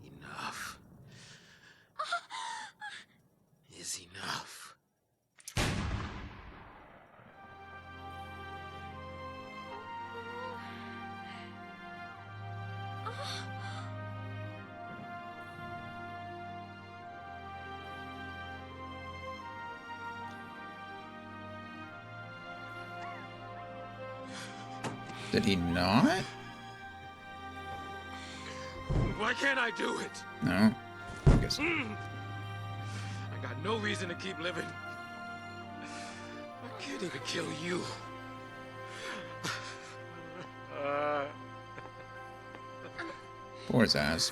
Enough. Is enough. Did he not? Why can't I do it? No. I guess. I got no reason to keep living. I can't even kill you. Poor Zaz.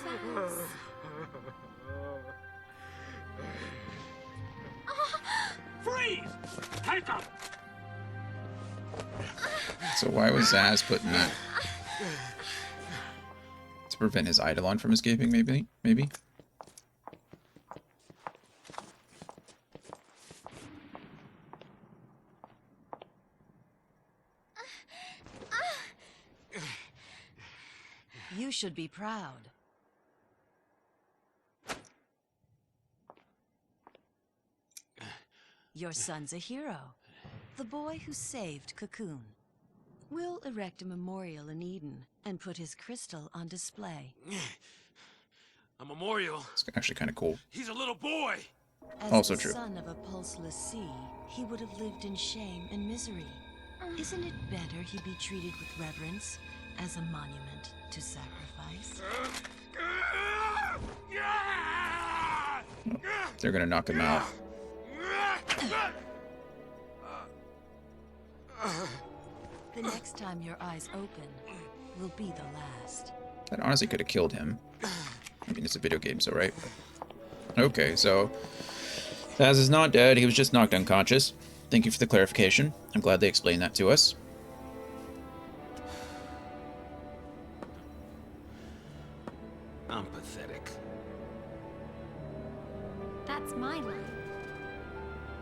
Freeze! Take him! So why was Zaz putting that? To prevent his Eidolon from escaping, maybe? Maybe? You should be proud. Your son's a hero. The boy who saved Cocoon. We'll erect a memorial in Eden and put his crystal on display. A memorial? It's actually kind of cool. He's a little boy! As Also the true. son of a pulseless sea, he would have lived in shame and misery. Isn't it better he be treated with reverence as a monument to sacrifice? They're gonna knock him out. The next time your eyes open will be the last. That honestly could have killed him. I mean, it's a video game, so right? Okay, so Taz is not dead. He was just knocked unconscious. Thank you for the clarification. I'm glad they explained that to us. I'm pathetic. That's my lie.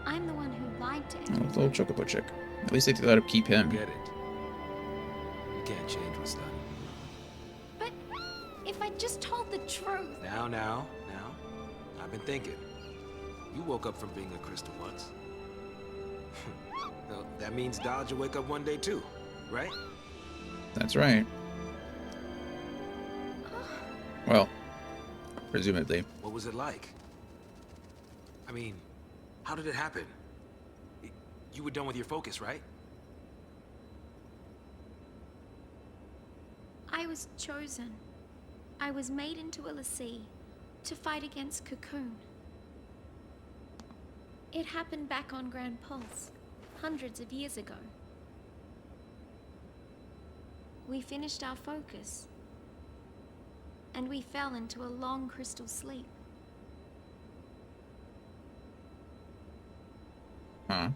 I'm the one who lied to Oh, everyone. the little chocobo chick. At least they let him keep him. Get it. You can't change what's done. But if I just told the truth. Now. I've been thinking. You woke up from being a crystal once. Well, that means Dodge will wake up one day too, right? That's right. Well, presumably. What was it like? I mean, how did it happen? You were done with your focus, right? I was chosen. I was made into a Lassie to fight against Cocoon. It happened back on Grand Pulse, hundreds of years ago. We finished our focus, and we fell into a long crystal sleep. Huh.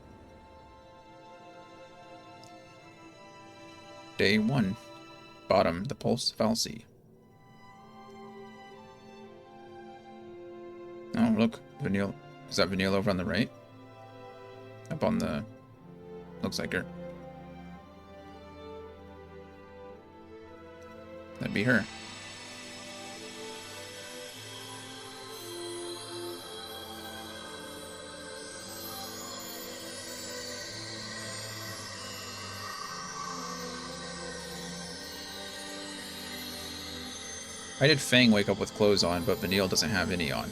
Day 1. Bottom, the Pulse Fallacy. Oh, look. Vanille. Is that Vanille over on the right? Up on the... Looks like her. That'd be her. Why did Fang wake up with clothes on, but Vanille doesn't have any on?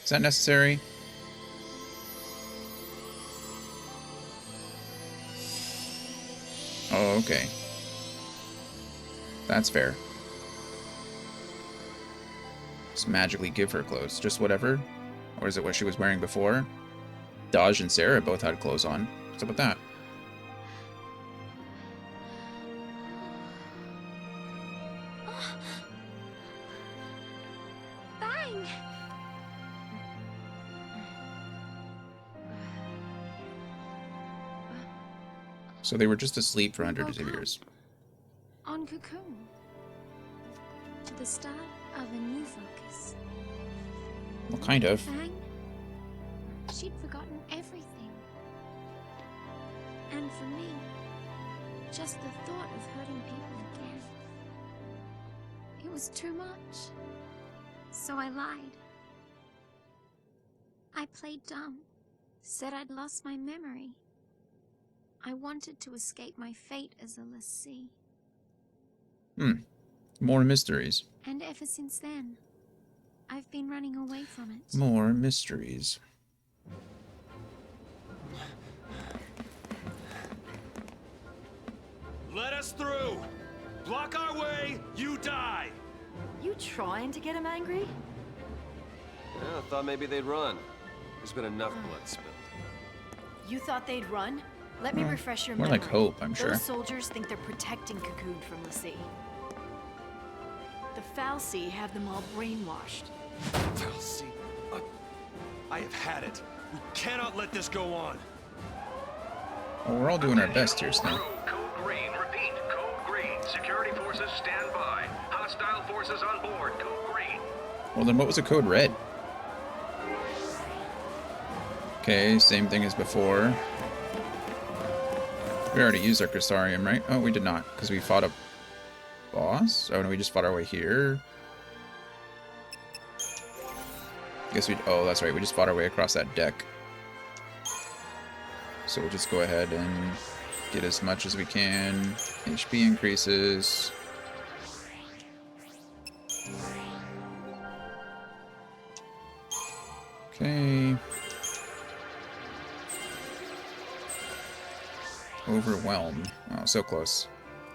Is that necessary? Oh, okay. That's fair. Just magically give her clothes. Just whatever? Or is it what she was wearing before? Dodge and Sarah both had clothes on. What's up with that? Bang! So they were just asleep for hundreds of years. On Cocoon. To the start of a new focus. Well, kind of. Fang, she'd forgotten everything. And for me, just the thought of hurting people again. It was too much. So I lied. I played dumb. Said I'd lost my memory. I wanted to escape my fate as a Lassie. More mysteries. And ever since then, I've been running away from it. More mysteries. Let us through! Block our way, you die! You trying to get him angry? Yeah, I thought maybe they'd run. There's been enough blood spilled. You thought they'd run? Let me refresh your more memory. like hope, I'm sure. Those soldiers think they're protecting Cocoon from Lassie. The Fal'Cie have them all brainwashed. Fal'Cie, I have had it. We cannot let this go on. Well, we're all doing our best here, Snow. Code green. Repeat. Code green. Security forces stand by. Hostile forces on board. Code green. Well, then what was the code red? Okay, same thing as before. We already used our Crystarium, right? Oh, we did not, because we fought a boss? Oh no, we just fought our way here. Guess we. Oh, that's right. We just fought our way across that deck. So we'll just go ahead and get as much as we can. HP increases. Okay. Overwhelm. Oh, so close.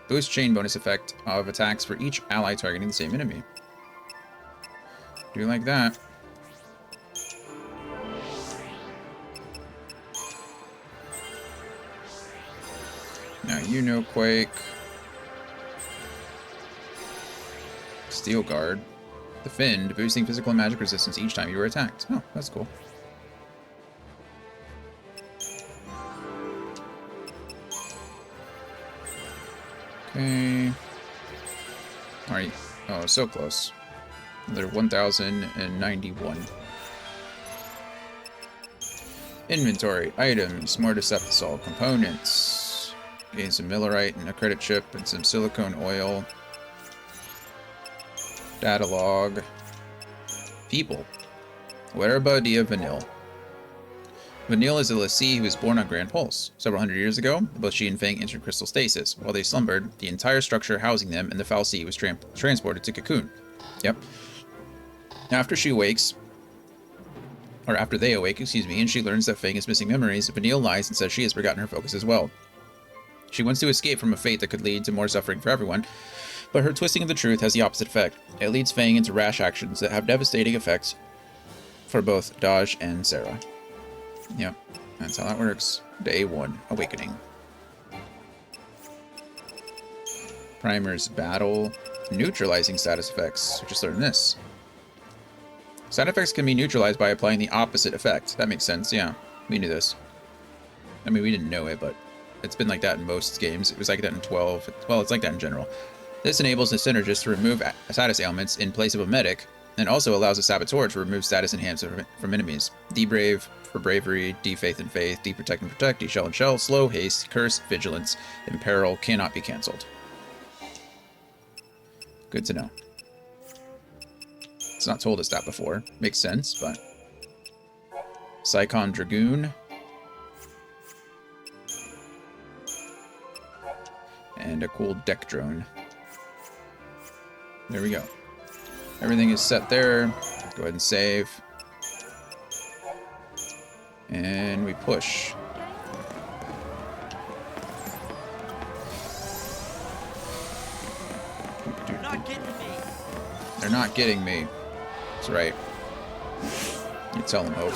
Boost chain bonus effect of attacks for each ally targeting the same enemy. Do you like that? Now you know Quake. Steel Guard. Defend, boosting physical and magic resistance each time you were attacked. Oh, that's cool. Okay. Alright. Oh, so close. They're 1,091. Inventory. Items. More Deceptisol. Components. Gain some Millerite and a credit chip and some silicone oil. Data log. People. Werabadia Vanille. Vanille is a l'Cie who was born on Grand Pulse. Several hundred years ago, both she and Fang entered crystal stasis. While they slumbered, the entire structure housing them in the fal'Cie was transported to Cocoon. Yep. After she awakes, or after they awake, excuse me, and she learns that Fang is missing memories, Vanille lies and says she has forgotten her focus as well. She wants to escape from a fate that could lead to more suffering for everyone, but her twisting of the truth has the opposite effect. It leads Fang into rash actions that have devastating effects for both Dodge and Sarah. Yep, that's how that works. Day 1, Awakening. Primer's Battle. Neutralizing status effects. We just learned this. Side effects can be neutralized by applying the opposite effect. That makes sense, yeah. We knew this. I mean, we didn't know it, but it's been like that in most games. It was like that in 12. Well, it's like that in general. This enables the Synergist to remove status ailments in place of a medic, and also allows a Saboteur to remove status enhancement from enemies. D-Brave for Bravery, D-Faith and Faith, D-Protect and Protect, D-Shell and Shell, Slow, Haste, Curse, Vigilance, and Peril cannot be cancelled. Good to know. It's not told us that before. Makes sense, but... Psychon Dragoon. And a cool deck drone. There we go. Everything is set there. Go ahead and save. And we push. You're not getting me. They're not getting me. That's right. You tell them, Hope.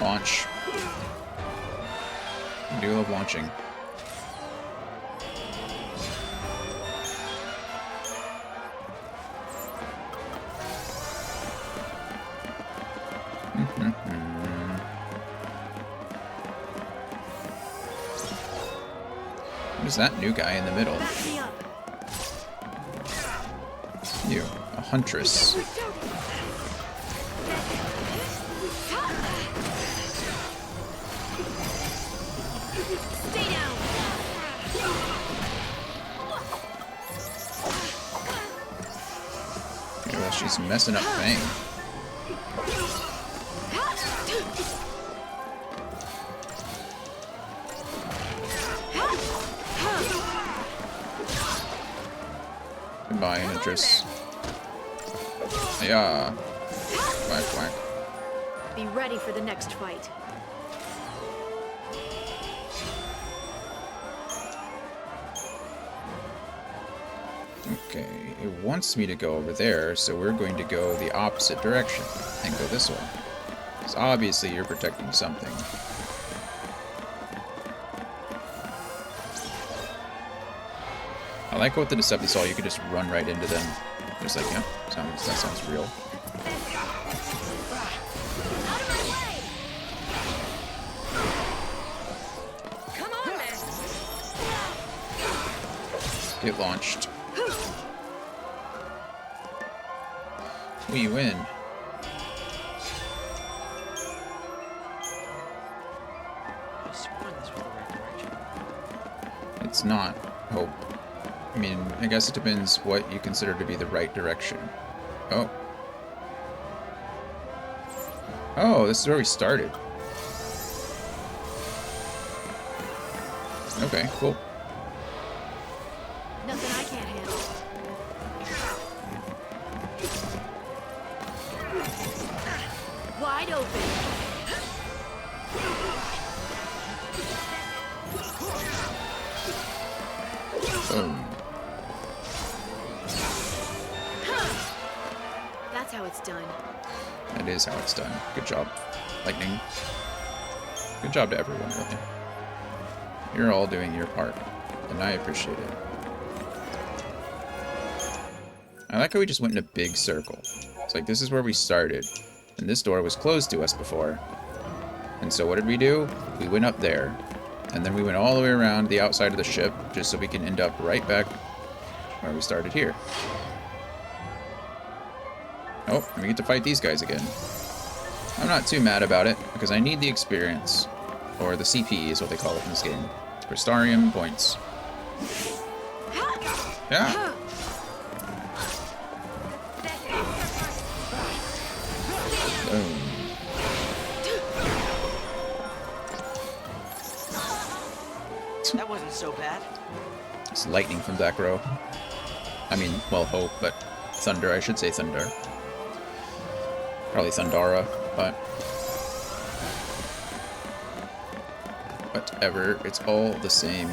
Launch. I do love launching. Who's that new guy in the middle? You, a huntress. Well, she's messing up Fang. Goodbye, Huntress. Yeah. Whack, whack. Be ready for the next fight. Okay, it wants me to go over there, so we're going to go the opposite direction and go this way. Because obviously you're protecting something. I like with the Deceptisol, you can just run right into them. Just like, yeah, that sounds real. Get launched. We win. I sworn this was the right direction. It's not, Hope. I mean, I guess it depends what you consider to be the right direction. Oh. Oh, this is where we started. Okay, cool. Nothing I can't handle. Wide open. Boom. That's how it's done. That is how it's done. Good job, Lightning. Good job to everyone, really. You're all doing your part, and I appreciate it. I like how we just went in a big circle. It's like, this is where we started, and this door was closed to us before. And so what did we do? We went up there, and then we went all the way around the outside of the ship, just so we can end up right back where we started here. Oh, and we get to fight these guys again. I'm not too mad about it, because I need the experience. Or the CP is what they call it in this game. Crystarium points. Yeah. Boom. That wasn't so bad. It's lightning from back row. I mean, well, Hope, but Thunder, I should say Thunder. Probably Thundara, but whatever, it's all the same.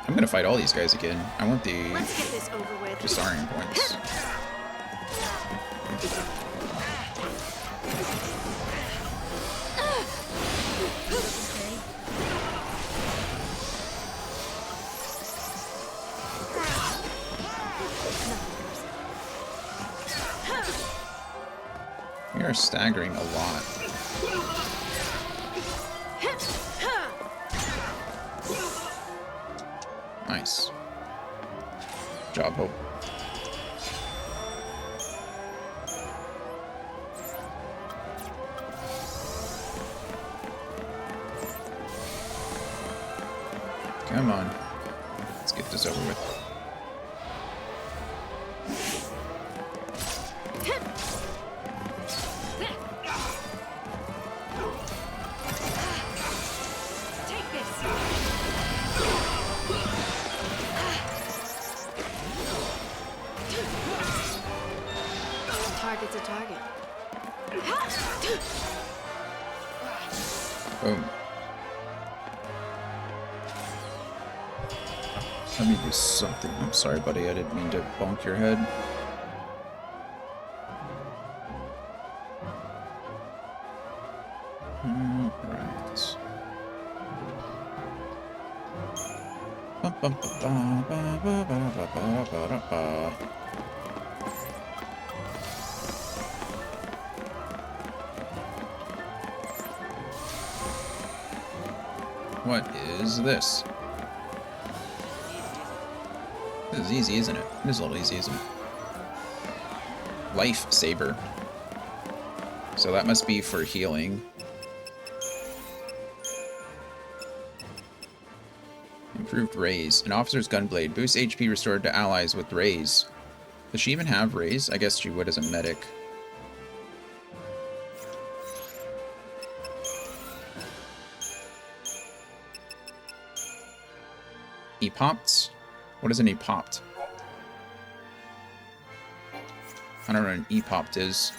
I'm gonna fight all these guys again. I want the Let's get this over with. Crystarium points. We are staggering a lot. Nice. Good job, Hope. Come on. Let's get this over with. Target's a target. Boom. Let me do something. I'm sorry, buddy. I didn't mean to bonk your head. Right. What is this? This is easy, isn't it? It is a little easy, isn't it? Life Saber. So that must be for healing. Improved raise. An officer's gunblade. Boosts HP restored to allies with raise. Does she even have raise? I guess she would as a medic. Epopt? What is an epopt? I don't know what an epopt is.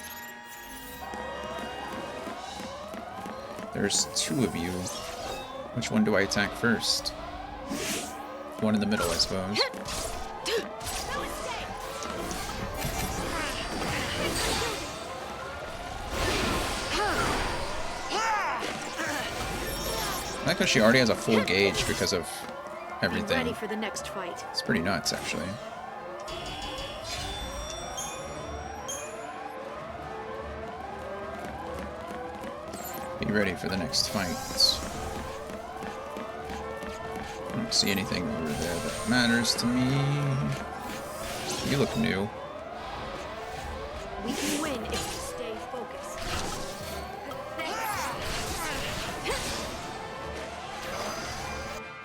There's two of you. Which one do I attack first? One in the middle, I suppose. I like how she already has a full gauge because of everything. I'm ready for the next fight. It's pretty nuts, actually. Be ready for the next fight. I don't see anything over there that matters to me. You look new.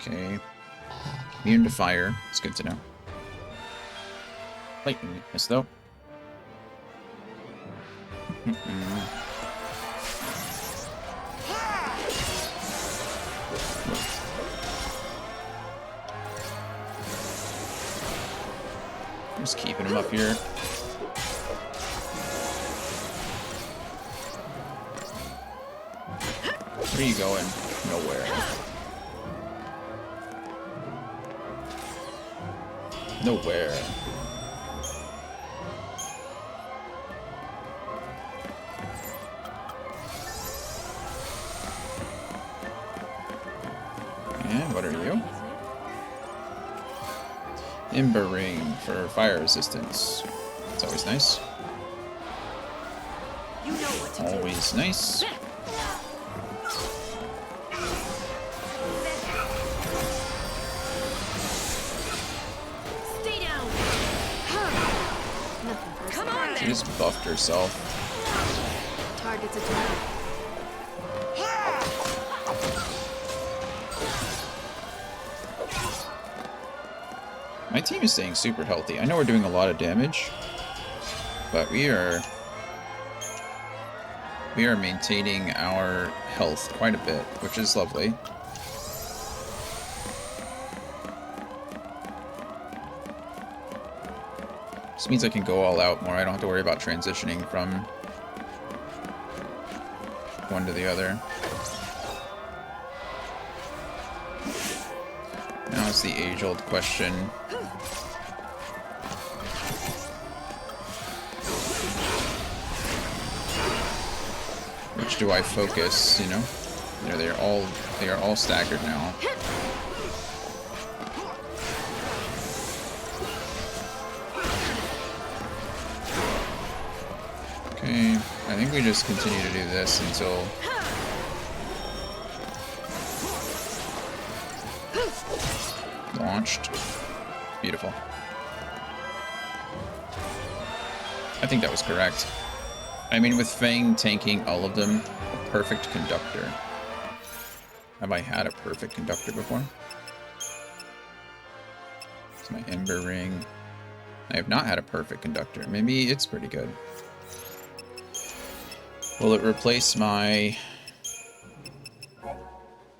Okay. Immune to fire. It's good to know. Lightning weakness, though. Just keeping him up here. Where are you going? Nowhere. Nowhere. And what are you? Ember Ring for fire resistance. It's always nice. You know what to do. Always nice. Stay down. Nothing personal. Come on, She just buffed herself. Target's attack. My team is staying super healthy. I know we're doing a lot of damage, but we are maintaining our health quite a bit, which is lovely. This means I can go all out more. I don't have to worry about transitioning from one to the other. Now it's the age-old question. Which do I focus, you know? They are all staggered now. Okay, I think we just continue to do this until launched. Beautiful. I think that was correct. I mean, with Fang tanking all of them, a perfect conductor. Have I had a perfect conductor before? It's my Ember Ring. I have not had a perfect conductor. Maybe it's pretty good. Will it replace my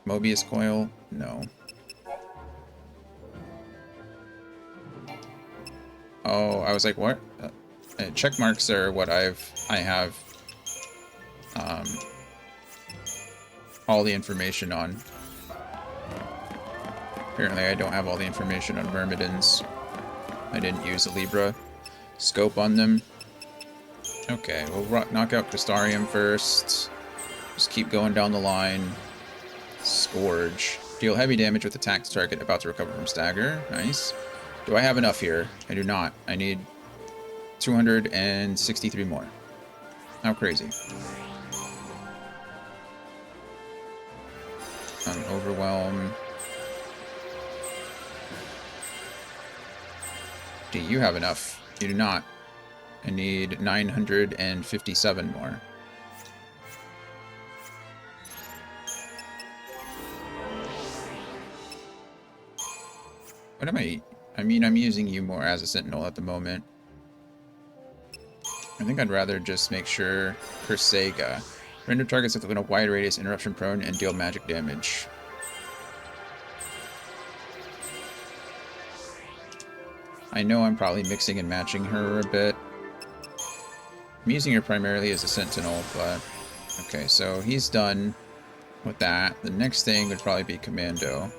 Mobius coil? No. Oh, I was like, what? Check marks are what I have all the information on. Apparently I don't have all the information on Myrmidons. I didn't use a Libra scope on them. Okay, we'll knock out Crystarium first. Just keep going down the line. Scourge. Deal heavy damage with attack target about to recover from stagger. Nice. Do I have enough here? I do not. I need 263 more. How crazy. Overwhelm. Do you have enough? You do not. I need 957 more. What am I mean, I'm using you more as a sentinel at the moment. I think I'd rather just make sure Persega. Render targets within a wide radius, interruption prone, and deal magic damage. I know I'm probably mixing and matching her a bit. I'm using her primarily as a sentinel, but... Okay, so he's done with that. The next thing would probably be Commando.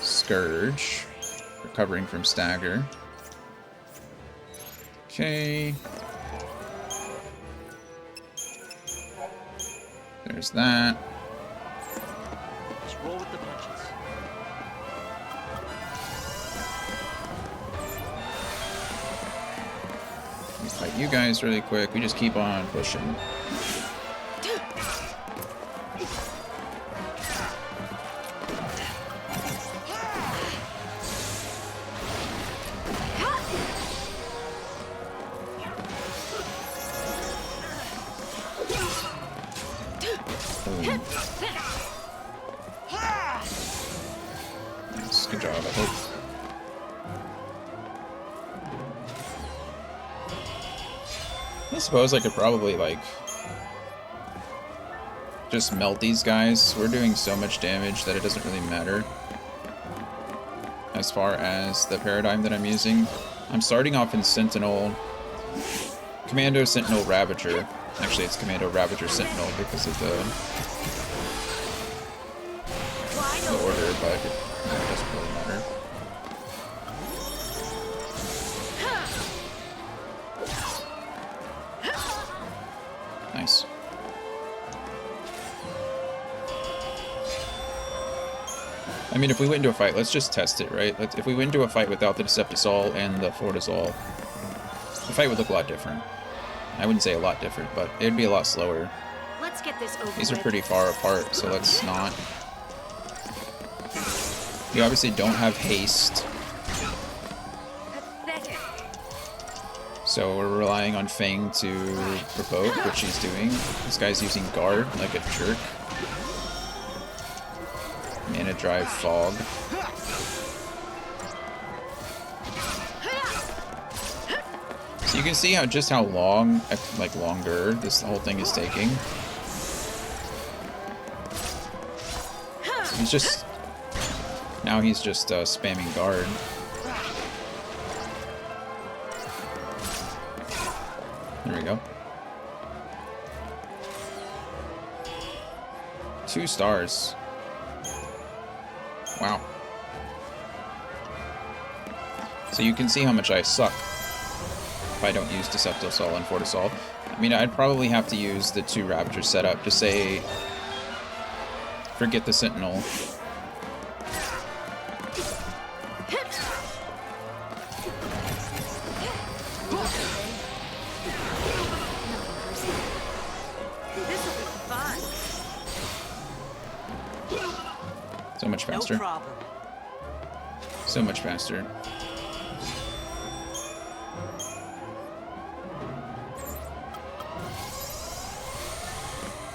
Scourge. Recovering from stagger. Okay. There's that. Just roll with the punches. Let me fight you guys really quick. We just keep on pushing. Boom. Nice. Good job, I hope. I suppose I could probably, like, just melt these guys. We're doing so much damage that it doesn't really matter as far as the paradigm that I'm using. I'm starting off in Sentinel, Commando, Sentinel, Ravager. Actually, it's Commando, Ravager, Sentinel because of the order, but it doesn't really matter. Nice. I mean, if we went into a fight, let's just test it, right? If we went into a fight without the Deceptisol and the Fortisol, the fight would look a lot different. I wouldn't say a lot different, but it'd be a lot slower. Let's get this over These are with. pretty far apart, so let's not. You obviously don't have haste, Pathetic. so we're relying on Fang to provoke, which he's doing. This guy's using guard like a jerk. Mana Drive Fog. So you can see how long, like longer, this whole thing is taking. He's just spamming guard. There we go. 2 stars. Wow. So you can see how much I suck if I don't use Deceptisol and Fortisol. I mean, I'd probably have to use the 2 Ravager setup to say, forget the Sentinel. So much faster. No problem. So much faster.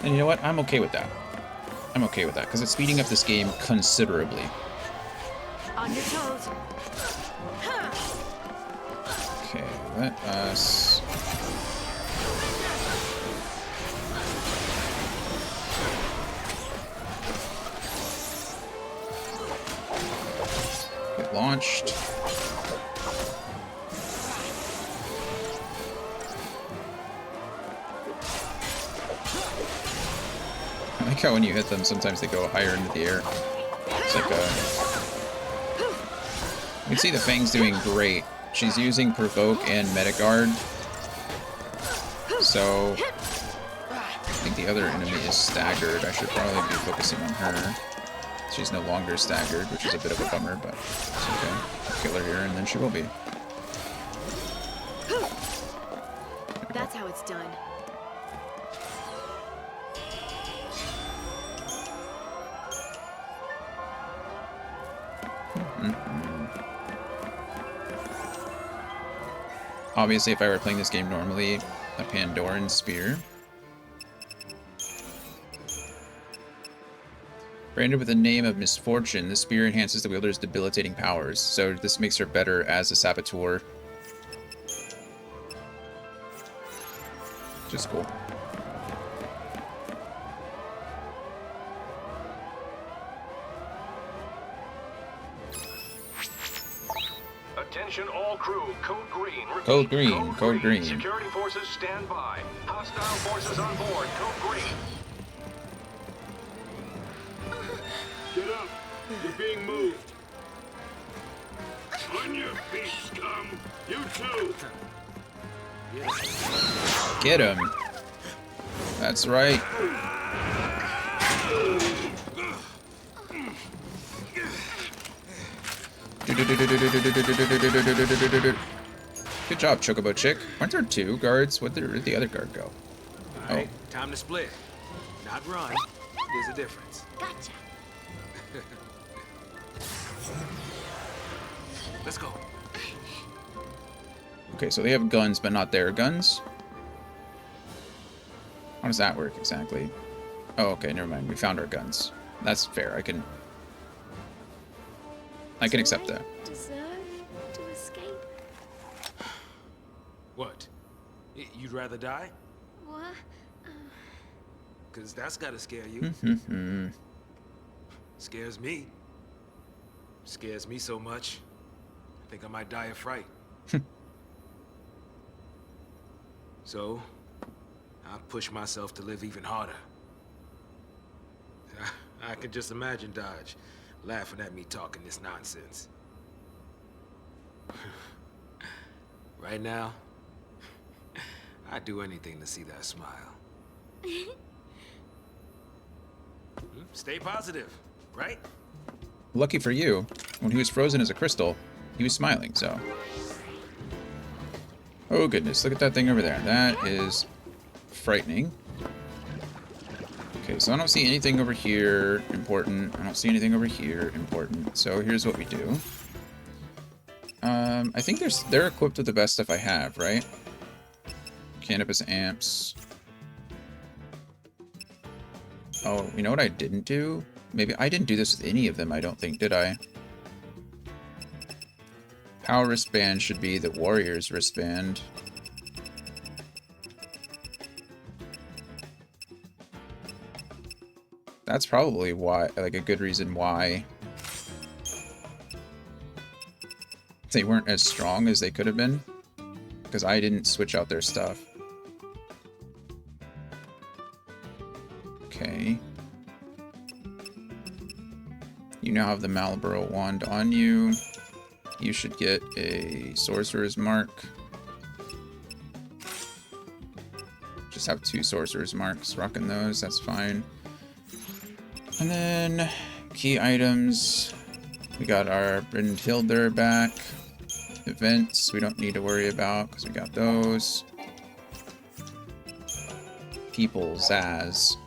And you know what? I'm okay with that. I'm okay with that, because it's speeding up this game considerably. On your toes. Okay, let us... get launched. I like how when you hit them, sometimes they go higher into the air. It's like a... You can see the Fang's doing great. She's using Provoke and Metagard. So... I think the other enemy is staggered. I should probably be focusing on her. She's no longer staggered, which is a bit of a bummer, but it's okay. Kill her here, and then she will be. That's how it's done. Obviously, if I were playing this game normally, a Pandoran Spear. Branded with the name of Misfortune, the spear enhances the wielder's debilitating powers, so this makes her better as a Saboteur. Which is cool. Attention all crew, code green. Repeat, Code green, code green. Security forces stand by. Hostile forces on board, code green. Get up. You're being moved. On your feet, scum. You too. Get him. That's right. Good job, Chocobo Chick. Weren't there 2 guards? Where'd the other guard go? All right, time to split. Not run. There's a difference. Gotcha. Let's go. Okay, so they have guns, but not their guns. How does that work exactly? Oh, okay, never mind. We found our guns. That's fair. I can accept that. Deserve to escape? What? You'd rather die? What? Because that's gotta scare you. Scares me. Scares me so much. I think I might die of fright. So, I push myself to live even harder. I can just imagine Dodge laughing at me talking this nonsense. Right now, I'd do anything to see that smile. Stay positive, right? Lucky for you, when he was frozen as a crystal, he was smiling, so... Oh goodness, look at that thing over there. That is frightening. Okay, so I don't see anything over here important. I don't see anything over here important. So here's what we do. I think they're equipped with the best stuff I have, right? Cannabis amps. Oh, you know what I didn't do? Maybe I didn't do this with any of them, I don't think, did I? Power wristband should be the warrior's wristband. That's probably why, like, a good reason why they weren't as strong as they could have been. Because I didn't switch out their stuff. Okay. You now have the Malboro wand on you. You should get a Sorcerer's Mark. Just have 2 Sorcerer's Marks. Rocking those, that's fine. And then, key items. We got our Brynhildr back. Events, we don't need to worry about, because we got those. People, Zaz.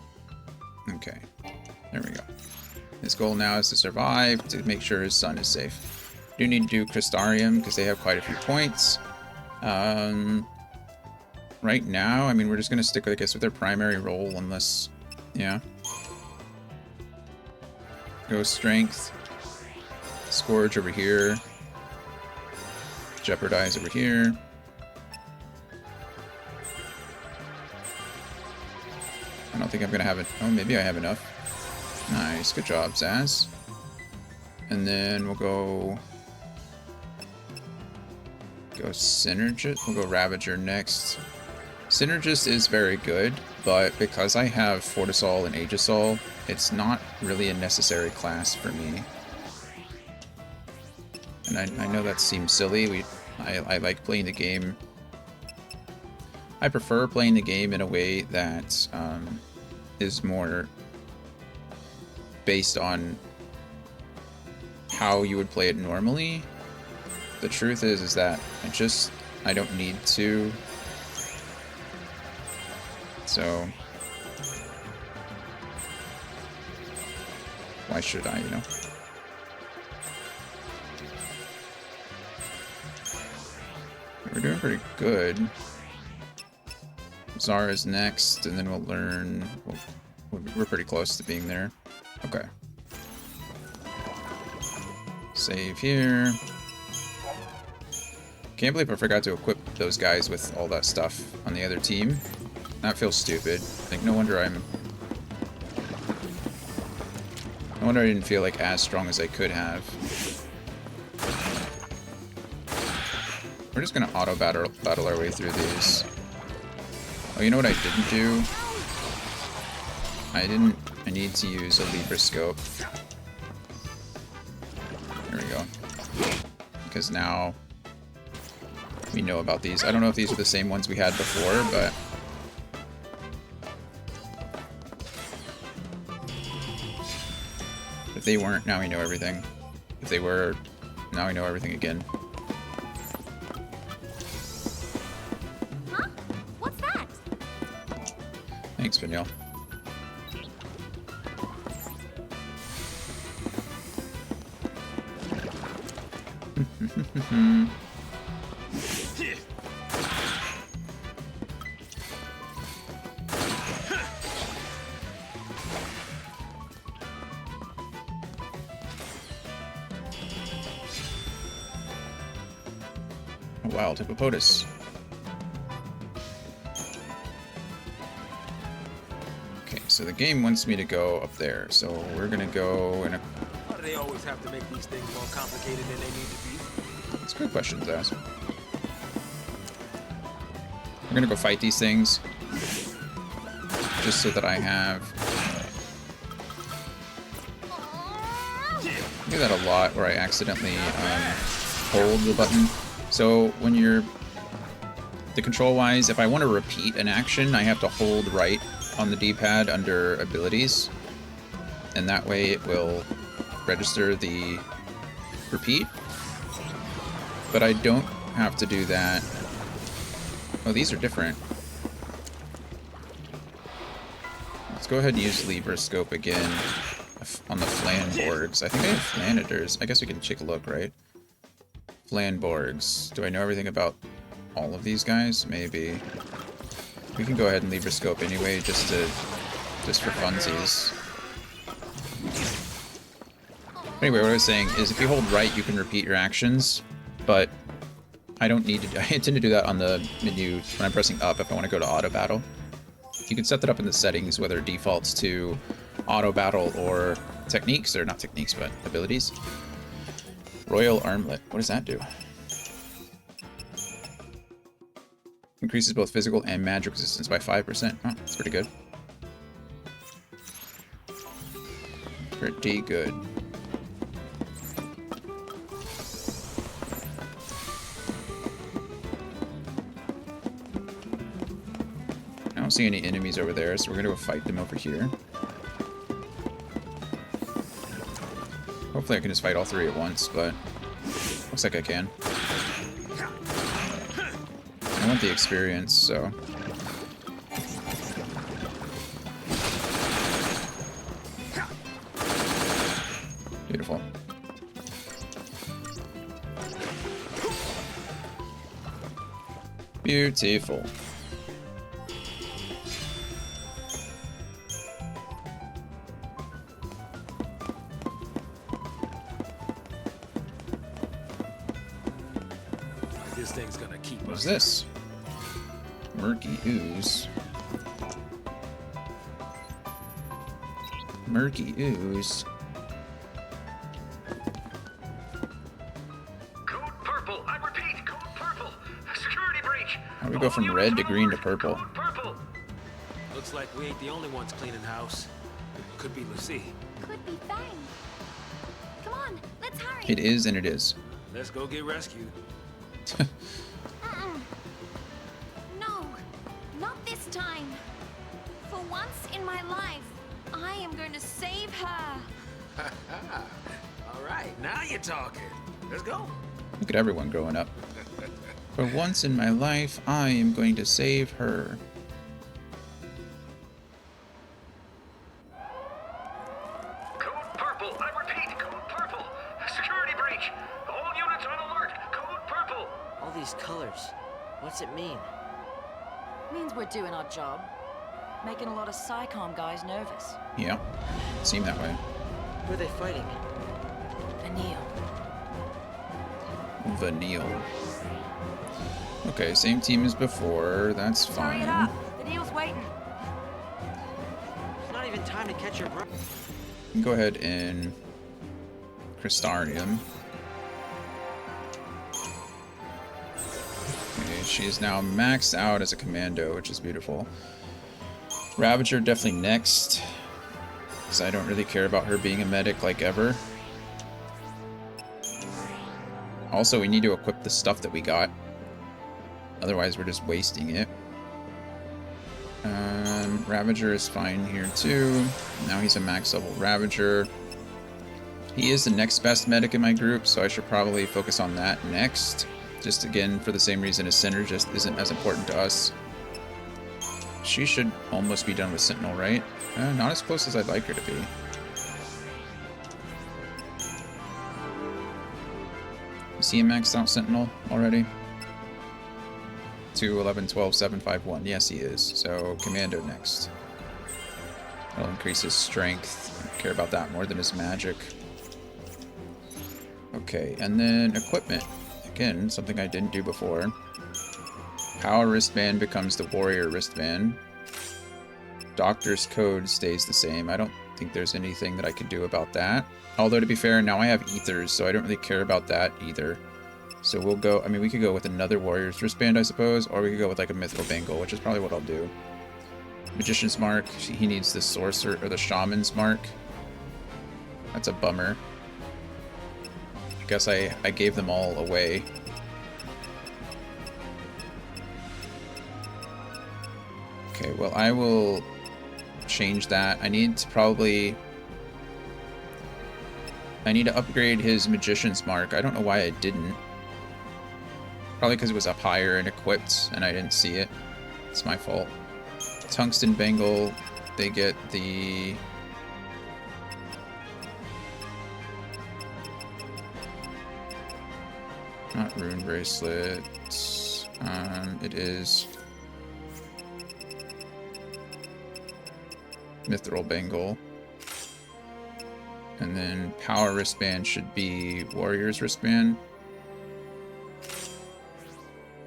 Okay, there we go. His goal now is to survive, to make sure his son is safe. Do need to do Crystarium because they have quite a few points. Right now, I mean, we're just going to stick, I guess, with their primary role unless, yeah. Go Strength. Scourge over here. Jeopardize over here. I don't think I'm going to have it. Oh, maybe I have enough. Nice. Good job, Zaz. And then we'll go Synergist. We'll go Ravager next. Synergist is very good, but because I have Fortisol and Aegisol, it's not really a necessary class for me. And I know that seems silly. I like playing the game. I prefer playing the game in a way that is more based on how you would play it normally. The truth is that I don't need to. So why should I, you know? We're doing pretty good. Zara's next, and then we'll learn. We're pretty close to being there. Okay. Save here. Can't believe I forgot to equip those guys with all that stuff on the other team. That feels stupid. Like, no wonder I didn't feel like as strong as I could have. We're just gonna auto battle our way through these. Oh, you know what I didn't do? I need to use a Libra Scope. There we go. Because now we know about these. I don't know if these are the same ones we had before, but if they weren't, now we know everything. If they were, now we know everything again. Huh? What's that? Thanks, Vinyl. A wild hippopotamus. Okay, so the game wants me to go up there, so we're gonna go in a... Why do they always have to make these things more complicated than they need to be? It's good questions to ask. We're gonna go fight these things. Just so that I have... I do that a lot where I accidentally hold the button. So when you're... The control-wise, if I want to repeat an action, I have to hold right on the D-pad under abilities. And that way it will register the repeat. But I don't have to do that. Oh, these are different. Let's go ahead and use Libra Scope again on the Flamborgs. I think I have Flanators. I guess we can take a look, right? Flamborgs. Do I know everything about all of these guys? Maybe. We can go ahead and Libra Scope anyway, just for funsies. Anyway, what I was saying is if you hold right, you can repeat your actions, but I don't need to... I intend to do that on the menu when I'm pressing up if I want to go to auto battle. You can set that up in the settings, whether it defaults to auto battle or techniques, or not techniques, but abilities. Royal Armlet. What does that do? Increases both physical and magic resistance by 5%. Oh, that's pretty good. Pretty good. I don't see any enemies over there, so we're gonna go fight them over here. Hopefully I can just fight all three at once, but looks like I can. I want the experience, so... Beautiful. Beautiful. This thing's gonna keep us. What's this? Murky ooze. Murky ooze. Code purple. I repeat, code purple. Security breach. How do we go from red to green to purple? Looks like we ain't the only ones cleaning house. Could be Lucy. Could be Fang. Come on, let's hurry. It is and it is. Let's go get rescued. No, not this time. For once in my life, I am going to save her. All right, now you're talking. Let's go. Look at everyone growing up. For once in my life, I am going to save her. Code purple. I repeat, code purple. Security breach. All units on alert. Code purple. All these colors. What's it mean? Means we're doing our job. Making a lot of SciComm guys nervous. Yeah, seemed that way. Who are they fighting? Vanille. Vanille. Okay, same team as before. That's Hurry it fine. up. Vanille's waiting. It's not even time to catch your breath. Go ahead and Crystarium. Okay, she is now maxed out as a commando, which is beautiful. Ravager definitely next, because I don't really care about her being a medic like ever. Also, we need to equip the stuff that we got. Otherwise, we're just wasting it. Ravager is fine here too. Now he's a max level Ravager. He is the next best medic in my group, so I should probably focus on that next. Just again, for the same reason as Synergist isn't as important to us. She should almost be done with Sentinel, right? Not as close as I'd like her to be. Is he a maxed out Sentinel already? 2, 11, 12, 7, 5, 1. Yes, he is. So, Commando next. That'll increase his strength. I care about that more than his magic. Okay, and then equipment. Again, something I didn't do before. Power wristband becomes the warrior wristband. Doctor's code stays the same. I don't think there's anything that I can do about that. Although, to be fair, now I have ethers, so I don't really care about that either. So we'll go, I mean, we could go with another warrior's wristband, I suppose, or we could go with like a mithril bangle, which is probably what I'll do. Magician's mark, he needs the sorcerer, or the shaman's mark. That's a bummer. I guess I gave them all away. Okay, well, I will change that. I need to upgrade his magician's mark. I don't know why I didn't. Probably because it was up higher and equipped and I didn't see it. It's my fault. Tungsten bangle, they get the... Not rune bracelet. It is... Mithril bangle. And then power wristband should be warrior's wristband.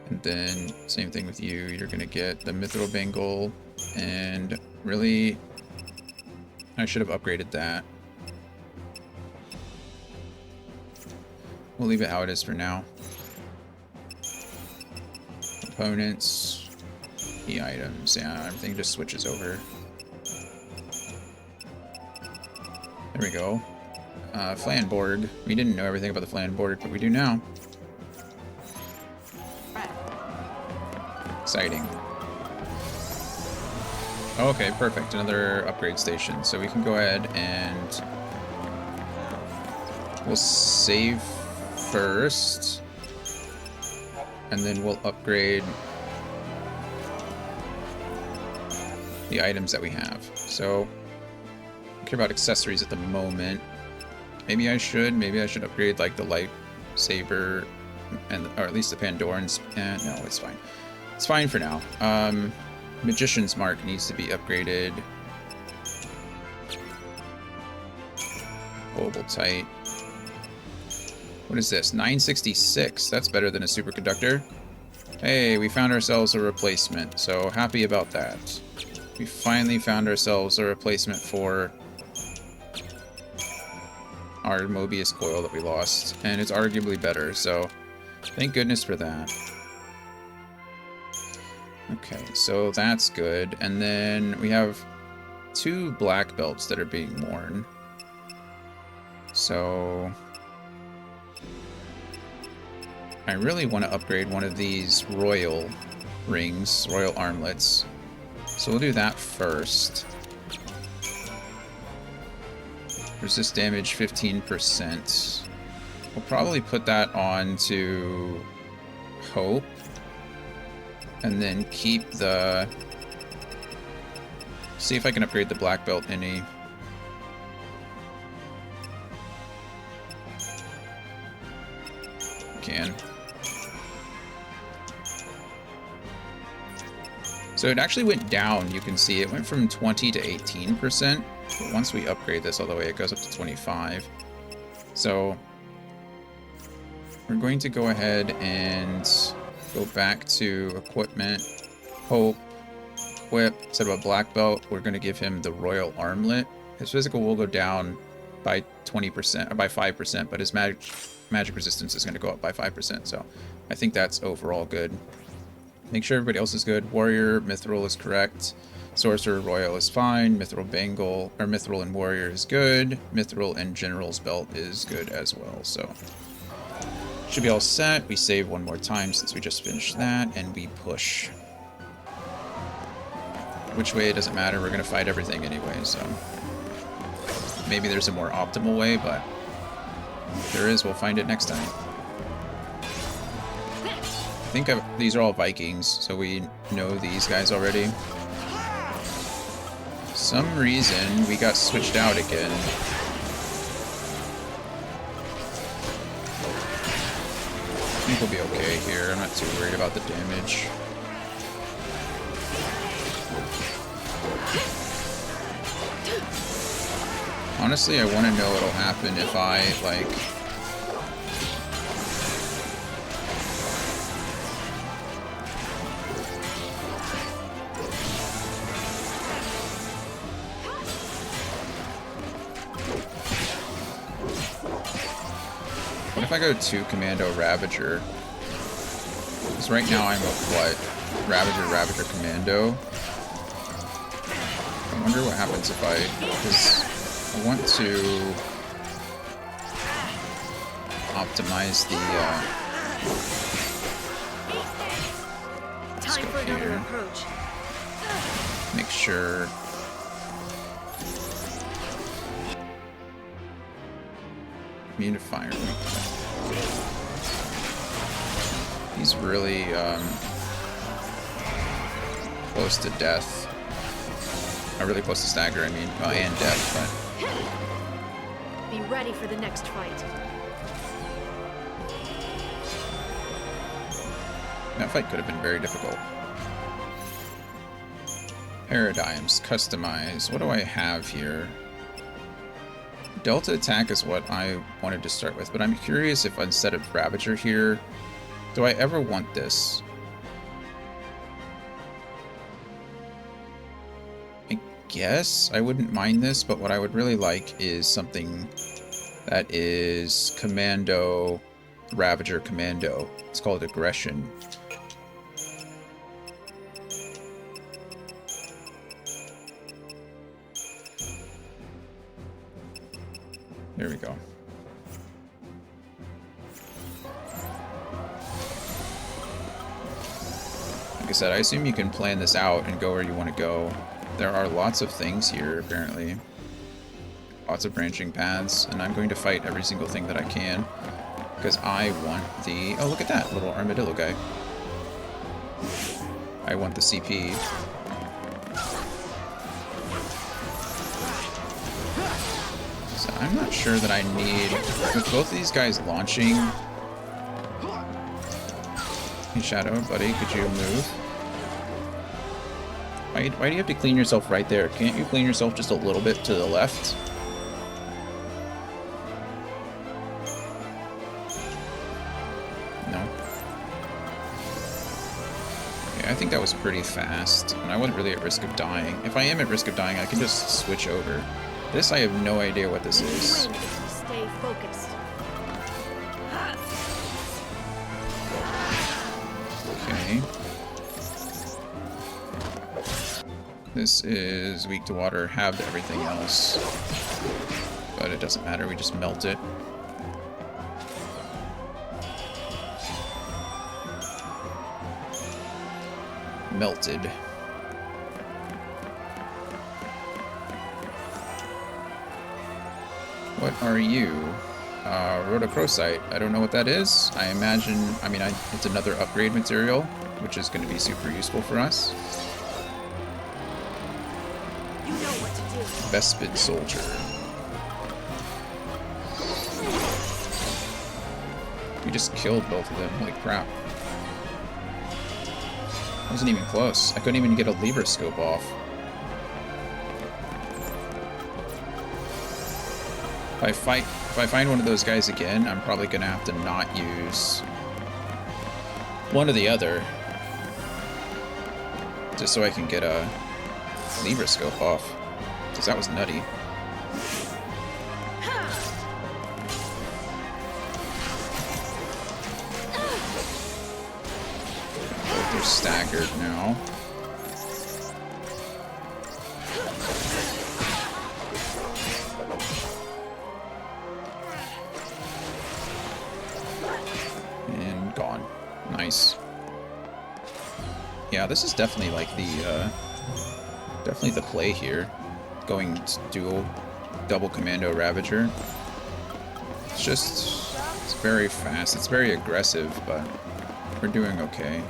And then same thing with you. You're gonna get the mithril bangle, and really, I should have upgraded that. We'll leave it how it is for now. Components, the items, yeah, everything just switches over. There we go. Flamborg. We didn't know everything about the Flamborg, but we do now. Exciting. Okay, perfect. Another upgrade station. So we can go ahead and we'll save first, and then we'll upgrade the items that we have. So I don't care about accessories at the moment. Maybe I should upgrade like the lightsaber, and or at least the Pandorans. No, it's fine. It's fine for now. Magician's mark needs to be upgraded. Global tight. What is this? 966. That's better than a superconductor. Hey, we found ourselves a replacement. So happy about that. We finally found ourselves a replacement for our Mobius coil that we lost. And it's arguably better. So thank goodness for that. Okay, so that's good. And then we have 2 black belts that are being worn. So I really want to upgrade one of these royal rings, royal armlets. So we'll do that first. Resist damage 15%. We'll probably put that on to Hope. And then keep the... See if I can upgrade the black belt any. Can. So it actually went down, you can see. It went from 20 to 18%. But once we upgrade this all the way, it goes up to 25. So we're going to go ahead and go back to equipment, Hope, equip. Instead of a black belt, we're going to give him the royal armlet. His physical will go down by 20%, or by 5%, but his magic resistance is going to go up by 5%. So I think that's overall good. Make sure everybody else is good. Warrior, Mithril is correct. Sorcerer, Royal is fine. Mithril Bangle, or Mithril and Warrior is good. Mithril and General's Belt is good as well. So should be all set. We save one more time since we just finished that, and we push. Which way, it doesn't matter. We're going to fight everything anyway, so maybe there's a more optimal way, but if there is, we'll find it next time. I think these are all Vikings, so we know these guys already. For some reason, we got switched out again. I think we'll be okay here. I'm not too worried about the damage. Honestly, I want to know what'll happen if I, like, What if I go to Commando Ravager? Because right now I'm a what? Ravager, Commando. I wonder what happens if because I want to optimize the, Time for another approach. make sure. Immune to fire. He's really close to death. Really close to stagger, I mean, and death, but... Be ready for the next fight. That fight could have been very difficult. Paradigms, customize. What do I have here? Delta attack is what I wanted to start with, but I'm curious if instead of Ravager here, do I ever want this? I guess I wouldn't mind this, but what I would really like is something that is Commando, Ravager Commando. It's called Aggression. There we go. Like I said, I assume you can plan this out and go where you want to go. There are lots of things here, apparently. Lots of branching paths, and I'm going to fight every single thing that I can. Because I want the... Oh, look at that little armadillo guy. I want the CP. So I'm not sure that I need... With both of these guys launching... Hey, Shadow, buddy, could you move? Why do you have to clean yourself right there? Can't you clean yourself just a little bit to the left? No. Okay, I think that was pretty fast, and I wasn't really at risk of dying. If I am at risk of dying, I can just switch over. This, I have no idea what this is. Win if you stay focused. Okay. This is weak to water, halved everything else. But it doesn't matter, we just melt it. Melted. What are you? Rhodochrosite. I don't know what that is. I imagine, it's another upgrade material, which is going to be super useful for us. You know what to do. Vespid Soldier. We just killed both of them. Holy crap. Wasn't even close. I couldn't even get a Libra scope off. If I find one of those guys again, I'm probably gonna have to not use one or the other, just so I can get a Libra scope off, because that was nutty. Both are staggered now. And gone. Nice. Yeah, this is definitely like the play here. Going to dual double Commando Ravager. It's very fast. It's very aggressive, but we're doing okay.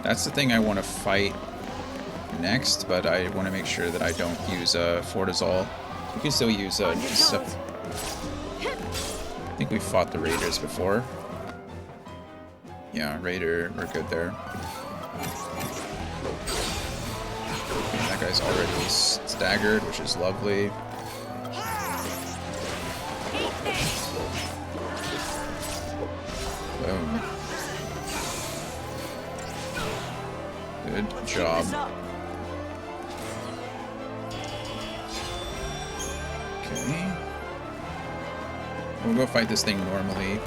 That's the thing I want to fight next, but I want to make sure that I don't use Fortizol. We can still use I think we fought the Raiders before. Yeah, Raider, we're good there. Okay, that guy's already staggered, which is lovely. Boom. Good job. Okay. We'll go fight this thing normally.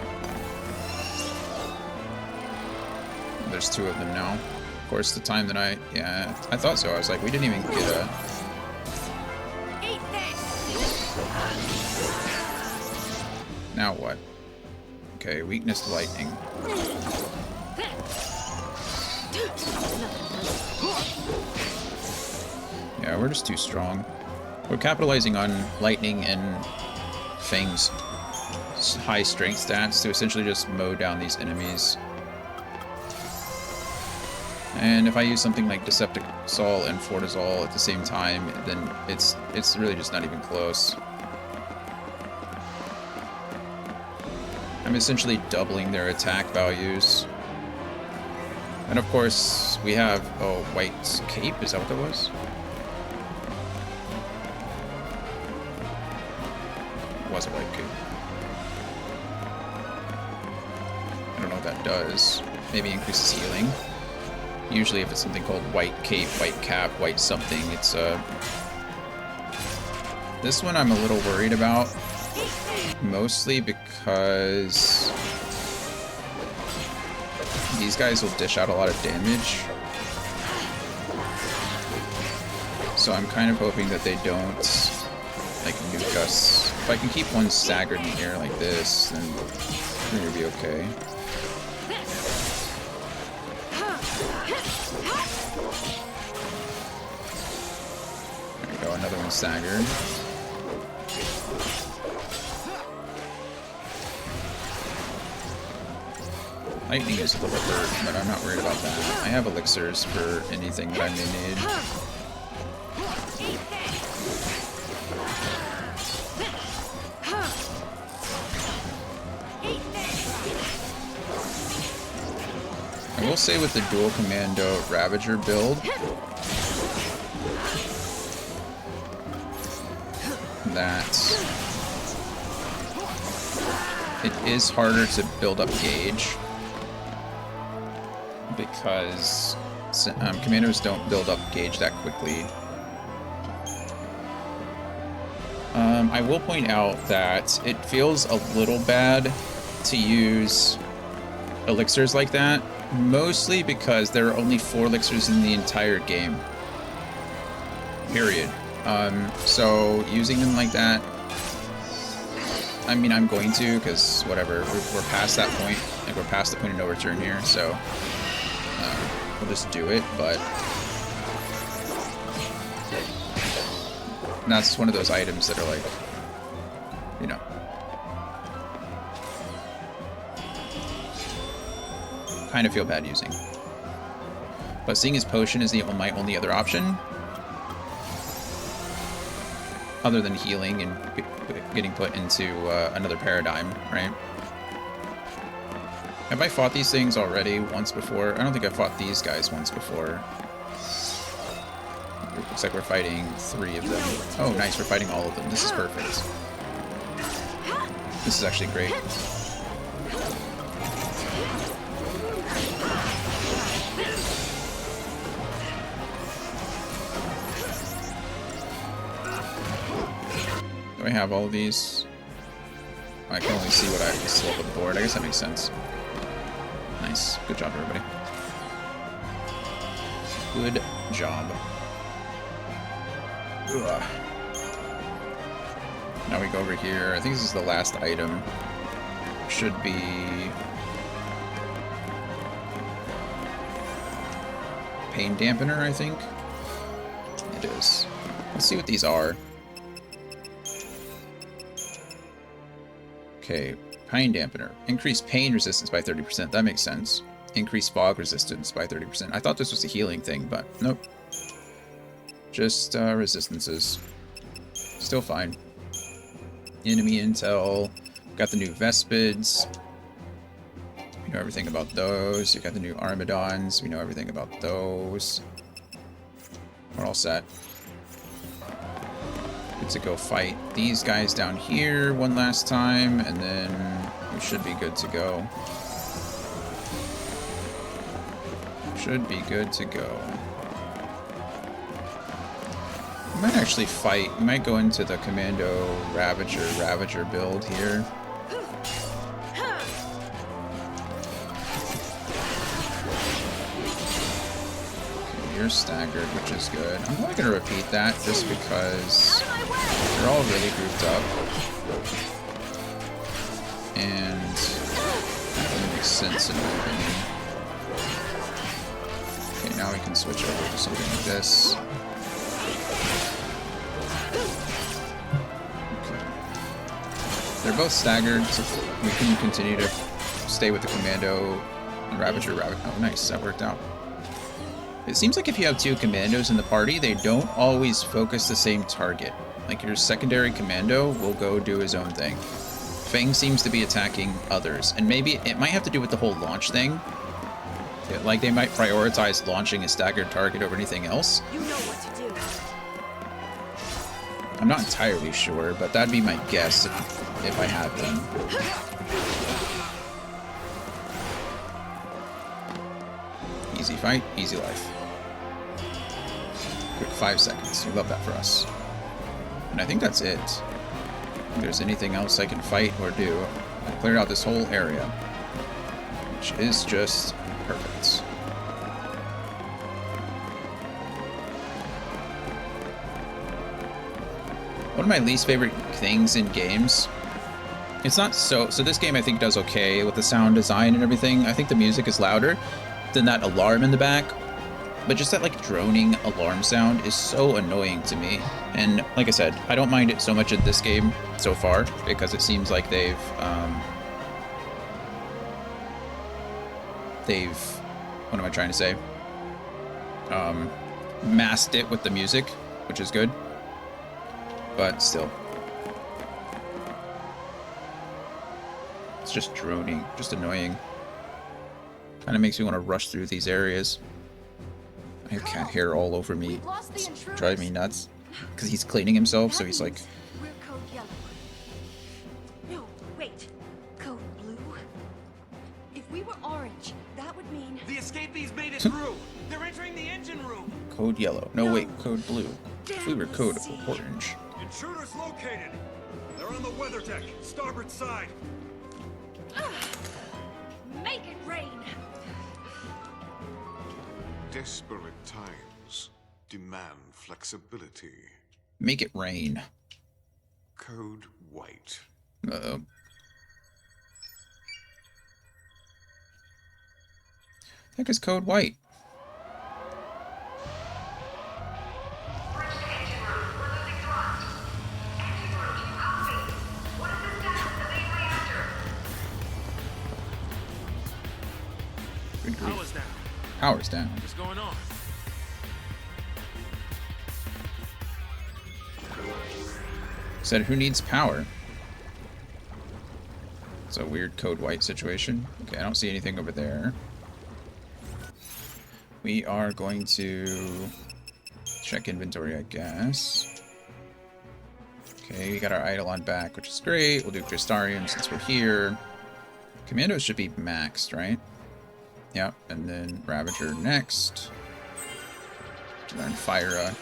There's 2 of them now. Of course, the time that I thought so. I was like, we didn't even get a... Now what? Okay, weakness to lightning. Yeah, we're just too strong. We're capitalizing on lightning and Fang's high strength stats to essentially just mow down these enemies. And if I use something like Deceptisol and Fortizol at the same time, then it's really just not even close. I'm essentially doubling their attack values. And of course, we have a white cape, is that what that was? It was a white cape. I don't know what that does. Maybe increases healing. Usually if it's something called white cape, white cap, white something, it's this one I'm a little worried about. Mostly because these guys will dish out a lot of damage. So I'm kind of hoping that they don't like nuke us. If I can keep one staggered in the air like this, then we're gonna be okay. There we go, another one staggered. Lightning is a little hurt, but I'm not worried about that. I have elixirs for anything that I may need. I will say with the dual commando Ravager build, that it is harder to build up gauge. Because commandos don't build up gauge that quickly. I will point out that it feels a little bad to use elixirs like that, mostly because there are only 4 elixirs in the entire game. Period. So using them like that, I mean, I'm going to, because whatever, we're past that point. Like, we're past the point of no return here, so we'll just do it, but that's one of those items that are like, you know, kind of feel bad using. But seeing as potion is my only other option, other than healing and getting put into another paradigm, right? Have I fought these things already once before? I don't think I fought these guys once before. It looks like we're fighting 3 of them. Oh, nice, we're fighting all of them. This is perfect. This is actually great. Do I have all of these? I can only see what I still have on the board. I guess that makes sense. Nice. Good job, everybody. Good job. Ugh. Now we go over here. I think this is the last item. Should be... Pain dampener, I think? It is. Let's see what these are. Okay, pain dampener. Increase pain resistance by 30%. That makes sense. Increase fog resistance by 30%. I thought this was a healing thing, but nope. Just resistances. Still fine. Enemy intel. Got the new Vespids. We know everything about those. You got the new Armadons. We know everything about those. We're all set. Good to go fight these guys down here one last time, and then we should be good to go. Should be good to go. We might actually fight. We might go into the Commando Ravager build here. you're staggered, which is good. I'm only going to repeat that just because they're all really grouped up. And that really makes sense in my opinion. Okay, now we can switch over to something like this. Okay. They're both staggered, so we can continue to stay with the Commando and Ravager. Oh, nice, that worked out. It seems like if you have two commandos in the party, they don't always focus the same target. Like your secondary commando will go do his own thing. Fang seems to be attacking others, and maybe it might have to do with the whole launch thing. Like they might prioritize launching a staggered target over anything else. You know what to do. I'm not entirely sure, but that'd be my guess if I had them. Easy fight, easy life. Quick 5 seconds. We love that for us. And I think that's it. If there's anything else I can fight or do, I cleared out this whole area, which is just perfect. One of my least favorite things in games, it's not so this game I think does okay with the sound design and everything. I think the music is louder than that alarm in the back, but just that like droning alarm sound is so annoying to me. And like I said, I don't mind it so much in this game so far because it seems like they've what am I trying to say? Masked it with the music, which is good. But still. It's just droning, just annoying. Kind of makes me want to rush through these areas. I have cat hair all over me. It's driving me nuts. Because he's cleaning himself, so he's like... We're code yellow. No, wait. Code blue? If we were orange, that would mean... The escapees made it through! They're entering the engine room! Code yellow. No, wait, code blue. If we were code orange. Intruders located! They're on the weather deck, starboard side! Make it rain! Desperate times demand flexibility. Make it rain. Code white. Uh-oh. Heck is code white? Power's down. Power's down. What's going on? Said who needs power? It's a weird code white situation. Okay, I don't see anything over there. We are going to check inventory, I guess. Okay, we got our Eidolon back, which is great. We'll do Crystarium since we're here. Commandos should be maxed, right? Yep, and then Ravager next. Learn Fyra.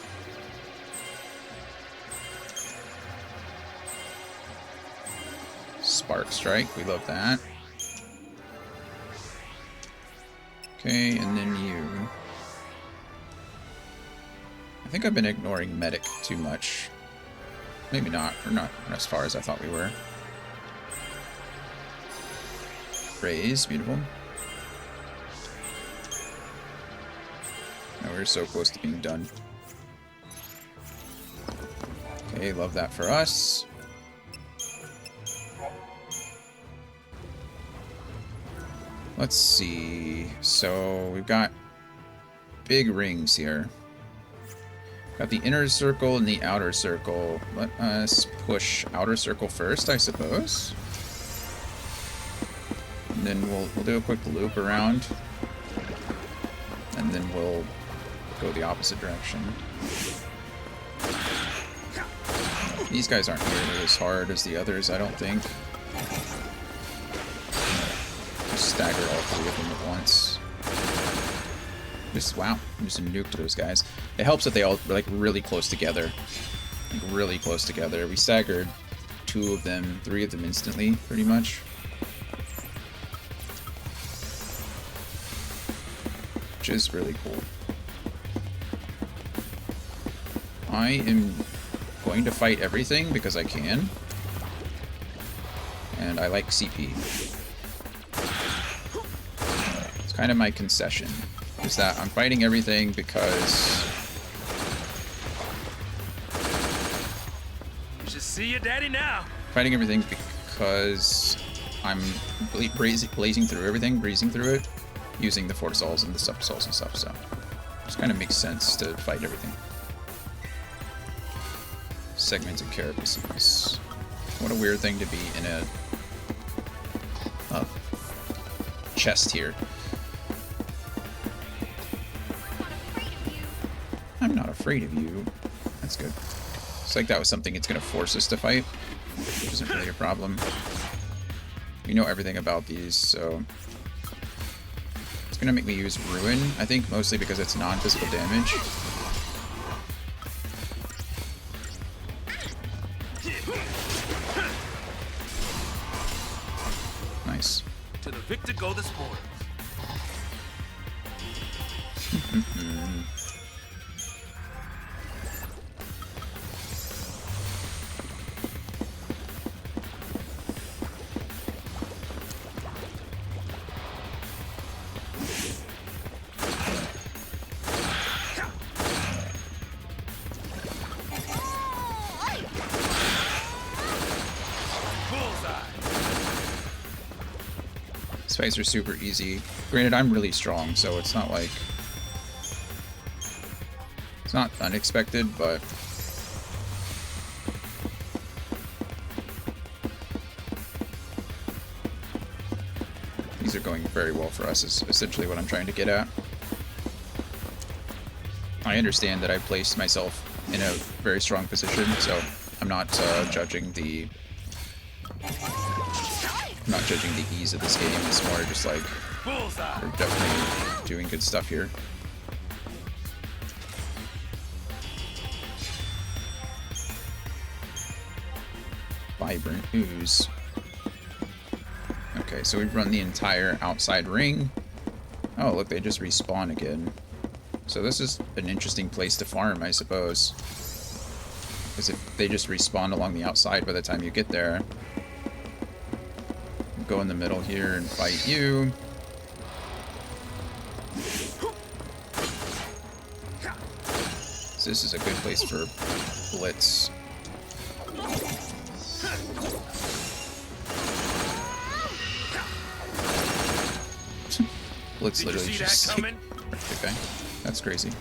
Spark Strike, we love that. Okay, and then you. I think I've been ignoring Medic too much. Maybe not, or not as far as I thought we were. Raise, beautiful. Now we're so close to being done. Okay, love that for us. Let's see. So we've got big rings here. Got the inner circle and the outer circle. Let us push outer circle first, I suppose. And then we'll do a quick loop around. And then we'll go the opposite direction. These guys aren't nearly as hard as the others, I don't think. Just stagger all three of them at once. Wow, just nuked those guys. It helps that they all are like really close together. Like really close together. We staggered 2 of them, 3 of them instantly, pretty much. Which is really cool. I am going to fight everything because I can. And I like CP. It's kind of my concession. Is that I'm fighting everything because... You should see your daddy now. Fighting everything because I'm blazing through everything, breezing through it, using the Fortisals and the Subtisals and stuff, so... It just kind of makes sense to fight everything. Segmented carapaces. What a weird thing to be in a chest here. I'm not afraid of you. That's good. It's like that was something it's going to force us to fight, which isn't really a problem. We know everything about these, so... It's going to make me use Ruin, I think, mostly because it's non-physical damage. Nice. To the victor go the spoils. Fights are super easy. Granted, I'm really strong, so it's not like... It's not unexpected, but... These are going very well for us, is essentially what I'm trying to get at. I understand that I've placed myself in a very strong position, so I'm not judging the... I'm not judging the ease of this game, it's more just like, we're definitely doing good stuff here. Vibrant Ooze. Okay, so we've run the entire outside ring. Oh, look, they just respawn again. So this is an interesting place to farm, I suppose. Because if they just respawn along the outside by the time you get there, go in the middle here and fight you. So this is a good place for Blitz. Blitz literally just like, okay, that's crazy.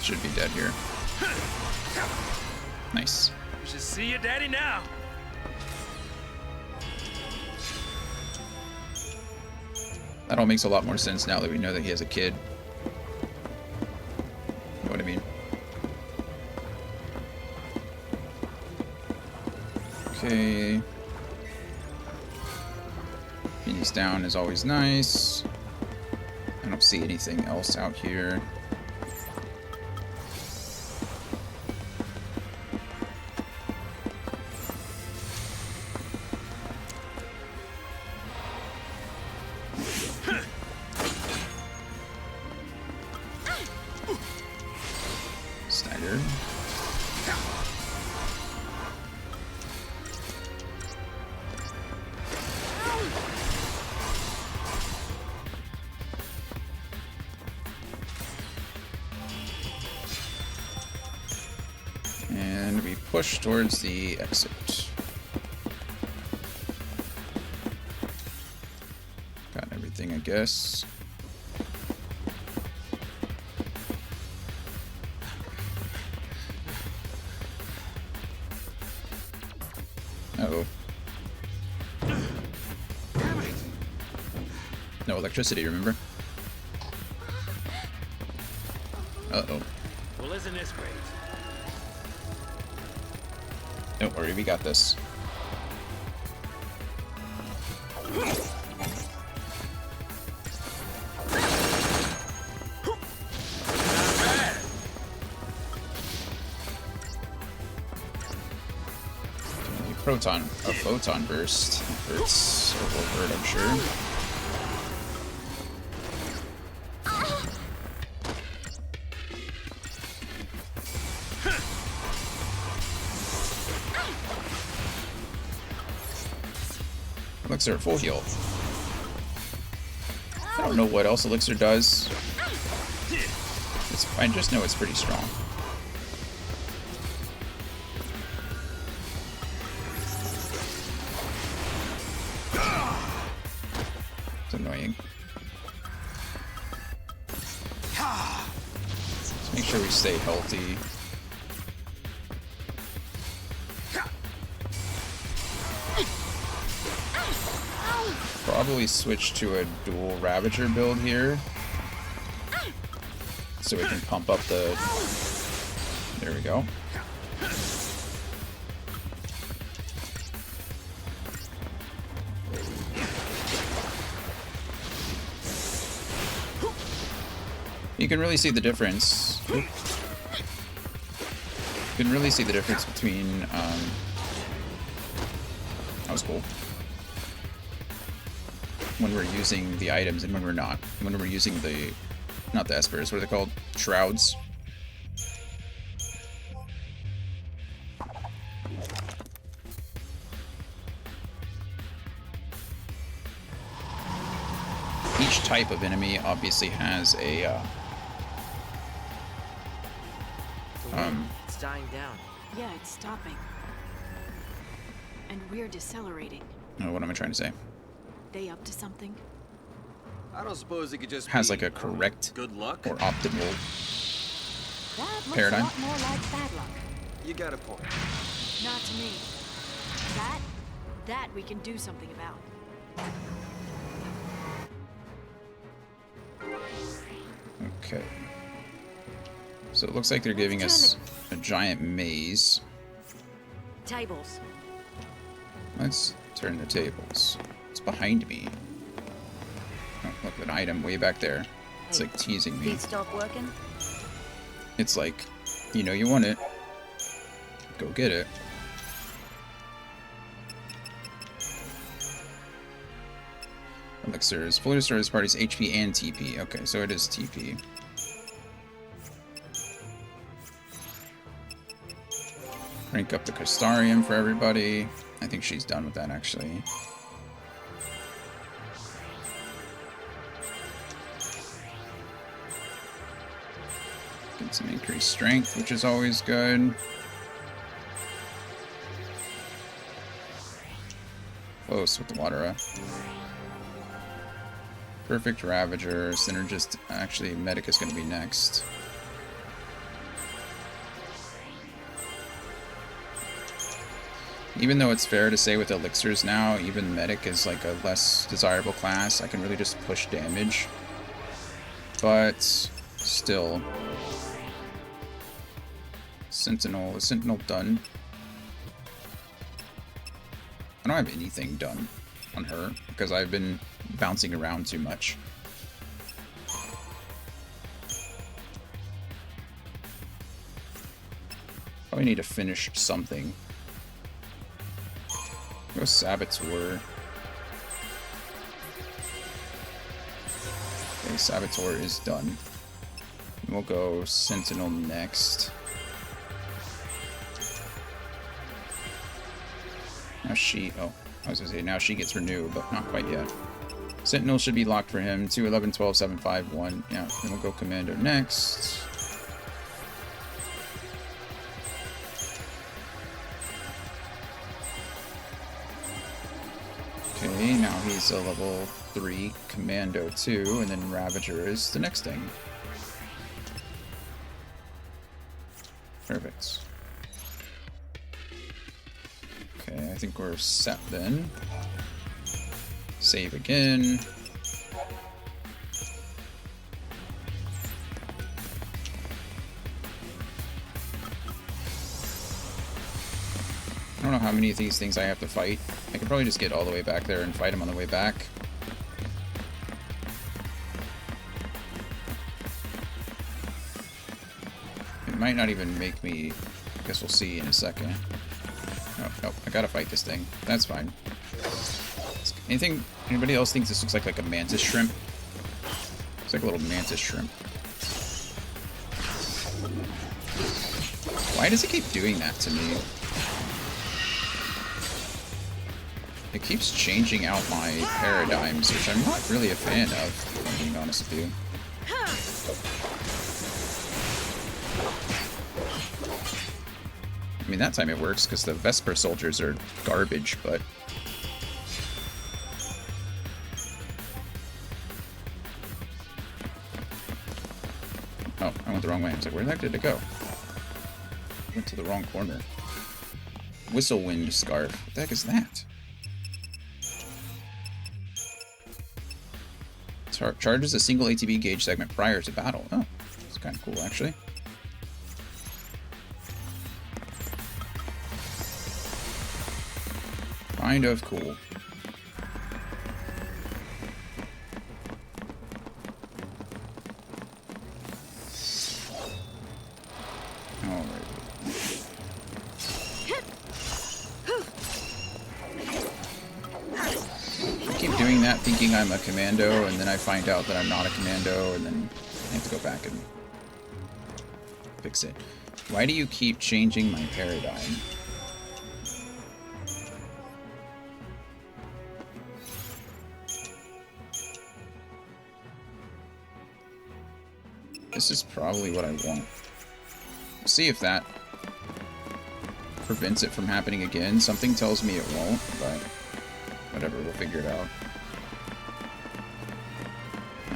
Should be dead here. Nice. You should see your daddy now. That all makes a lot more sense now that we know that he has a kid. You know what I mean? Okay. Pennies down is always nice. I don't see anything else out here. Stagger. And we push towards the exit. Got everything, I guess. Uh-oh. No electricity, remember? Uh-oh. Well, isn't this great? Don't worry, we got this. photon burst. Hurts a little hurt, I'm sure. Elixir full heal. I don't know what else Elixir does. I just know it's pretty strong. It's annoying. Let's make sure we stay healthy. Probably switch to a dual Ravager build here, so we can pump up the... There we go. You can really see the difference. You can really see the difference between... that was cool. When we're using the items and when we're not. When we're using the... Not the espers, what are they called? Shrouds. Each type of enemy obviously has a... It's dying down. Yeah, it's stopping. And we're decelerating. Oh, what am I trying to say? They up to something? I don't suppose it could just Has be like a correct good luck or optimal That looks paradigm. a lot more like bad luck. You got a point. Not to me. That we can do something about. Okay. So it looks like they're giving us a giant maze. Tables. Let's turn the tables. It's behind me. Oh, look, an item way back there. It's like teasing me. Feet stop working? It's like, you know you want it. Go get it. Elixirs. Fully restores party's HP and TP. Okay, so it is TP. Rank up the Crystarium for everybody. I think she's done with that, actually. Get some increased strength, which is always good. Close with the Watera. Perfect Ravager. Synergist. Actually, Medic is going to be next. Even though it's fair to say with Elixirs now, even Medic is like a less desirable class. I can really just push damage. But still. Sentinel. Is Sentinel done? I don't have anything done on her because I've been bouncing around too much. Probably need to finish something. Go Saboteur. Okay, Saboteur is done. We'll go Sentinel next. Now she... Oh, I was going to say, now she gets renewed, but not quite yet. Sentinel should be locked for him. 2, 11, 12, 7, 5, 1. Yeah, then we'll go Commando next. Okay, now he's a level 3 Commando 2, and then Ravager is the next thing. Perfect. Okay, I think we're set then. Save again. I don't know how many of these things I have to fight. I could probably just get all the way back there and fight them on the way back. It might not even make me... I guess we'll see in a second. Oh, Oh, I gotta fight this thing. That's fine. Anybody else thinks this looks like a mantis shrimp? It's like a little mantis shrimp. Why does it keep doing that to me? It keeps changing out my paradigms, which I'm not really a fan of, if I'm being honest with you. I mean, that time it works because the Vesper soldiers are garbage, but... Oh, I went the wrong way. I was like, where the heck did it go? Went to the wrong corner. Whistlewind Scarf. What the heck is that? Charges a single ATB gauge segment prior to battle. Oh, it's kind of cool, actually. Kind of cool. Thinking I'm a commando, and then I find out that I'm not a commando, and then I have to go back and fix it. Why do you keep changing my paradigm? This is probably what I want. See if that prevents it from happening again. Something tells me it won't, but whatever, we'll figure it out.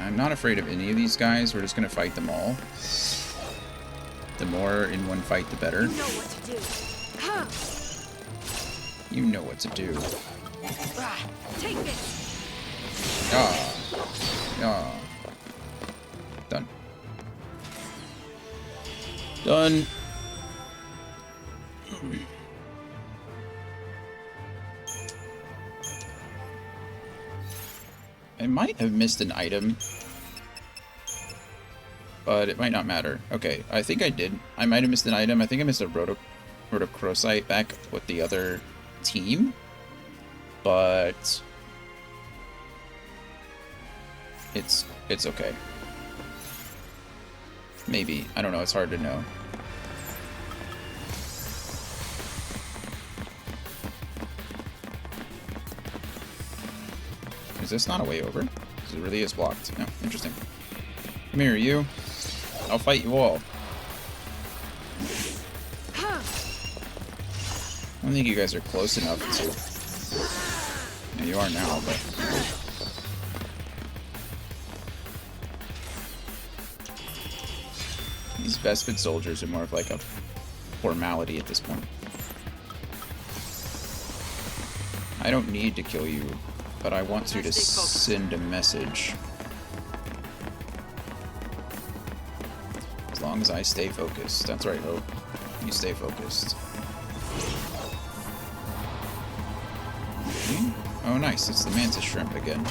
I'm not afraid of any of these guys. We're just going to fight them all. The more in one fight, the better. You know what to do. Huh. You know what to do. Take this. Ah. Ah. Done. Done. I might have missed an item, but it might not matter. Okay, I think I did. I might have missed an item. I think I missed a Rhodochrosite back with the other team, but it's okay. Maybe. I don't know. It's hard to know. Is this not a way over? Because it really is blocked. No, interesting. Come here, you. I'll fight you all. I don't think you guys are close enough to... Yeah, you are now, but... These Vespid soldiers are more of like a formality at this point. I don't need to kill you, but I want to send a message. As long as I stay focused. That's right, Hope. You stay focused. Okay. Oh, nice. It's the Mantis Shrimp again.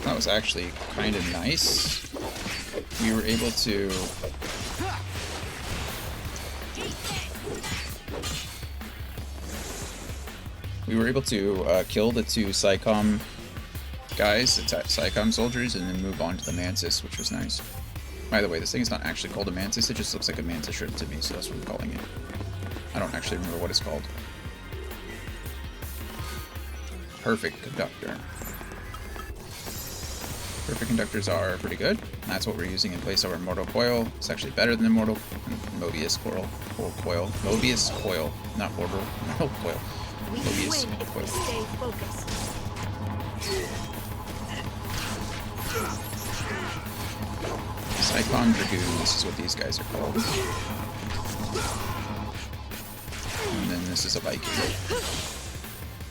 That was actually kind of nice. We were able to... kill the two Psycom guys, the Psycom soldiers, and then move on to the Mantis, which was nice. By the way, this thing is not actually called a Mantis, it just looks like a Mantis Shrimp to me, so that's what I'm calling it. I don't actually remember what it's called. Perfect Conductor. Perfect Conductors are pretty good. That's what we're using in place of our Mortal Coil. It's actually better than the Mobius Coil. Mobius Coil, not Mortal Coil. Mobius Coil. Stay focused. Psycon Dragoons is what these guys are called. And then this is a Viking.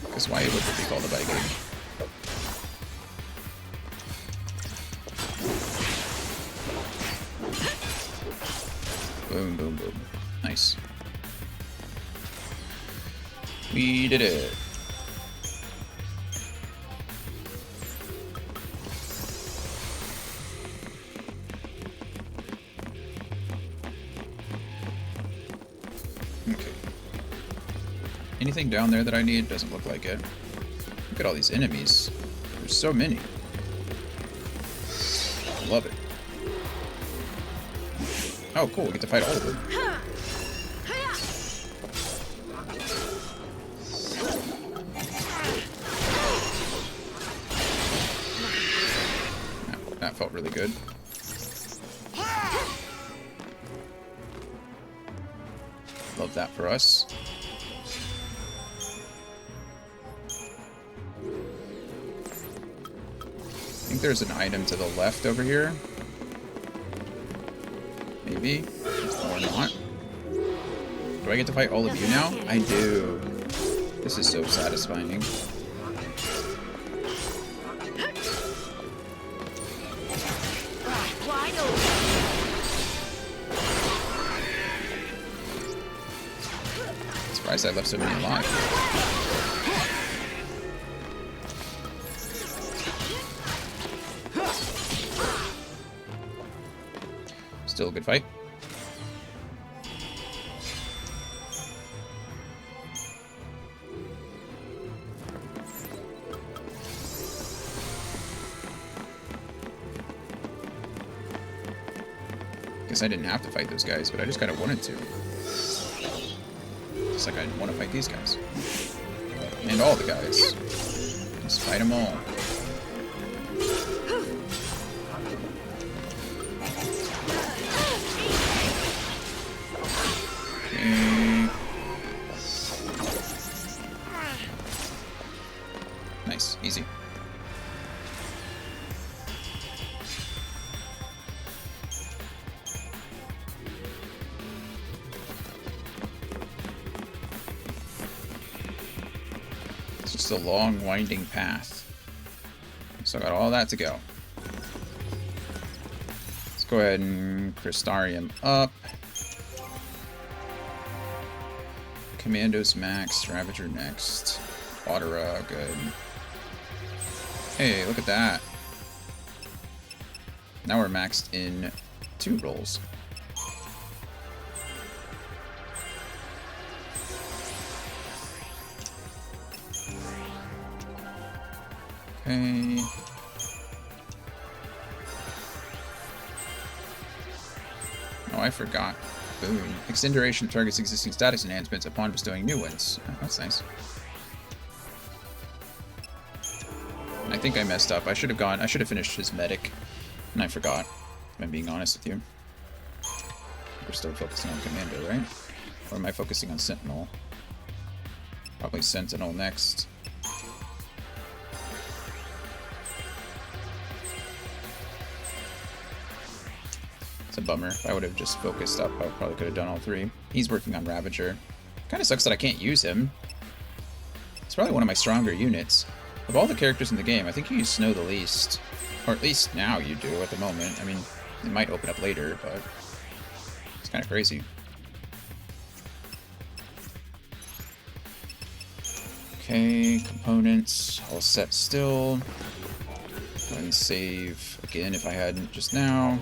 Because why would it be called a Viking? Boom, boom, boom. Nice. We did it. Okay. Anything down there that I need? Doesn't look like it. Look at all these enemies. There's so many. Love it. Oh, cool. We get to fight all of them. That felt really good. Love that for us. I think there's an item to the left over here. Maybe. Or not. Do I get to fight all of you now? I do. This is so satisfying. Surprised I left so many alive. Still a good fight. Guess I didn't have to fight those guys, but I just kind of wanted to. Just like I want to fight these guys. And all the guys. Just fight them all. Okay. Nice. Easy. It's just a long, winding path. So I got all that to go. Let's go ahead and Crystarium up. Commandos max, Ravager next. Watera, good. Hey, look at that. Now we're maxed in 2 rolls. Okay. Oh, I forgot. Boom. Extend duration of target's existing status enhancements upon bestowing new ones. Oh, that's nice. I think I messed up. I should have finished his medic. And I forgot, if I'm being honest with you. We're still focusing on Commando, right? Or am I focusing on Sentinel? Probably Sentinel next. It's a bummer. If I would have just focused up, I probably could have done all 3. He's working on Ravager. Kind of sucks that I can't use him. It's probably one of my stronger units. Of all the characters in the game, I think you use Snow the least. Or at least now you do at the moment. I mean, it might open up later, but it's kind of crazy. Okay, components all set still. Go ahead and save again if I hadn't just now.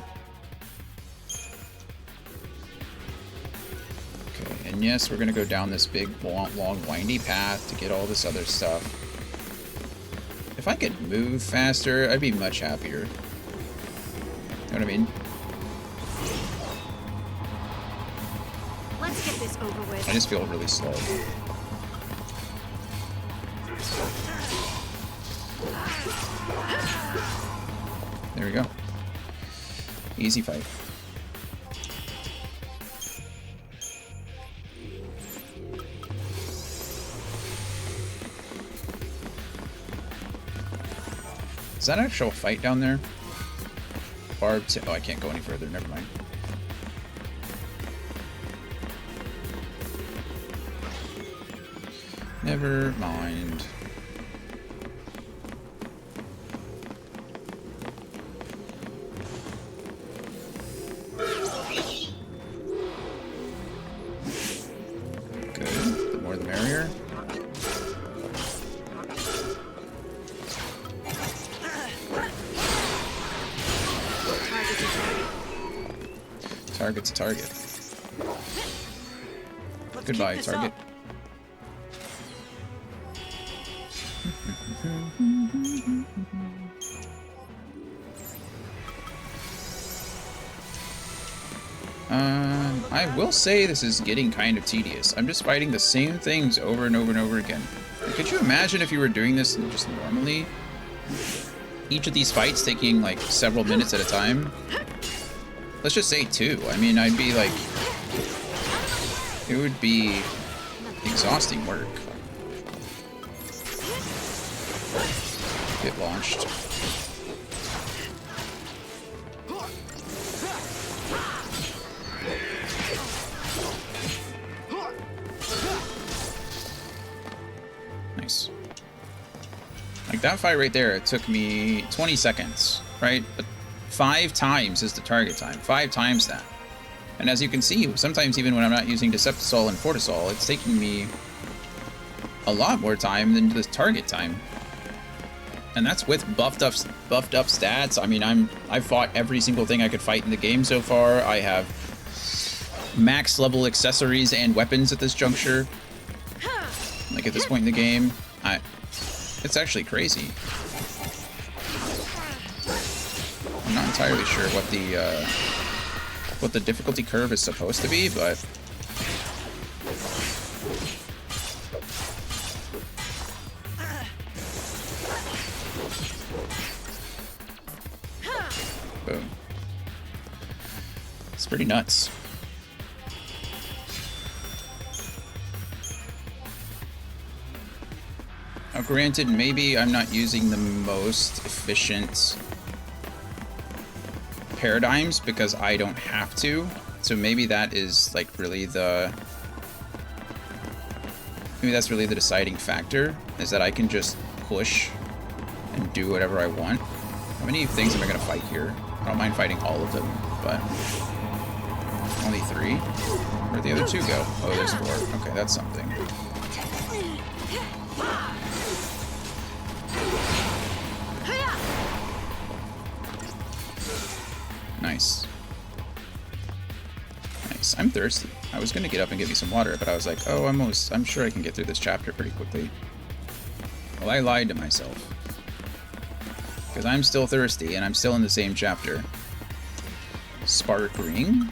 Okay, and yes, we're gonna go down this big, long, windy path to get all this other stuff. If I could move faster, I'd be much happier. You know what I mean? Let's get this over with. I just feel really slow. There we go. Easy fight. Is that an actual fight down there? Barbed. Oh, I can't go any further. Never mind. Never mind. Good. The more the merrier. Target's a target. Goodbye, target. I will say this is getting kind of tedious. I'm just fighting the same things over and over and over again. Could you imagine if you were doing this just normally? Each of these fights taking like several minutes at a time? Let's just say 2. I mean, I'd be like... It would be exhausting work. Get launched. Nice. Like that fight right there, it took me 20 seconds, right? But 5 times is the target time. 5 times that. And as you can see, sometimes even when I'm not using Deceptisol and Fortisol, it's taking me a lot more time than the target time. And that's with buffed up stats. I mean, I've fought every single thing I could fight in the game so far. I have max level accessories and weapons at this juncture. Like at this point in the game, it's actually crazy. I'm not entirely sure what the difficulty curve is supposed to be, but boom. It's pretty nuts. Now, granted, maybe I'm not using the most efficient paradigms because I don't have to. So maybe that is like really maybe that's really the deciding factor, is that I can just push and do whatever I want. How many things am I going to fight here? I don't mind fighting all of them, but only 3? Where'd the other 2 go? Oh, there's 4. Okay, that's something. Nice. Nice. I'm thirsty. I was gonna get up and get me some water, but I was like, oh, I'm sure I can get through this chapter pretty quickly. Well, I lied to myself. Because I'm still thirsty, and I'm still in the same chapter. Spark Ring?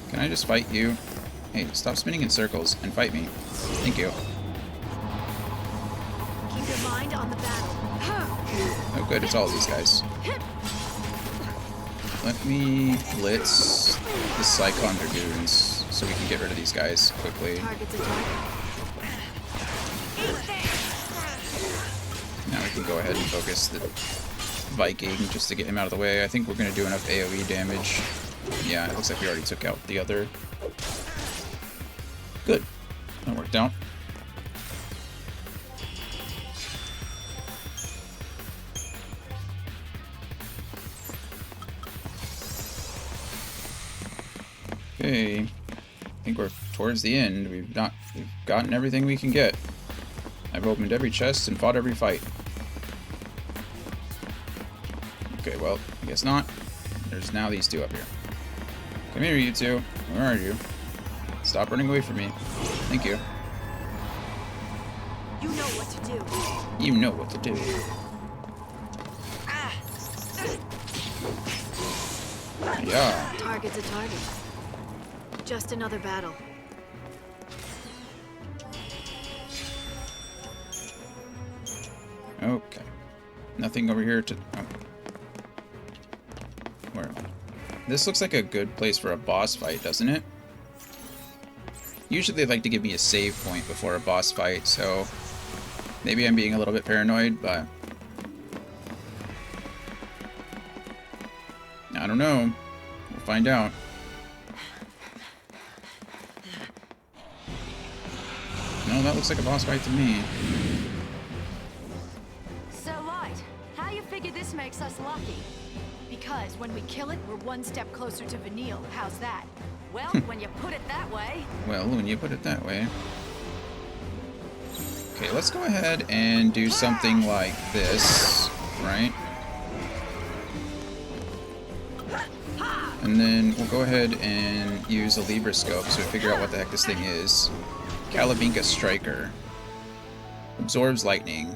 Can I just fight you? Hey, stop spinning in circles and fight me. Thank you. Keep your mind on the battle. Oh good, it's all of these guys. Let me blitz the Psychon Dragoons so we can get rid of these guys quickly. Now we can go ahead and focus the Viking just to get him out of the way. I think we're going to do enough AoE damage. Yeah, it looks like we already took out the other. Good. That worked out. Okay, I think we're towards the end. We've gotten everything we can get. I've opened every chest and fought every fight. Okay, well, I guess not. There's now these 2 up here. Come here, you 2. Where are you? Stop running away from me. Thank you. You know what to do. You know what to do. Yeah. Target's a target. Just another battle. Okay. Nothing over here to... Oh. Where am I? This looks like a good place for a boss fight, doesn't it? Usually they like to give me a save point before a boss fight, so... Maybe I'm being a little bit paranoid, but... I don't know. We'll find out. No, that looks like a boss fight to me. So, Light, how you figure this makes us lucky? Because when we kill it, we're one step closer to Vanille. How's that? Well, when you put it that way. Well, when you put it that way. Okay, let's go ahead and do something like this, right? And then we'll go ahead and use a Libra scope so we figure out what the heck this thing is. Calabinka Striker. Absorbs lightning.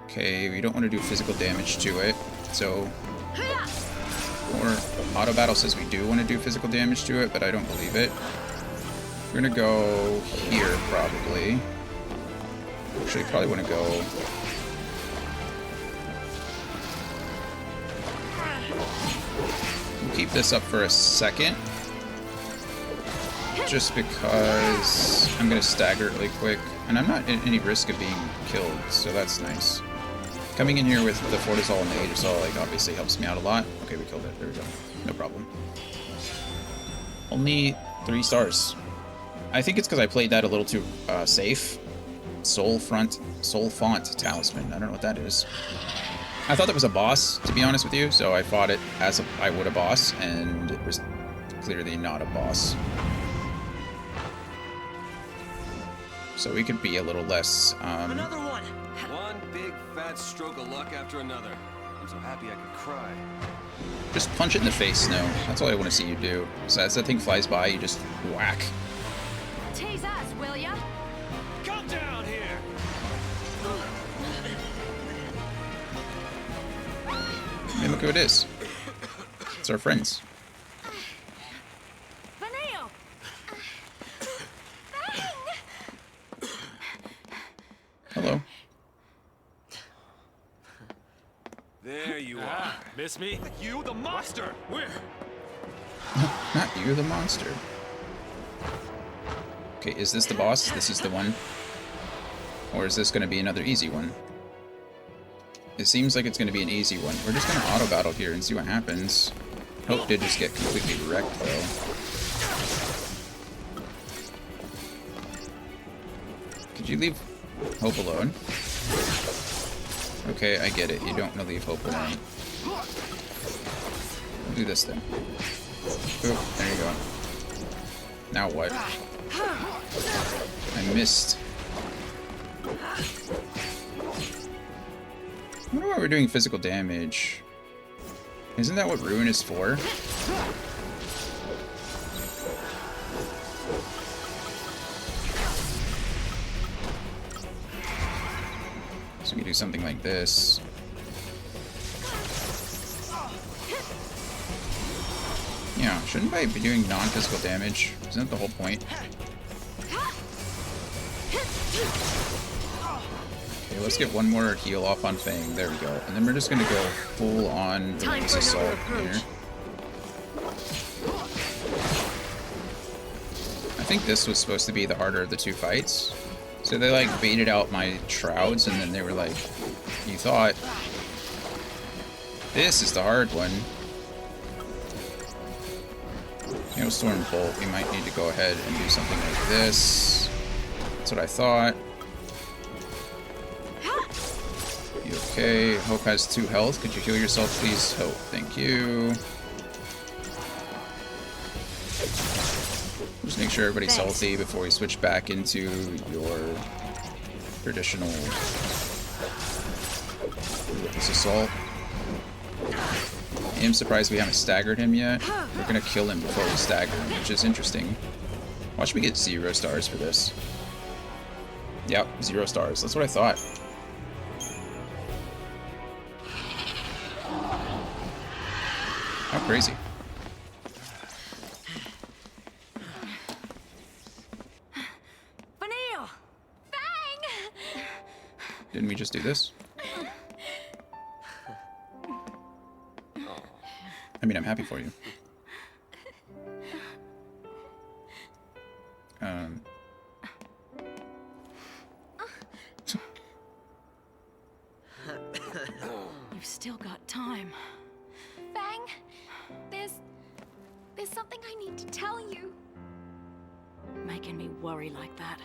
Okay, we don't want to do physical damage to it, so... Or auto battle says we do want to do physical damage to it, but I don't believe it. We're gonna go here, probably. Actually, probably want to go... We'll keep this up for a second. Just because I'm gonna stagger it really quick. And I'm not at any risk of being killed, so that's nice. Coming in here with the Fortizol and the Aegisol, like, obviously helps me out a lot. Okay, we killed it. There we go. No problem. Only 3 stars. I think it's because I played that a little too safe. Soul Font Talisman. I don't know what that is. I thought that was a boss, to be honest with you, so I fought it as I would a boss, and it was clearly not a boss. So we could be a little less... Another one! One big fat stroke of luck after another. I'm so happy I could cry. Just punch it in the face, Snow. That's all I want to see you do. So as that thing flies by, you just whack. Tease us, will ya? Come down here! Hey, look who it is. It's our friends. Vanille! Hello. There you are. Miss me? You, the monster! Where? Not you, the monster. Okay, is this the boss? This is the one? Or is this going to be another easy one? It seems like it's going to be an easy one. We're just going to auto battle here and see what happens. Hope did just get completely wrecked, though. Could you leave Hope alone? Okay, I get it. You don't want to leave Hope alone. We'll do this then. Oop, there you go. Now what? I missed. I wonder why we're doing physical damage. Isn't that what Ruin is for? So we can do something like this. Yeah, shouldn't I be doing non-physical damage? Isn't that the whole point? Okay, let's get one more heal off on Fang. There we go. And then we're just gonna go full on Release Assault here. I think this was supposed to be the harder of the 2 fights. So they like baited out my Shrouds and then they were like, you thought this is the hard one. Hailstorm Bolt, we might need to go ahead and do something like this. That's what I thought. You okay? Hope has 2 health. Could you heal yourself, please? Hope. Thank you. Just make sure everybody's healthy before we switch back into your traditional Release Assault. I am surprised we haven't staggered him yet. We're gonna kill him before we stagger him, which is interesting. Watch me get 0 stars for this. Yep, 0 stars. That's what I thought. How crazy. Vanille! Fang! Didn't we just do this? I mean, I'm happy for you. You've still got time. Fang, there's something I need to tell you. Making me worry like that.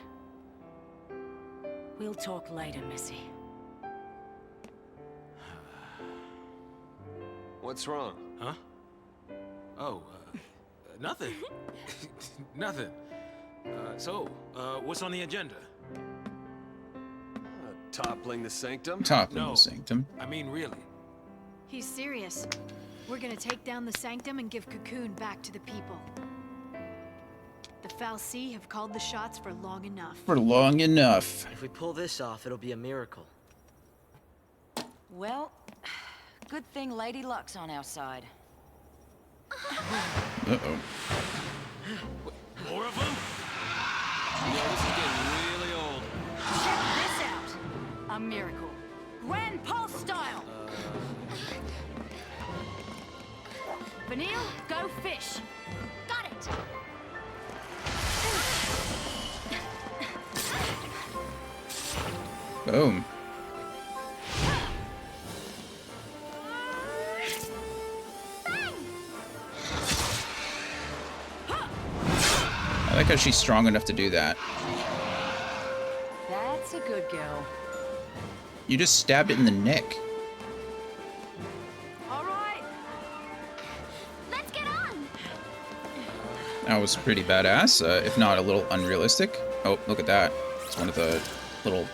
We'll talk later, Missy. What's wrong? Huh? Oh, nothing. Nothing. What's on the agenda? Toppling the sanctum? Toppling the sanctum. I mean, really. He's serious. We're gonna take down the Sanctum and give Cocoon back to the people. The Fal'Cie have called the shots for long enough. For long enough. If we pull this off, it'll be a miracle. Well, good thing Lady Luck's on our side. Uh-oh. More of them? Yeah, this is getting really old. Check this out! A miracle. Grand Pulse style! Vanille, go fish. Got it. Boom. I like how she's strong enough to do that. That's a good girl. You just stabbed it in the neck. All right. Let's get on. That was pretty badass, if not a little unrealistic. Oh, look at that. It's one of the little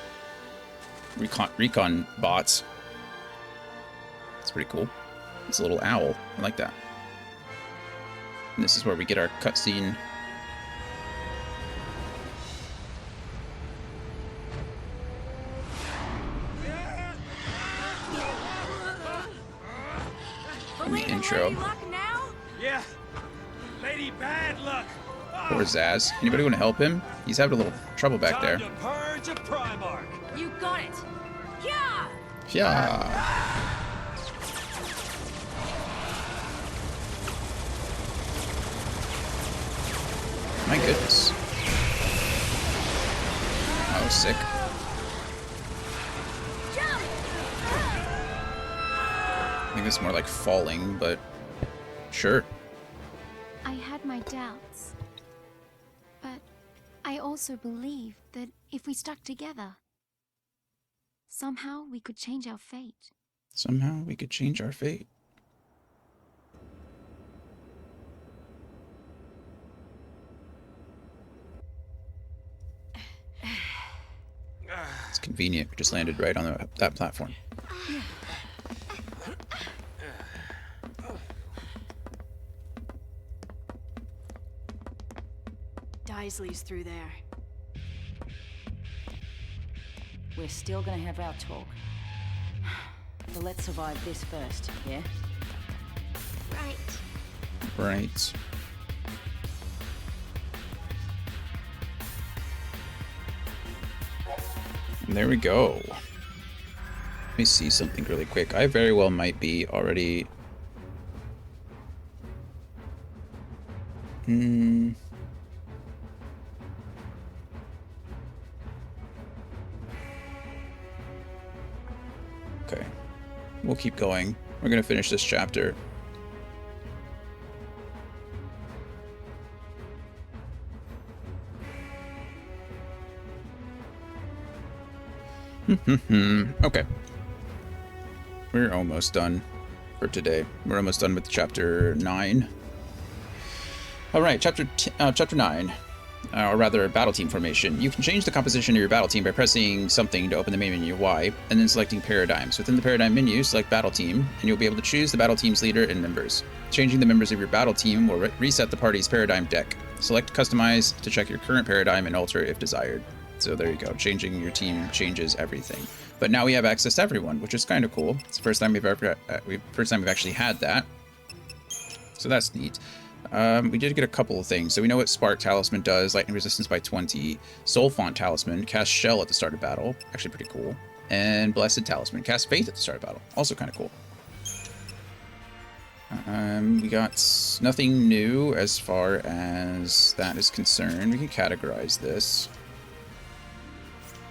recon bots. It's pretty cool. It's a little owl. I like that. And this is where we get our cutscene. In the intro. Yeah. Lady Bad Luck. Poor Zaz. Anybody want to help him? He's having a little trouble back there. Time to purge a Primarch. You got it. Yeah. Yeah. My goodness. I was sick. I think it's more like falling, but sure. I had my doubts. But I also believed that if we stuck together, somehow we could change our fate. Somehow we could change our fate. It's convenient. We just landed right on that platform. Daisley's through there. We're still gonna have our talk. But let's survive this first, yeah? Right. Right. And there we go. Let me see something really quick. I very well might be already... Okay. We'll keep going. We're gonna finish this chapter. Okay. We're almost done for today. We're almost done with chapter 9. Alright, chapter 9. Or rather, battle team formation. You can change the composition of your battle team by pressing something to open the main menu Y, and then selecting paradigms. Within the paradigm menu, select battle team, and you'll be able to choose the battle team's leader and members. Changing the members of your battle team will reset the party's paradigm deck. Select customize to check your current paradigm and alter if desired. So there you go. Changing your team changes everything. But now we have access to everyone, which is kind of cool. It's the first time we've actually had that. So that's neat. We did get a couple of things. So we know what Spark Talisman does, lightning resistance by 20. Soul Font Talisman, cast Shell at the start of battle, actually pretty cool. And Blessed Talisman, cast Faith at the start of battle, also kind of cool. We got nothing new as far as that is concerned. We can categorize this.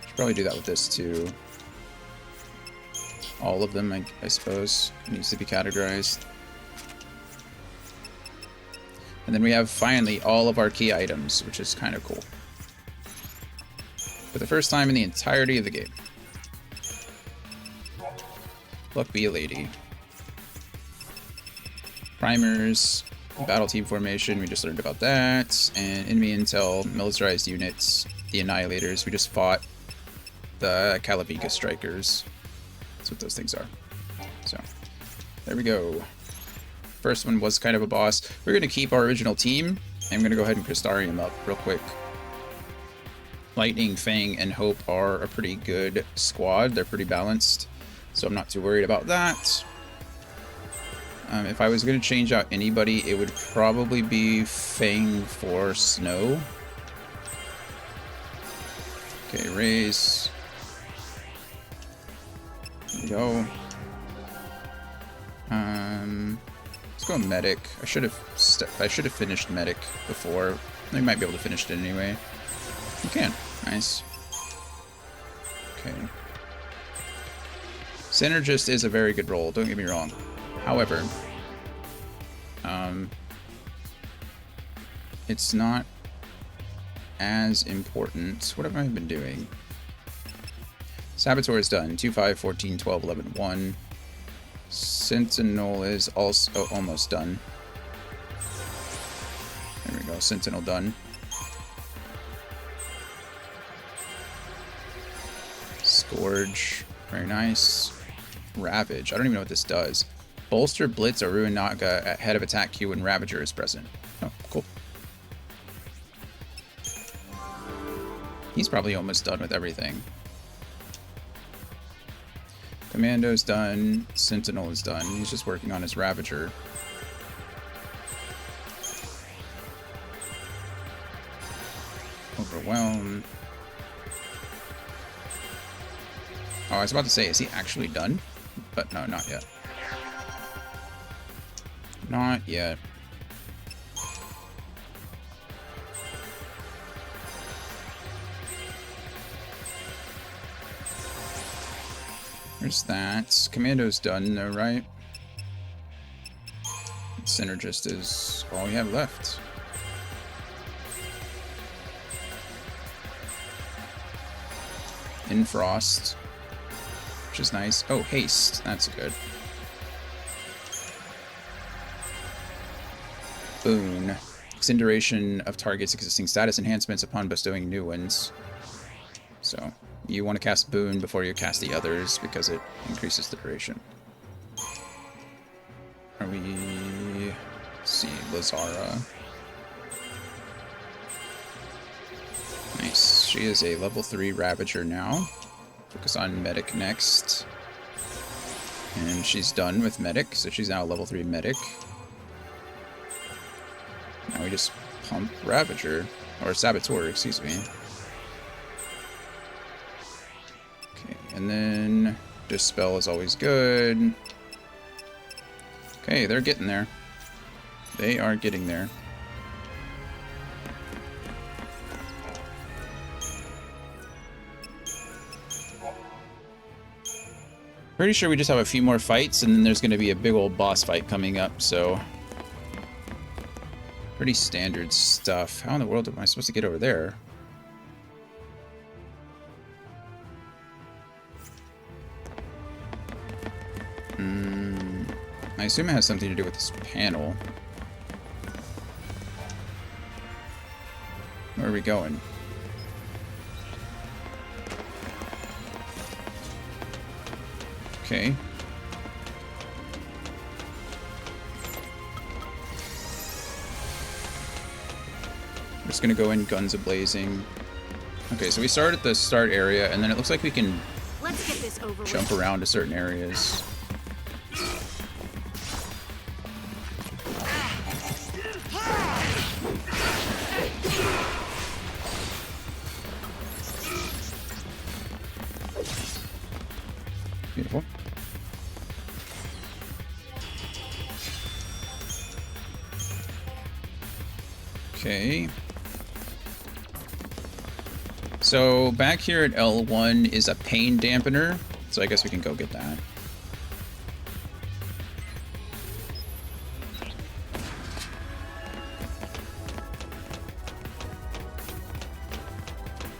Should probably do that with this too. All of them, I suppose, needs to be categorized. And then we have, finally, all of our key items, which is kind of cool. For the first time in the entirety of the game. Luck be a lady. Primers, battle team formation, we just learned about that. And enemy intel, militarized units, the Annihilators. We just fought the Kalavika Strikers. That's what those things are. So, there we go. first one was kind of a boss. We're going to keep our original team. I'm going to go ahead and Crystarium up real quick. Lightning, Fang, and Hope are a pretty good squad. They're pretty balanced, so I'm not too worried about that. If I was going to change out anybody, it would probably be Fang for Snow. Okay, raise. There we go. Let's go medic. I should have finished medic before. I might be able to finish it anyway. You can. Nice. Okay. Synergist is a very good role. Don't get me wrong. However, it's not as important. What have I been doing? Saboteur is done. 2, 5, 14, 12, 11, 1. Sentinel is also almost done. There we go. Sentinel done. Scourge. Very nice. Ravage. I don't even know what this does. Bolster, Blitz, or Ruin Naga at head of attack queue when Ravager is present. Oh, cool. He's probably almost done with everything. Commando's done. Sentinel is done. He's just working on his Ravager. Overwhelm. Oh, I was about to say, is he actually done? But no, not yet. Not yet. There's that. Commando's done though, right? Synergist is all we have left. Infrost, which is nice. Oh, haste. That's good. Boon. Extend duration of target's existing status enhancements upon bestowing new ones. So, you want to cast Boon before you cast the others because it increases the duration. Are we... Let's see, Lazara. Nice. She is a level 3 Ravager now. Focus on Medic next. And she's done with Medic, so she's now a level 3 Medic. Now we just pump Ravager, or Saboteur, excuse me. Okay, and then Dispel is always good. Okay, they're getting there. They are getting there. Pretty sure we just have a few more fights, and then there's going to be a big old boss fight coming up, so... Pretty standard stuff. How in the world am I supposed to get over there? I assume it has something to do with this panel. Where are we going? Okay. I'm just gonna go in guns a-blazing. Okay, so we start at the start area, and then it looks like we can jump around to certain areas. Beautiful. Okay. So back here at L1 is a pain dampener, so I guess we can go get that.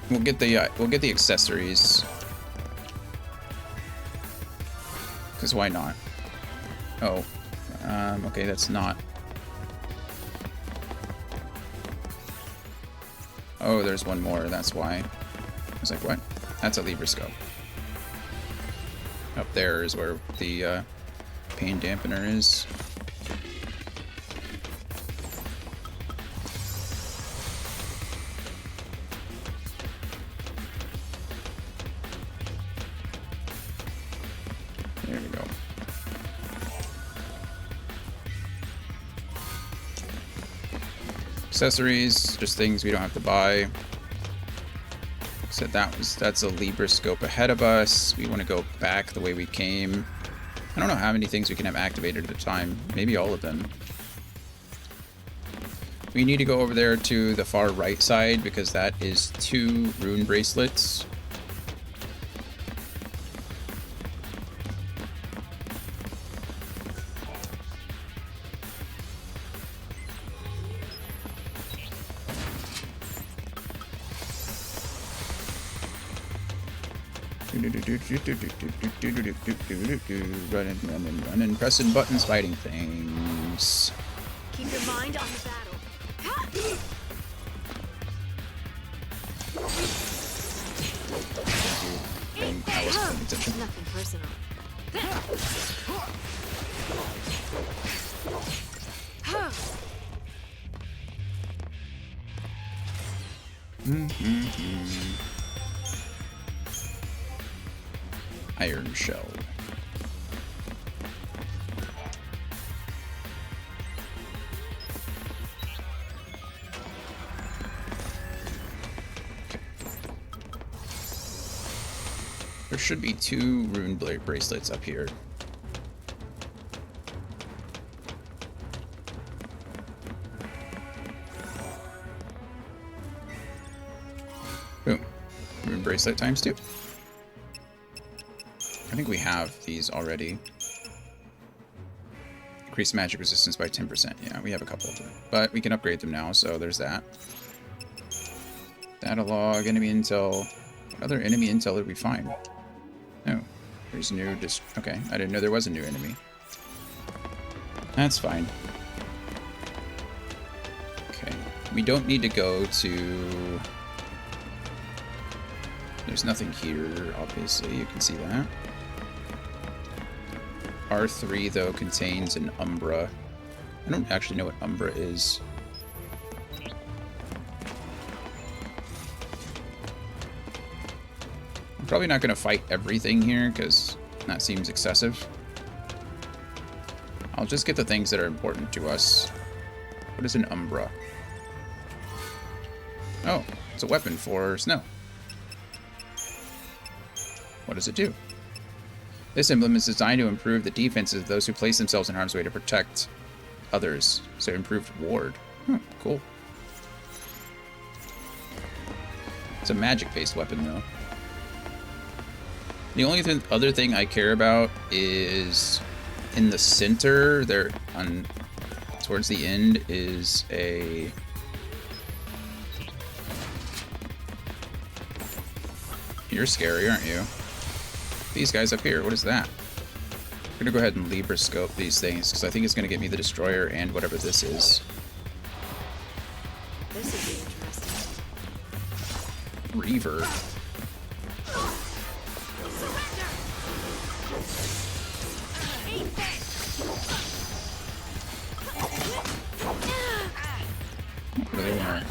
We'll get the accessories. Because why not? Oh. Okay, that's not. Oh, there's one more, that's why. I was like, what? That's a Libra scope. Up there is where the pain dampener is. Accessories, just things we don't have to buy. So that's a Libra scope ahead of us. We want to go back the way we came. I don't know how many things we can have activated at a time. Maybe all of them. We need to go over there to the far right side because that is 2 rune bracelets. Running, pressing buttons, fighting things. Keep your mind on the battle. I wasn't paying attention. Nothing personal. Iron shell. There should be 2 rune bracelets up here. Boom. Rune bracelet times 2. I think we have these already. Increase magic resistance by 10%. Yeah, we have a couple of them. But we can upgrade them now, so there's that. Data log, enemy intel. What other enemy intel did we find? Oh, there's new okay, I didn't know there was a new enemy. That's fine. Okay, we don't need to go to... There's nothing here, obviously, you can see that. R3, though, contains an Umbra. I don't actually know what Umbra is. I'm probably not going to fight everything here, because that seems excessive. I'll just get the things that are important to us. What is an Umbra? Oh, it's a weapon for snow. What does it do? This emblem is designed to improve the defenses of those who place themselves in harm's way to protect others. So improved ward. Cool. It's a magic-based weapon, though. The only other thing I care about is in the center, there on towards the end is a... You're scary, aren't you? These guys up here, what is that? I'm gonna go ahead and Libra scope these things because I think it's gonna get me the destroyer and whatever this is. This would be interesting. Reaver. What do they want?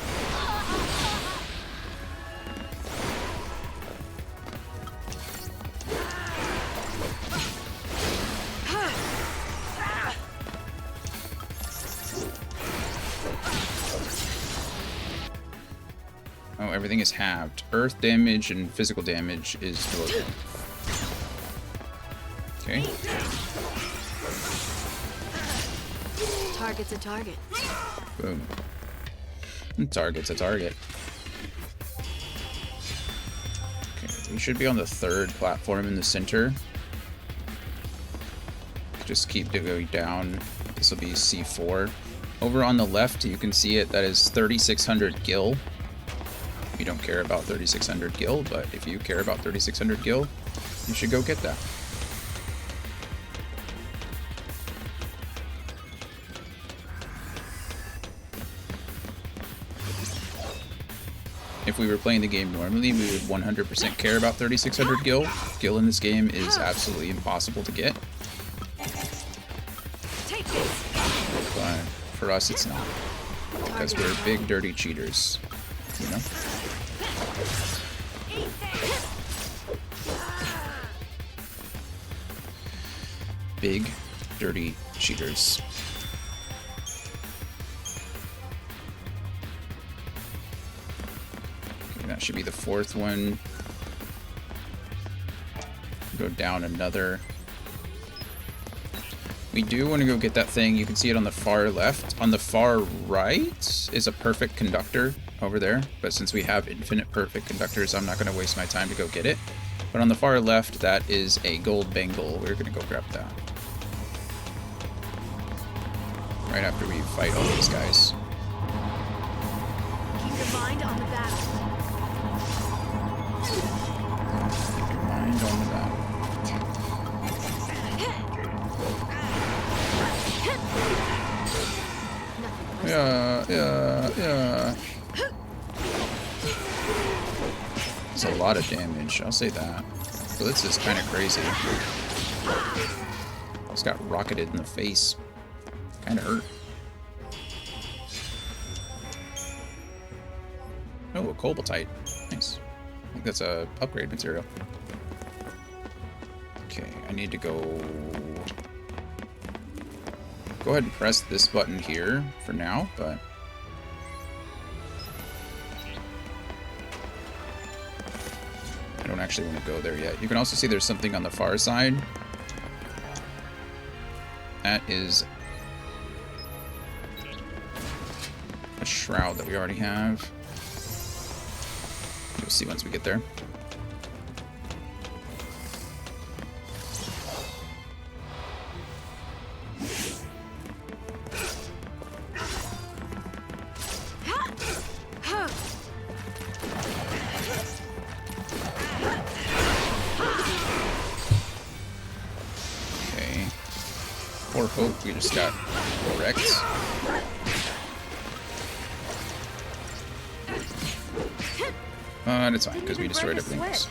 Oh, everything is halved. Earth damage and physical damage is doable. Okay. Target's a target. Boom. And target's a target. Okay, we should be on the 3rd platform in the center. Just keep going down. This will be C4. Over on the left, you can see it. That is 3,600 gil. You don't care about 3,600 gil, but if you care about 3,600 gil, you should go get that. If we were playing the game normally, we would 100% care about 3,600 gil. Gil in this game is absolutely impossible to get. But for us, it's not. Because we're big, dirty cheaters. You know? Big, dirty cheaters. That should be the 4th one. Go down another. We do want to go get that thing. You can see it on the far left. On the far right is a perfect conductor over there. But since we have infinite perfect conductors, I'm not going to waste my time to go get it. But on the far left, that is a gold bangle. We're going to go grab that. Right after we fight all these guys. Keep your mind on the battle. Keep your mind on the battle. Yeah. It's a lot of damage, I'll say that. Blitz is kind of crazy. Just got rocketed in the face. Kind of hurt. Oh, a Cobaltite. Nice. I think that's a upgrade material. Okay, I need to go ahead and press this button here for now, but I don't actually want to go there yet. You can also see there's something on the far side. That is a shroud that we already have. You'll see once we get there. Hope we just got wrecked. But it's fine, because we destroyed everything else.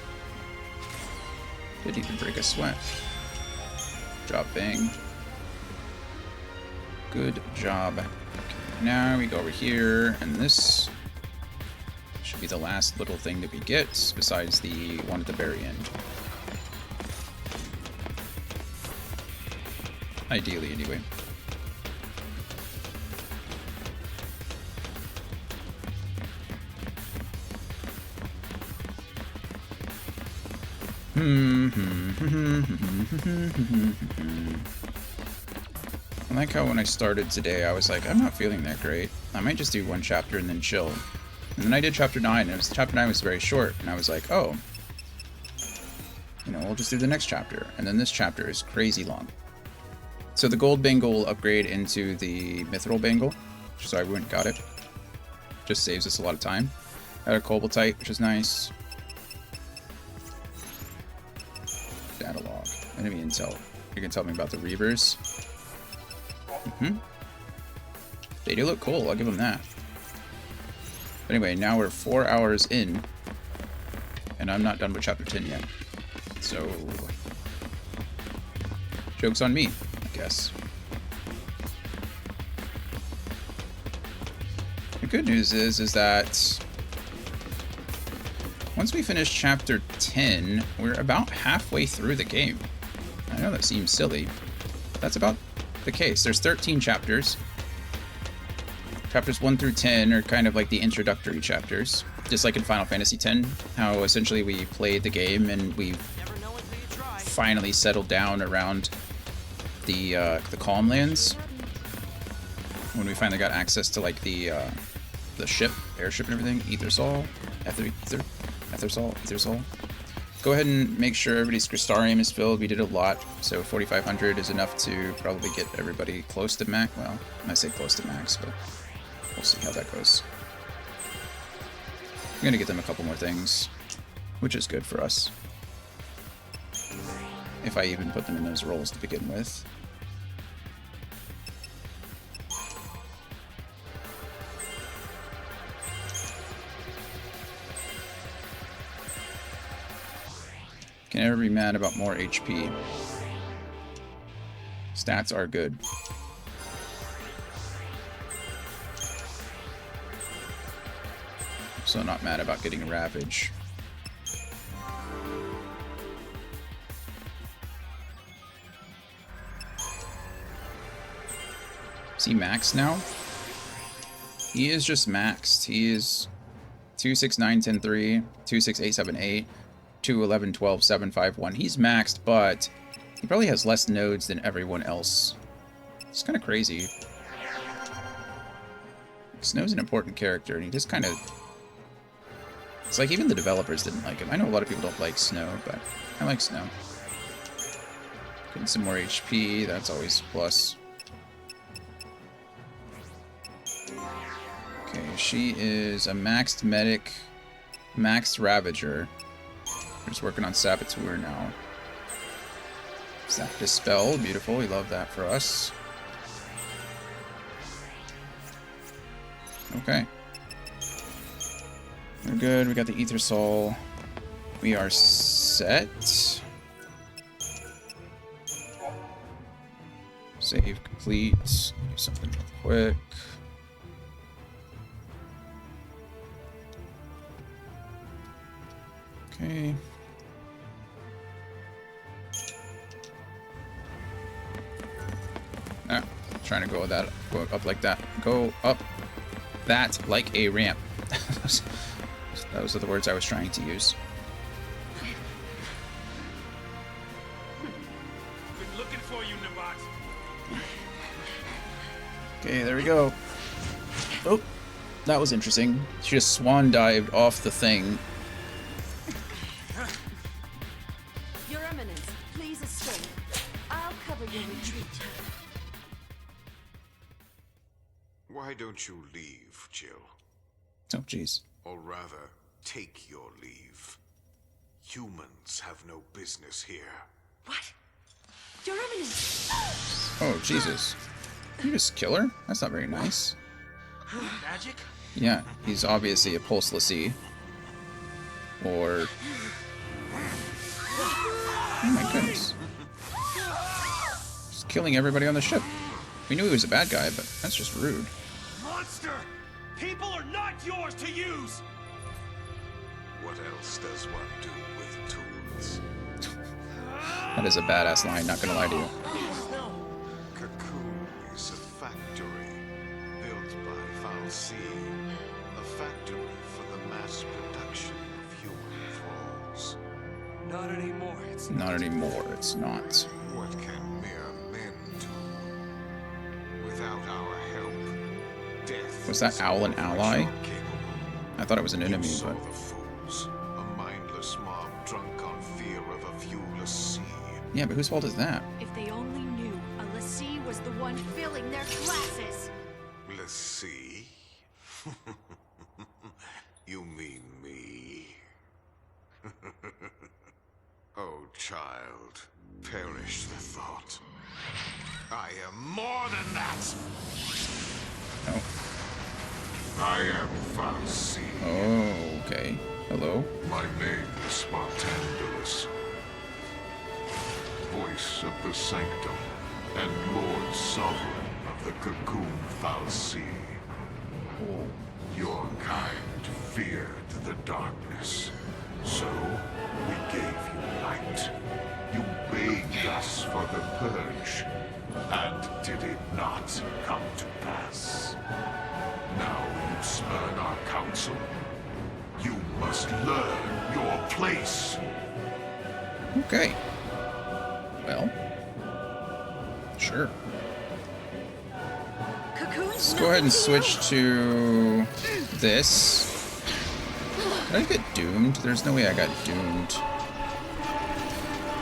Didn't even break a sweat. Job bang. Good job. Okay, now we go over here, and this should be the last little thing that we get, besides the one at the very end. Ideally, anyway. I like how when I started today, I was like, I'm not feeling that great. I might just do one chapter and then chill. And then I did chapter 9, and chapter 9 was very short, and I was like, oh, you know, we'll just do the next chapter. And then this chapter is crazy long. So the gold bangle will upgrade into the mithril bangle, so I went and got it. Just saves us a lot of time. Got a Cobaltite, which is nice. Data log. Enemy intel. You can tell me about the Reavers. They do look cool, I'll give them that. But anyway, now we're 4 hours in, and I'm not done with chapter 10 yet. So, joke's on me. Guess. The good news is that once we finish chapter 10, we're about halfway through the game. I know that seems silly, but that's about the case. There's 13 chapters. Chapters 1 through 10 are kind of like the introductory chapters, just like in Final Fantasy X, how essentially we played the game and we finally settled down around the Calm Lands, when we finally got access to like the ship, airship and everything. Ethersol. Go ahead and make sure everybody's Crystarium is filled. We did a lot, so 4,500 is enough to probably get everybody close to max. Well, I say close to max, but we'll see how that goes. I'm gonna get them a couple more things, which is good for us. If I even put them in those roles to begin with. Can never be mad about more HP. Stats are good. So not mad about getting a Ravage. Is he maxed now? He is just maxed. He is 2, 6, 9, 10, 3, 2, 6, 8, 7, 8, 2, 11, 12, 7, 5, 1. He's maxed, but he probably has less nodes than everyone else. It's kind of crazy. Snow's an important character, and he just kind of... It's like even the developers didn't like him. I know a lot of people don't like Snow, but I like Snow. Getting some more HP, that's always a plus. Okay, she is a maxed medic, maxed Ravager. We're just working on Saboteur now. Zap Dispel, beautiful, we love that for us. Okay. We're good, we got the Ether Soul. We are set. Save complete. Do something real quick. Okay. Ah, trying to go with that, go up like that. Go up that like a ramp. Those are the words I was trying to use. Been looking for you, Nabat. Okay, there we go. Oh, that was interesting. She just swan dived off the thing. Your Eminence, please escape. I'll cover your retreat. Why don't you leave, Jill? Oh, jeez. Or rather, take your leave. Humans have no business here. What? Your Eminence! Oh, Jesus. You just kill her? That's not very nice. Magic? Yeah, he's obviously a Pulse L'Cie. Or... Oh my goodness. Just killing everybody on the ship. We knew he was a bad guy, but that's just rude. Monster! People are not yours to use! What else does one do with tools? That is a badass line, not gonna lie to you. Cocoon is a factory built by Fal'Cie. A factory for the mass production of human thralls. Not anymore. It's Not anymore, it's not. What can mere men do? Without our help, death. Was that Owl an ally? Capable. I thought it was an You enemy, saw but... the fools, a mindless mob drunk on fear of a viewless sea. Yeah, but whose fault is that? If they only knew a L'Cie was the one filling their glasses. L'Cie? You mean me? Oh, child, perish the thought. I am more than that! Oh. I am Fal'Cie. Oh, okay. Hello? My name is Spartandulus. Voice of the Sanctum and Lord Sovereign of the Cocoon Fal'Cie. Oh. Your kind feared the darkness, so we gave you light. You begged us for the purge, and did it not come to pass? Now you spurn our counsel. You must learn your place. Okay. Well. Sure. Let's go ahead and switch to this. Did I get doomed? There's no way I got doomed.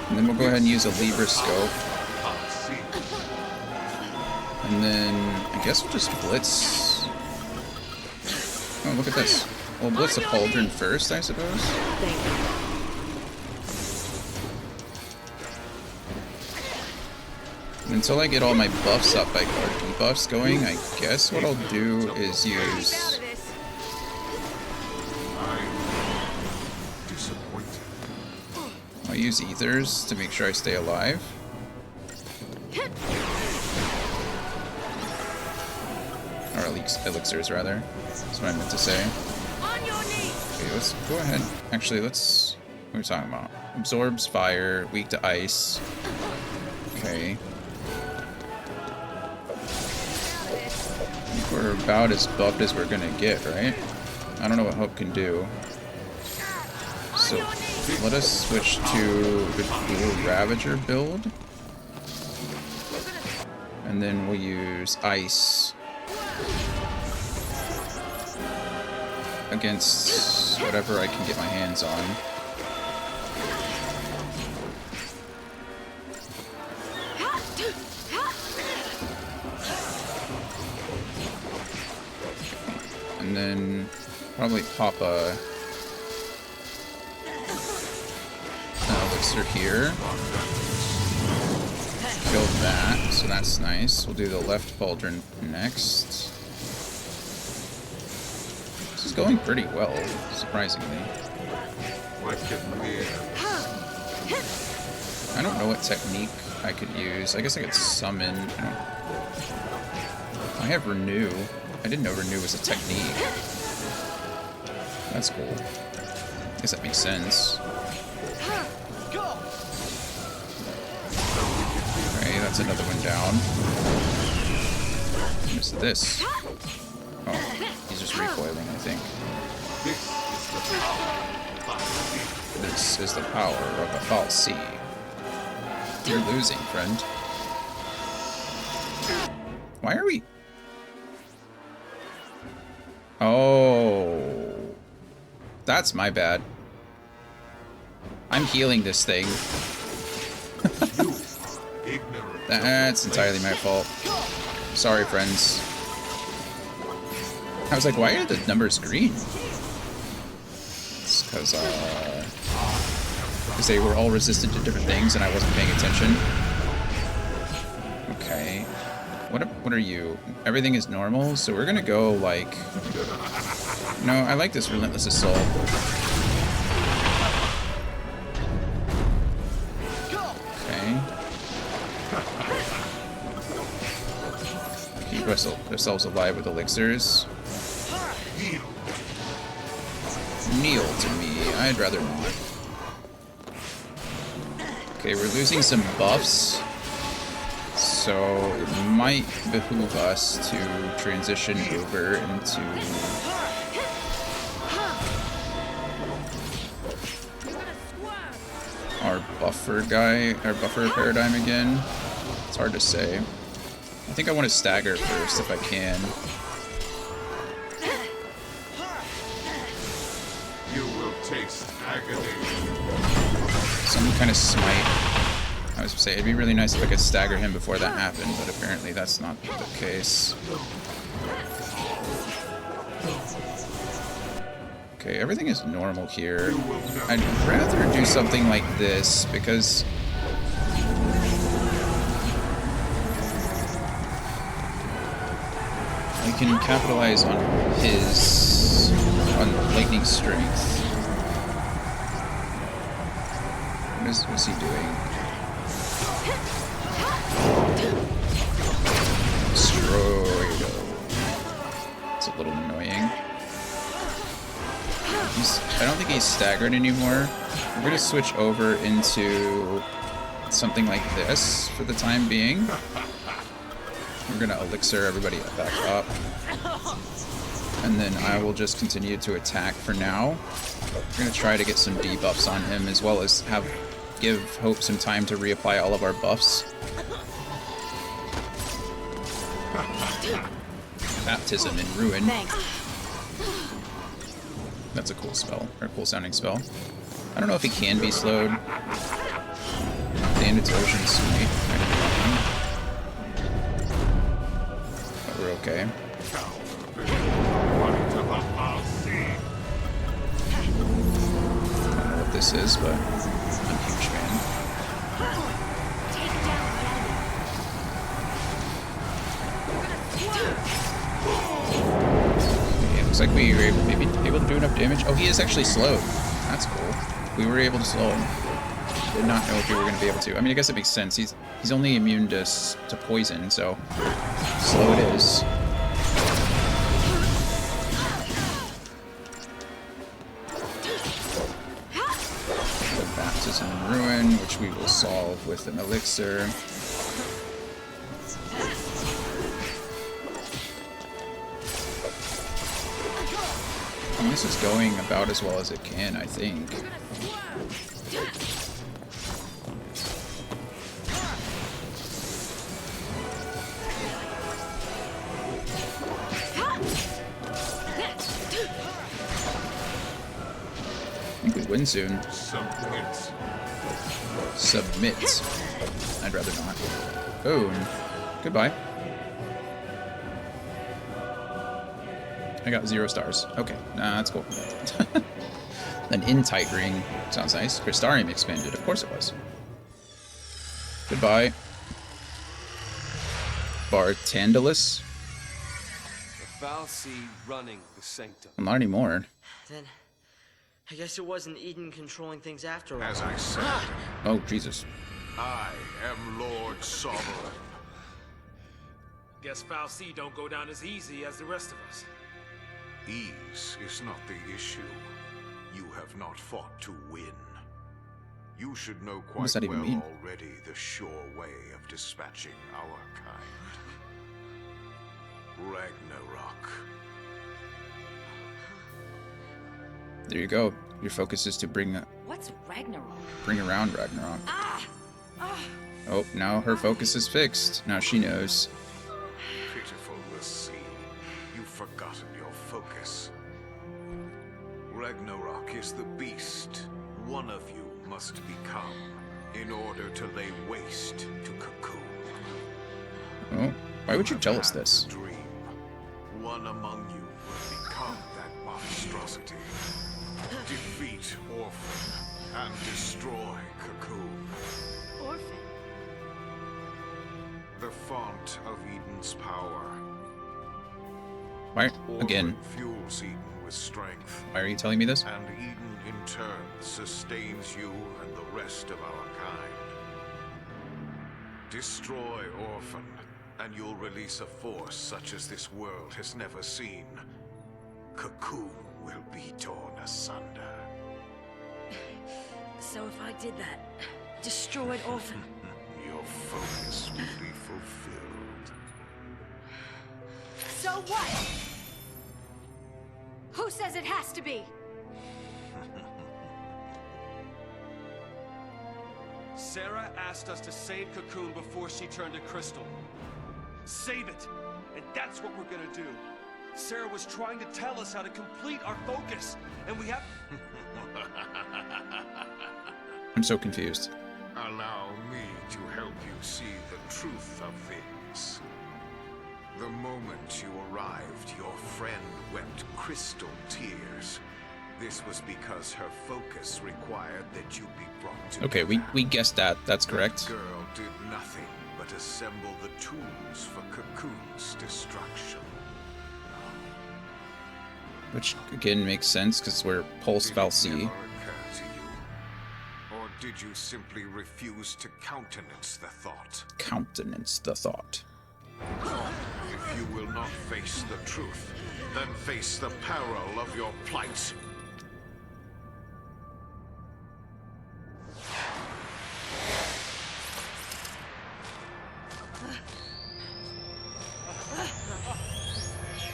And then we'll go ahead and use a Libra scope. And then I guess we'll just blitz. Oh, look at this. We'll blitz the Cauldron first, I suppose. Until I get all my buffs up, like our debuffs going, I guess what I'll do is use... I'll use Ethers to make sure I stay alive. Or Elixirs, rather. That's what I meant to say. Okay, let's go ahead. Actually, let's... What are we talking about? Absorbs fire, weak to ice. Okay. I think we're about as buffed as we're gonna get, right? I don't know what Hope can do. So let us switch to the Ghoul Ravager build. And then we'll use Ice against whatever I can get my hands on. And then probably pop an elixir here. Kill that, so that's nice. We'll do the left pauldron next. This is going pretty well, surprisingly. I don't know what technique I could use. I guess I could summon. I have Renew. I didn't know Renew was a technique. That's cool. I guess that makes sense. Okay, that's another one down. What's this? Oh, he's just recoiling, I think. This is the power of a fal'Cie. You're losing, friend. Why are we... Oh, that's my bad. I'm healing this thing. That's entirely my fault. Sorry, friends. I was like, why are the numbers green? It's because they were all resistant to different things and I wasn't paying attention. Okay. What are you? Everything is normal, so we're gonna go like... No, I like this Relentless Assault. Okay. Keep ourselves alive with elixirs. Kneel to me. I'd rather not. Okay, we're losing some buffs. So it might behoove us to transition over into our buffer paradigm again. It's hard to say. I think I want to stagger first if I can. You will taste agony. Some kind of smite. I was gonna say, it'd be really nice if I could stagger him before that happened, but apparently that's not the case. Okay, everything is normal here. I'd rather do something like this, because... I can capitalize on lightning strength. What's he doing? Destroyed. It's a little annoying. I don't think he's staggered anymore. We're gonna switch over into something like this for the time being. We're gonna elixir everybody back up. And then I will just continue to attack for now. We're gonna try to get some debuffs on him, as well as give Hope some time to reapply all of our buffs. Baptism in Ruin. Thanks. That's a cool spell, or a cool sounding spell. I don't know if he can be slowed. Bandit's Ocean Smite. But we're okay. I don't know what this is, but I'm a huge fan. Okay, it looks like we were maybe able to do enough damage. Oh, he is actually slowed. That's cool. We were able to slow him. Did not know if we were going to be able to. I mean, I guess it makes sense. He's only immune to poison, so slow it is. Baptism in Ruin, which we will solve with an elixir. this is going about as well as it can, I think. I think we win soon. Submit. I'd rather not. Oh, goodbye. I got 0 stars. Okay, nah, that's cool. An in-tight ring. Sounds nice. Crystarium expanded. Of course it was. Goodbye. Bartandalus? The fal'Cie running the sanctum. Well, not anymore. Then, I guess it wasn't Eden controlling things after all. As I said, Oh, Jesus. I am Lord Sovereign. Guess fal'Cie don't go down as easy as the rest of us. Ease is not the issue. You have not fought to win. You should know What does quite that even well mean? already the sure way of dispatching our kind. Ragnarok. There you go. Your focus is to bring What's Ragnarok? around Ragnarok. Oh, now her focus is fixed. Now she knows. Pitiful l'Cie, you've forgotten your focus. Ragnarok is the beast one of you must become in order to lay waste to Cocoon. Oh, why would you tell us this? Dream. One among you will become that monstrosity. Defeat Orphan and destroy Cocoon. Orphan? The font of Eden's power. Why? Again. Orphan fuels Eden with strength. Why are you telling me this? And Eden in turn sustains you and the rest of our kind. Destroy Orphan, and you'll release a force such as this world has never seen. Cocoon will be torn asunder. So if I did that, destroyed Orphan, Your focus will be fulfilled. So what? Who says it has to be? Sarah asked us to save Cocoon before she turned to Crystal. Save it! And that's what we're gonna do. Sarah was trying to tell us how to complete our focus, and we have... I'm so confused. Allow me to help you see the truth of things. The moment you arrived, your friend wept crystal tears. This was because her focus required that you be brought to. Okay, we guessed that. That's correct. The girl did nothing but assemble the tools for Cocoon's destruction. Which, again, makes sense, because we're Pulse fal'Cie. Never occurred to you? Or did you simply refuse to countenance the thought? Countenance the thought. If you will not face the truth, then face the peril of your plight.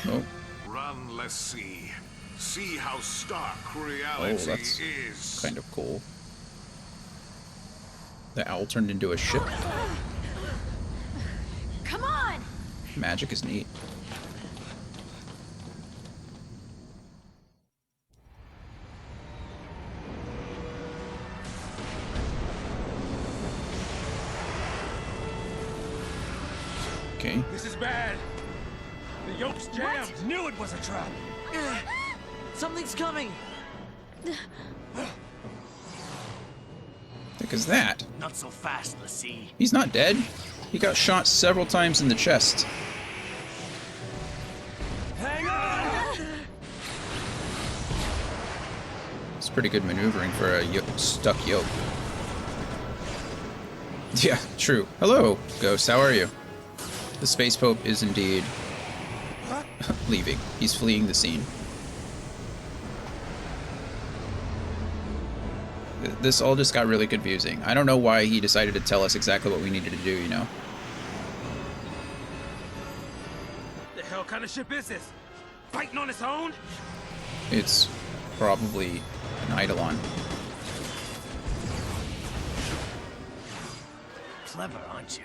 Oh. Run, l'Cie. See how stark Oh, reality that's is. kind of cool. The owl turned into a ship. Come on! Magic is neat. Okay. This is bad! The yoke's jammed! Knew it was a trap! Something's coming! Heck is that? Not so fast, l'Cie. He's not dead. He got shot several times in the chest. Hang on! It's pretty good maneuvering for a stuck yoke. Yeah, true. Hello, Ghost. How are you? The Space Pope is indeed leaving. He's fleeing the scene. This all just got really confusing. I don't know why he decided to tell us exactly what we needed to do, you know? The hell kind of ship is this? Fighting on its own? it's probably an Eidolon. Clever, aren't you?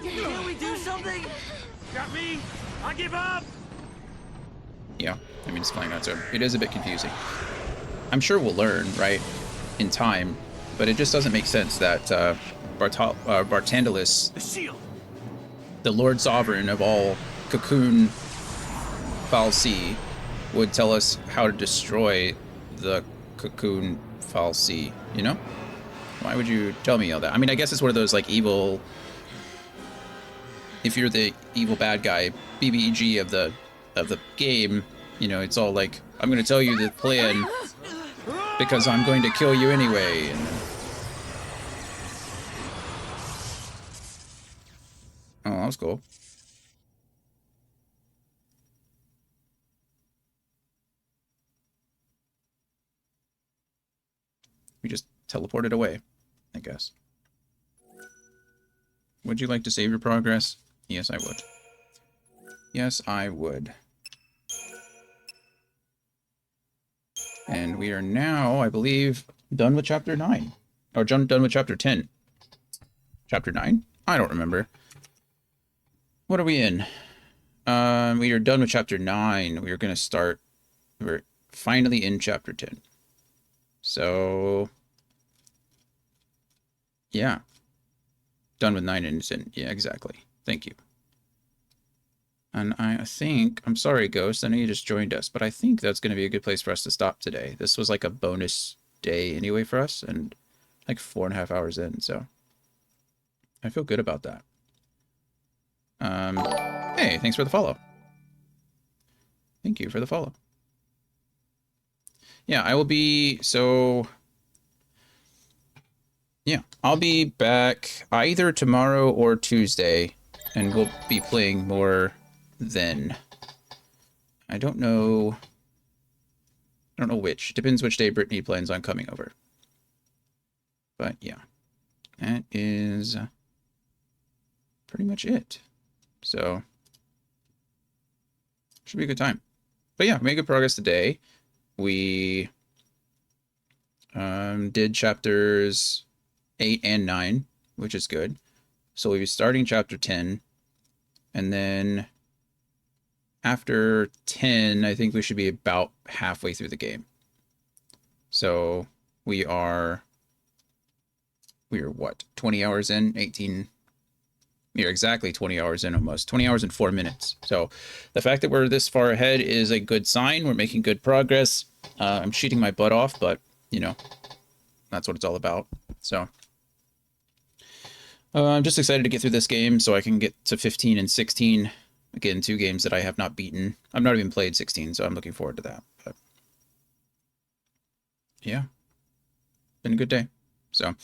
Can we do something? Got me! I give up! Yeah, I mean, it's playing out, so it is a bit confusing. I'm sure we'll learn, right, in time, but it just doesn't make sense that Bartandalus, The shield! the Lord Sovereign of all Cocoon fal'Cie, would tell us how to destroy the Cocoon fal'Cie, you know? Why would you tell me all that? I mean, I guess it's one of those, like, evil... If you're the evil bad guy, BBEG of the game, you know, it's all like, I'm going to tell you the plan because I'm going to kill you anyway. And... Oh, that was cool. We just teleported away, I guess. Would you like to save your progress? Yes, I would. Yes, I would. And we are now, I believe, done with Chapter 9. Or done with Chapter 10. Chapter 9? I don't remember. What are we in? We are done with Chapter 9. We are going to start... We're finally in Chapter 10. So... Yeah. Done with 9 and 10. Yeah, exactly. Thank you. And I think, I'm sorry, Ghost, I know you just joined us, but I think that's going to be a good place for us to stop today. This was like a bonus day anyway for us, and like 4.5 hours in, so I feel good about that. Hey, thanks for the follow. Thank you for the follow. Yeah, I will be, so... Yeah, I'll be back either tomorrow or Tuesday, and we'll be playing more then. I don't know which. Depends which day Brittany plans on coming over. But yeah, that is pretty much it. So, should be a good time. But yeah, made good progress today. We did chapters 8 and 9, which is good. So we'll be starting chapter 10, and then after 10, I think we should be about halfway through the game. So we are what, 20 hours in? 18? You're exactly 20 hours in almost. 20 hours and 4 minutes. So the fact that we're this far ahead is a good sign. We're making good progress. I'm cheating my butt off, but, you know, that's what it's all about. So I'm just excited to get through this game so I can get to 15 and 16. Again, 2 games that I have not beaten. I've not even played 16, so I'm looking forward to that. But yeah, been a good day. So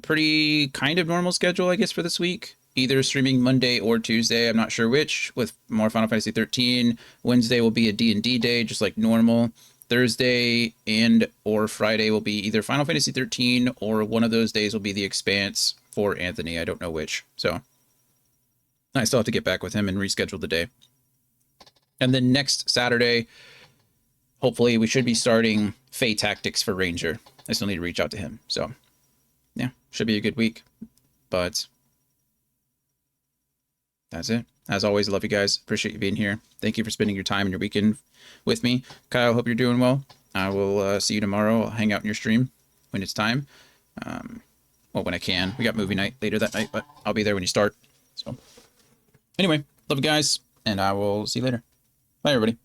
pretty kind of normal schedule, I guess, for this week. Either streaming Monday or Tuesday. I'm not sure which, with more Final Fantasy 13. Wednesday will be a D&D day, just like normal. Thursday and or Friday will be either Final Fantasy 13 or one of those days will be The Expanse for Anthony. I don't know which. So I still have to get back with him and reschedule the day. And then next Saturday, hopefully we should be starting Fae Tactics for Ranger. I still need to reach out to him. So yeah, should be a good week. But that's it. As always, I love you guys. Appreciate you being here. Thank you for spending your time and your weekend with me. Kyle, hope you're doing well. I will see you tomorrow. I'll hang out in your stream when it's time. Well, when I can. We got movie night later that night, but I'll be there when you start. So anyway, love you guys, and I will see you later. Bye, everybody.